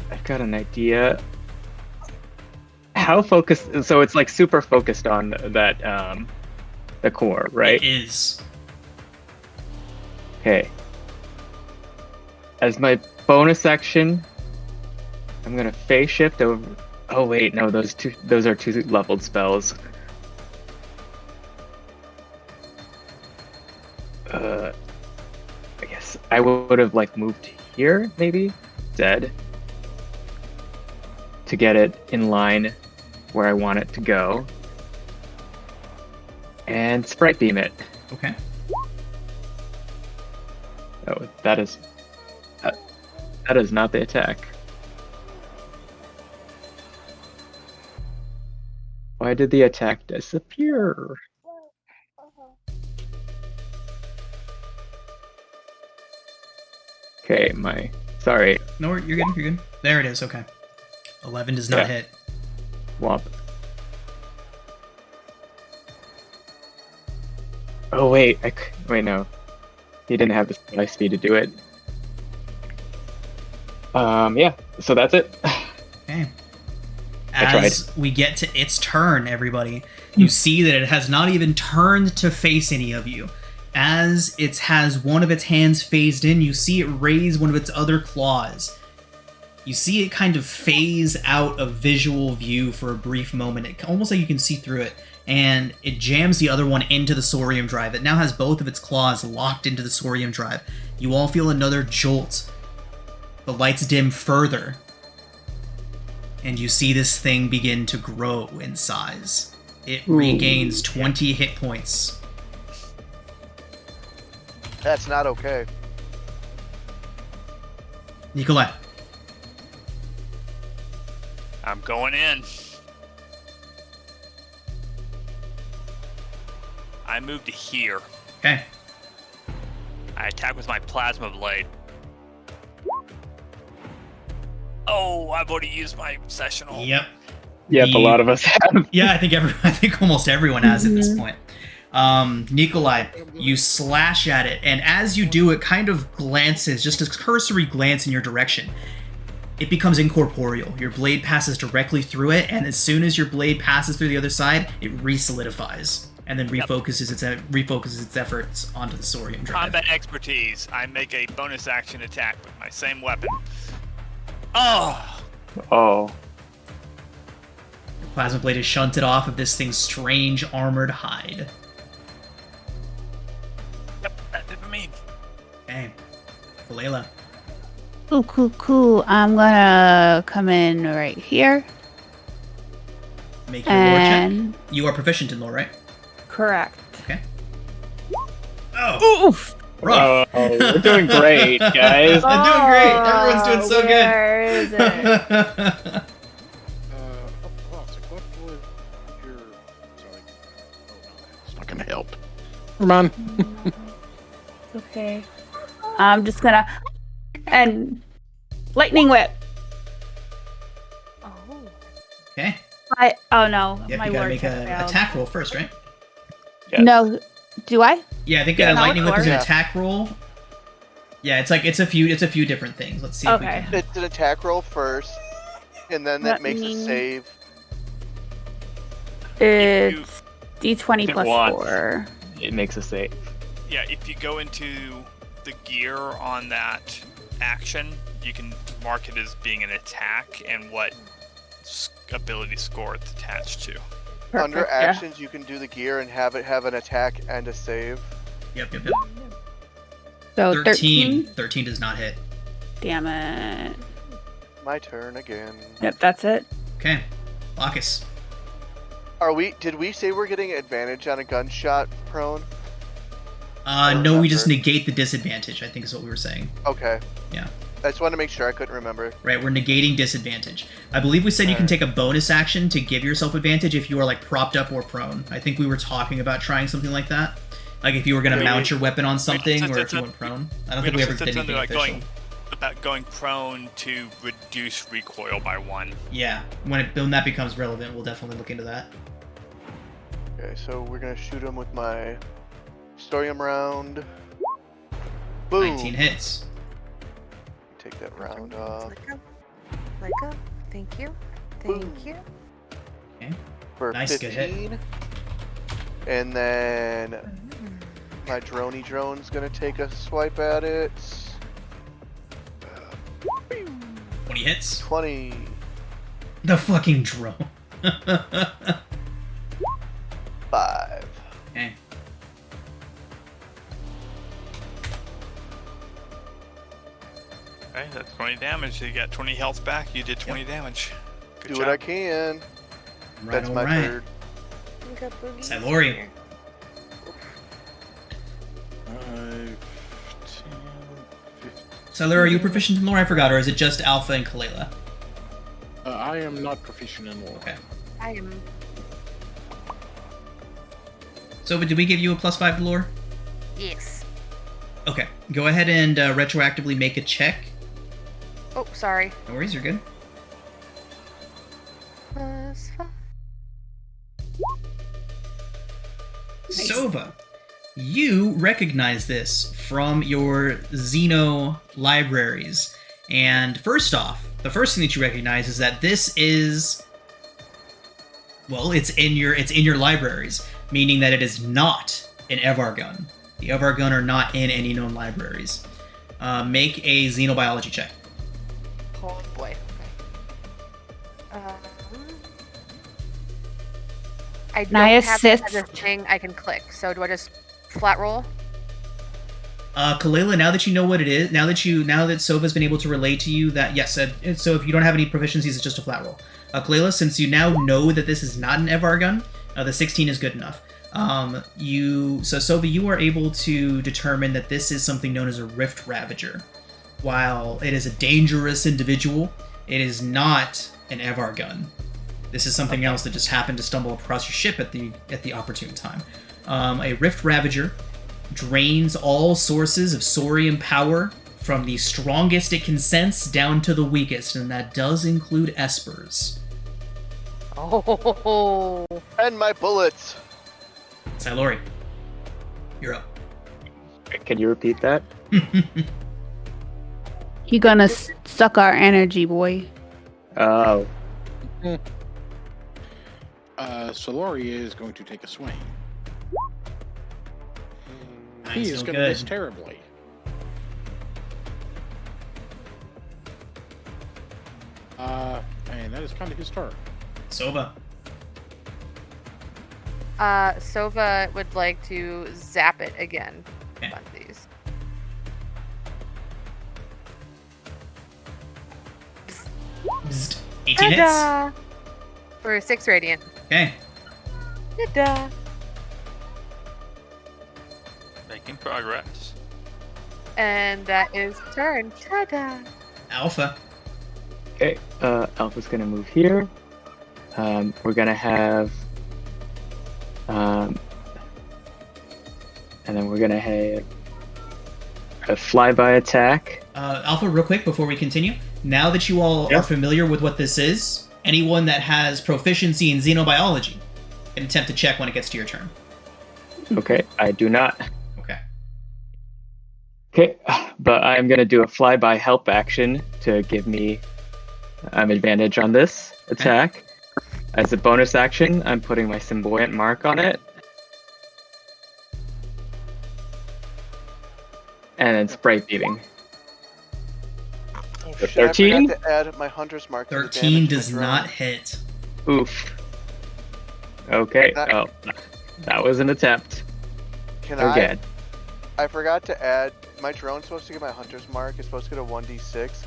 I've got an idea. How focused? So it's like super focused on that, the core, right? It is. Okay. As my bonus action, I'm gonna phase shift over. Oh wait, no, those are two leveled spells. I guess I would have like moved here, maybe, instead, to get it in line where I want it to go, and sprite beam it. Okay. Oh, that is not the attack. Why did the attack disappear? Okay, sorry. No, you're good. You're good. There it is. Okay. 11 does not Yeah. hit. Womp. Oh wait, wait no. He didn't have the supply speed to do it. Yeah. So that's it. Okay. I tried. As we get to its turn, everybody, you see that it has not even turned to face any of you. As it has one of its hands phased in, you see it raise one of its other claws. You see it kind of phase out of visual view for a brief moment. It almost like you can see through it, and it jams the other one into the Sorium drive. It now has both of its claws locked into the Sorium drive. You all feel another jolt. The lights dim further, and you see this thing begin to grow in size. It regains 20 hit points. That's not okay. Nikolai. I'm going in. I move to here. Okay. I attack with my plasma blade. Oh, I've already used my sessional. Yep. Yep, a lot of us have. Yeah, I think almost everyone has at this point. Nikolai, you slash at it, and as you do, it kind of glances, just a cursory glance in your direction. It becomes incorporeal. Your blade passes directly through it, and as soon as your blade passes through the other side, it re-solidifies, and then refocuses its efforts onto the Sorium drive. Combat expertise. I make a bonus action attack with my same weapon. Oh! Oh. The plasma blade is shunted off of this thing's strange armored hide. Yep, that did for me. Okay. Layla. Cool. I'm gonna come in right here. Make your lore check. You are proficient in lore, right? Correct. Okay. Oh! Oof. Rough. Oh, we're doing great, guys. I'm doing great. Everyone's doing so good. Where is it? What would your... Sorry. Oh, no, it's not gonna help. Come on. It's okay. I'm just gonna... And... Lightning Whip! Oh. Okay. Oh no, Yep, my you gotta word make check an failed. attack roll first, right? Yes. No, do I? Yeah, I think Yeah, lightning whip is an yeah. attack roll. Yeah, it's a few different things. Let's see if we Okay. can. It's an attack roll first, and then that Let makes me- a save. It's D20 It plus wants- 4. It makes a save. Yeah, if you go into the gear on that action, you can mark it as being an attack and what ability score it's attached to. Under Perfect, yeah. actions, you can do the gear and have it have an attack and a save. Yep. So 13. 13 does not hit. Damn it. My turn again. Yep, that's it. Okay. Bacchus. Did we say we're getting advantage on a gunshot prone? No, we just negate the disadvantage, I think is what we were saying. Okay. Yeah. I just wanted to make sure. I couldn't remember. Right, we're negating disadvantage. I believe we said you can take a bonus action to give yourself advantage if you are like propped up or prone. I think we were talking about trying something like that. Like if you were going to Yeah, mount your weapon on something, since or it's if you a- went prone. I don't think we ever did anything official. Going prone to reduce recoil by 1. Yeah, when that becomes relevant, we'll definitely look into that. Okay, so we're gonna shoot him with my Storium round. Boom. 19 hits. Take that round off Let go. Thank you. Thank you. for Nice, good hit. 15. And then my drone's gonna take a swipe at it. 20 hits. 20. The fucking drone. 5. Okay. Okay, that's 20 damage. You got 20 health back. You did 20 damage. Good Do job. what I can. Right, That's my alright. third. We got boogies Salori. here. 5, 10, 15. Sailor, are you proficient in lore? I forgot, or is it just Alpha and Kalela? I am not proficient in lore. Okay. I am. So, did we give you a +5 to lore? Yes. Okay, go ahead and retroactively make a check. Oh, sorry. No worries, you're good. +5. Nice. Sova, you recognize this from your Xeno libraries. And first off, the first thing that you recognize is that this is, well, it's in your libraries, meaning that it is not an Evar gun. The Evar gun are not in any known libraries. Make a xenobiology check. Oh boy. Okay. I don't Can I have assist? this thing I can click. So do I just flat roll? Kalela, now that you know what it is, now that Sova's been able to relay to you that, yes, so if you don't have any proficiencies, it's just a flat roll. Kalela, since you now know that this is not an Evar gun, the 16 is good enough. Sova, you are able to determine that this is something known as a Rift Ravager. While it is a dangerous individual, it is not an Evar gun. This is something else that just happened to stumble across your ship at the opportune time. A Rift Ravager drains all sources of Saurian power from the strongest it can sense down to the weakest, and that does include Espers. Oh. And my bullets. Silori, you're up. Can you repeat that? You gonna suck our energy, boy. Oh. Solori is going to take a swing. He Nice, is still going to miss good. terribly. And that is kind of his turn. Sova. Sova would like to zap it again. Okay. On these. Bzzzt. 18 hits. Ta-da! For 6 radiant. Okay. Ta-da! Making progress. And that is turn. Ta-da! Alpha. Okay. Alpha's gonna move here. We're gonna have. And then we're gonna have a flyby attack. Alpha, real quick before we continue. Now that you all Yeah. are familiar with what this is, anyone that has proficiency in xenobiology can attempt to check when it gets to your turn. Okay, I do not. Okay. Okay, but I'm gonna do a flyby help action to give me advantage on this attack. As a bonus action, I'm putting my symbiote mark on it. And then spray beating. Oh, The shit, I 13? forgot to add my hunter's mark. to the 13 damage does to my not drone. hit. Oof. Okay, That- that was an attempt. Can Again. I forgot to add. My drone's supposed to get my hunter's mark. It's supposed to get a 1d6.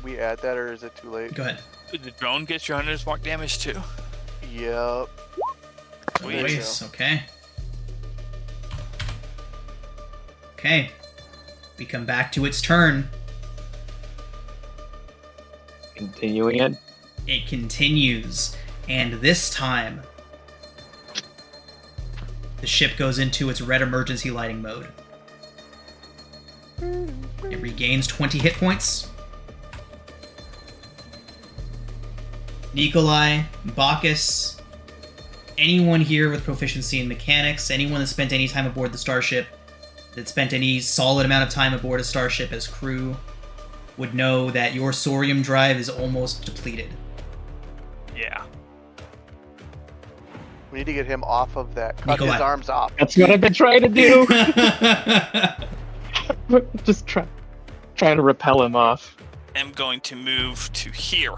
We add that, or is it too late? Go ahead. The drone gets your hunter's mark damage too. Yep. Sweet. Nice. Okay. Okay. We come back to its turn. Continuing it. It continues, and this time, the ship goes into its red emergency lighting mode. It regains 20 hit points. Nikolai, Bacchus, anyone here with proficiency in mechanics, anyone that spent any time aboard the starship, that spent any solid amount of time aboard a starship as crew, would know that your Saurium drive is almost depleted. Yeah. We need to get him off of that. Cut Nikolai. his arms off. That's what I've been trying to do. Just trying to repel him off. I'm going to move to here.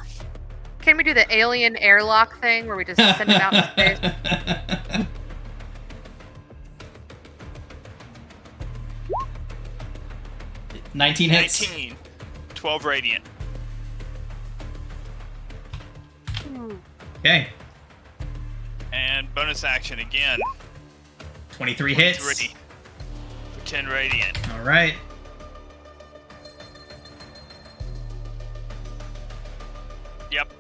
Can we do the alien airlock thing where we just send him out in space? 19 hits. 19. 12 radiant. Okay. And bonus action again. 23 hits. 3 for 10 radiant. All right. Yep.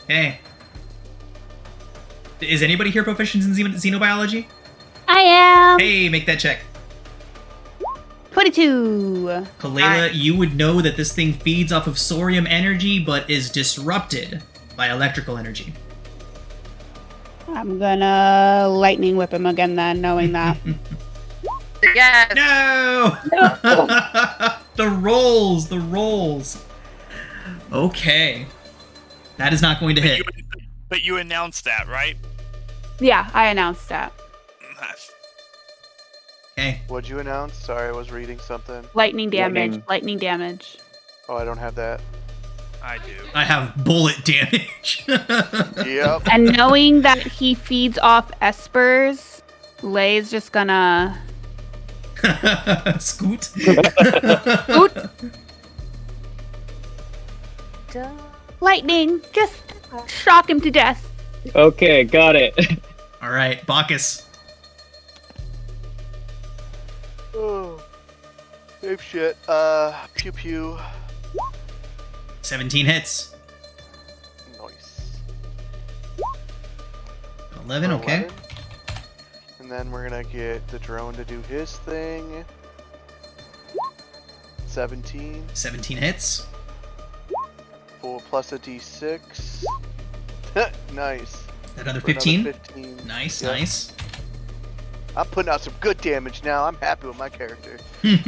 Okay. Is anybody here proficient in xenobiology? I am. Hey, make that check. 22. Kalela, you would know that this thing feeds off of sorium energy, but is disrupted by electrical energy. I'm gonna lightning whip him again then, knowing that. Yes. No! The rolls. Okay. That is not going to hit. But you announced that, right? Yeah, I announced that. Okay. What'd you announce? Sorry, I was reading something. Lightning damage. Oh, I don't have that. I do. I have bullet damage. Yep. And knowing that he feeds off Espers, Lay's just gonna Scoot. Scoot. Lightning, just shock him to death. Okay, got it. All right, Bacchus. Oh, ape shit. Pew pew. 17 hits. Nice. 11, okay. 11. And then we're gonna get the drone to do his thing. 17. 17 hits. Full plus a d6. Nice. Another For 15. another 15. Nice, Yep. nice. I'm putting out some good damage now. I'm happy with my character. That's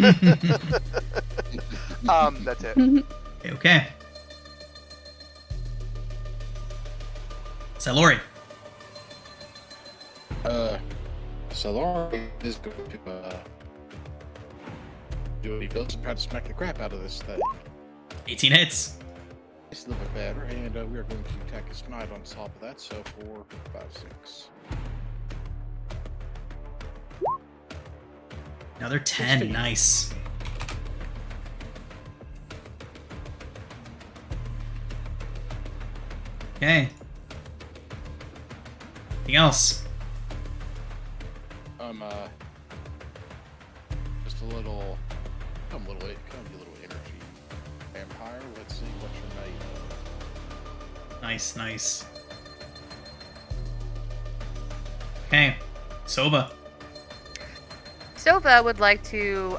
it. Okay. Salori. Salori is going to do what he does and try to smack the crap out of this thing. 18 hits. It's a little bit better, and we are going to attack a smite on top of that, so 4, 5, 6. Another 10, nice. Okay. Anything else? Just a little, come a little energy vampire. Let's see what you're made of. Nice, nice. Okay. Sova. Sova would like to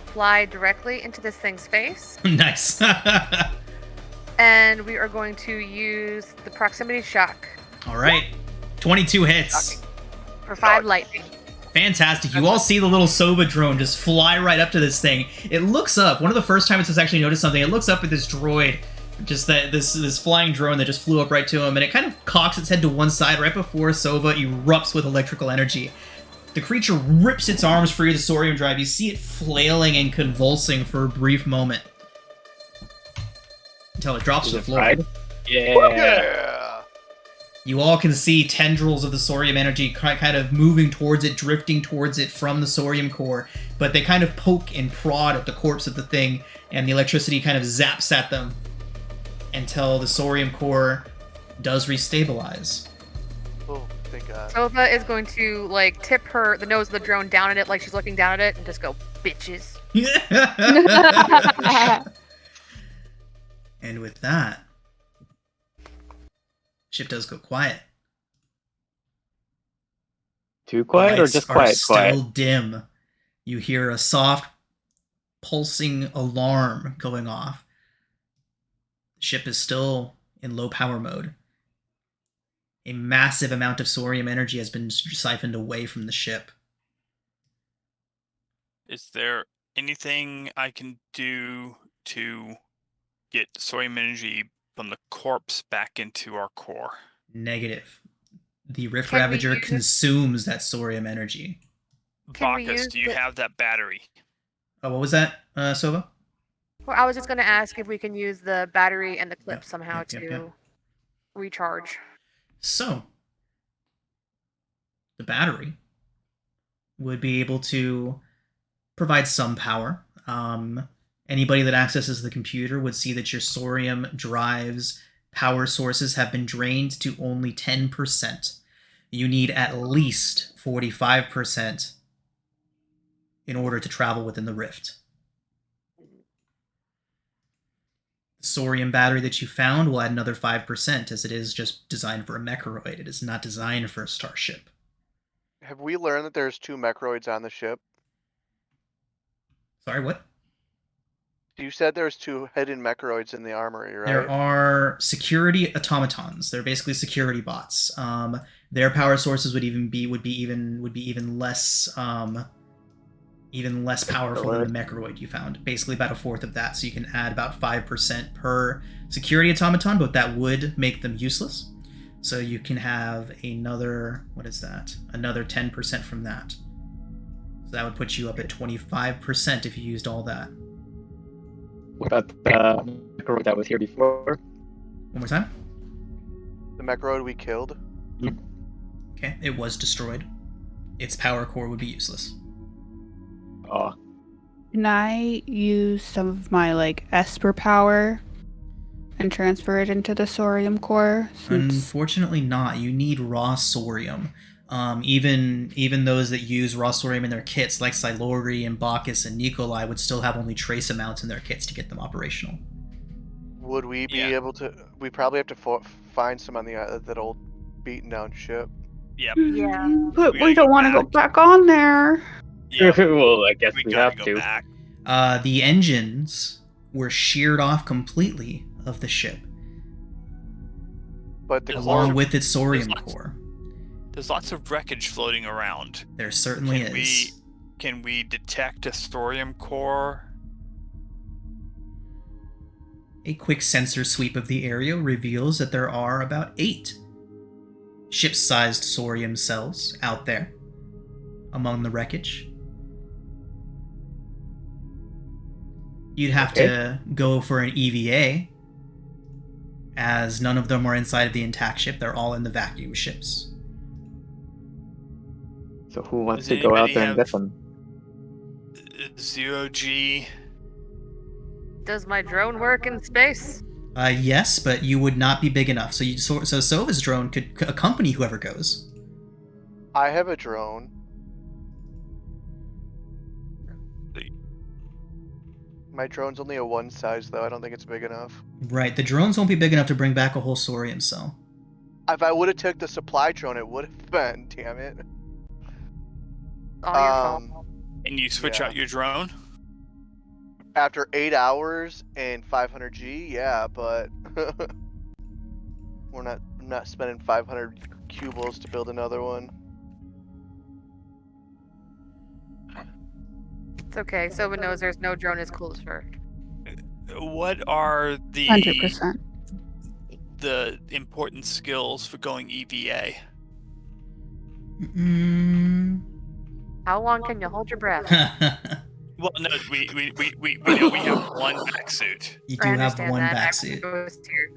fly directly into this thing's face, Nice. and we are going to use the proximity shock All right. 22 hits. for 5 lightning. Fantastic. You all see the little Sova drone just fly right up to this thing. It looks up. One of the first times it's actually noticed something. It looks up at this droid, just that this flying drone that just flew up right to him, and it kind of cocks its head to one side right before Sova erupts with electrical energy. The creature rips its arms free of the sorium drive. You see it flailing and convulsing for a brief moment. Until it drops to the floor. Pride? Yeah. Yeah. You all can see tendrils of the sorium energy kind of moving towards it, drifting towards it from the sorium core, but they kind of poke and prod at the corpse of the thing, and the electricity kind of zaps at them until the sorium core does restabilize. Oh, thank God. Sova is going to like tip the nose of the drone down at it like she's looking down at it and just go, bitches. And with that, ship does go quiet. Too quiet or Lights just are quiet? still Quiet. dim. You hear a soft, pulsing alarm going off. The ship is still in low power mode. A massive amount of sorium energy has been siphoned away from the ship. Is there anything I can do to get sorium energy from the corpse back into our core? Negative. The Rift Can we Ravager use- consumes that sorium energy. Can we Bacchus, use do you the- have that battery? Oh, what was that, Sova? Well, I was just going to ask if we can use the battery and the clip somehow yep, to yep. recharge. So, the battery would be able to provide some power. Anybody that accesses the computer would see that your sorium drives power sources have been drained to only 10%. You need at least 45% in order to travel within the rift. The sorium battery that you found will add another 5%, as it is just designed for a Mechoroid. It is not designed for a starship. Have we learned that there's 2 Mechroids on the ship? Sorry, what? You said there's 2 hidden Mechroids in the armory, right? There are security automatons. They're basically security bots. Their power sources would be even less powerful than the Mechroid you found. Basically about a fourth of that. So you can add about 5% per security automaton, but that would make them useless. So you can have another, what is that? Another 10% from that. So that would put you up at 25% if you used all that. What about the Mechroid that was here before? One more time. The Mechroid we killed. Okay, it was destroyed. Its power core would be useless. Oh, Can I use some of my like Esper power and transfer it into the Sorium core? Unfortunately not. You need raw Sorium. Even those that use raw Sorium in their kits, like Silori and Bacchus and Nikolai, would still have only trace amounts in their kits to get them operational. Would we be able to? We probably have to find some on the that old beaten down ship. Yep. Yeah. But We we gotta don't go want to go back on there. Yep. well, I guess We we gotta have go to. back. The engines were sheared off completely of the ship, But the There's along core, with its Sorium lots- core. There's lots of wreckage floating around. There certainly Can is. Can we detect a thorium core? A quick sensor sweep of the area reveals that there are about 8 ship-sized Sorium cells out there among the wreckage. You'd have to go for an EVA, as none of them are inside of the intact ship. They're all in the vacuum ships. So who wants Does to go out anybody there and get have- them? 0G. Does my drone work in space? Yes, but you would not be big enough. So Sova's drone could accompany whoever goes. I have a drone. My drone's only a 1 size though. I don't think it's big enough. Right, the drones won't be big enough to bring back a whole Sorium cell. If I would have took the supply drone, it would have been. Damn it. All your fault. Can you switch Yeah. out your drone? After 8 hours and 500 G, yeah, but I'm not spending 500 cubles to build another one. It's okay. Soba knows there's no drone as cool as her. What are the 100%. the important skills for going EVA? How long can you hold your breath? Well, no, we know we have one back suit. You I do have understand one that. back I suit. was here.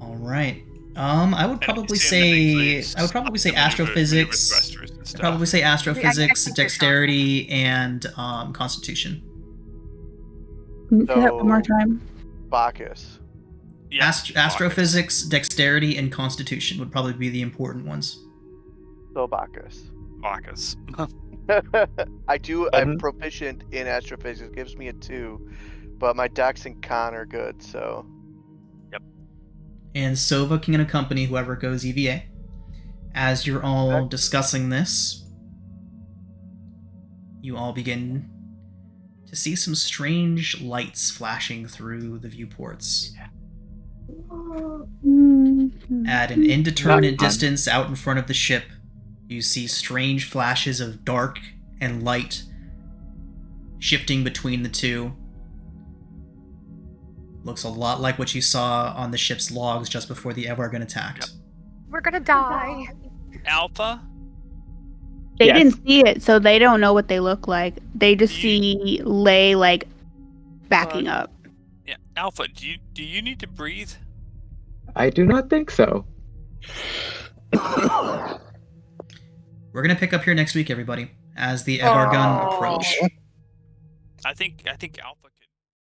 All right. I would And probably assume that includes say maneuver astrophysics. thrusters and I'd stuff. probably say astrophysics, think you're dexterity, and constitution. Say that one more So- time. Bacchus. Yeah, Astrophysics, dexterity, and constitution would probably be the important ones. So Bacchus. Bacchus. I'm proficient in astrophysics. It gives me a 2, but my dex and con are good, so. And Sova can accompany whoever goes EVA. As you're all Okay. discussing this, you all begin to see some strange lights flashing through the viewports. At an indeterminate distance out in front of the ship, you see strange flashes of dark and light shifting between the two. Looks a lot like what you saw on the ship's logs just before the Evargun attacked. We're gonna die. Alpha? They Yes. didn't see it, so they don't know what they look like. They just You- see Lay like backing up. Yeah, Alpha. Do you need to breathe? I do not think so. We're gonna pick up here next week, everybody, as the Evargun approach. I think Alpha.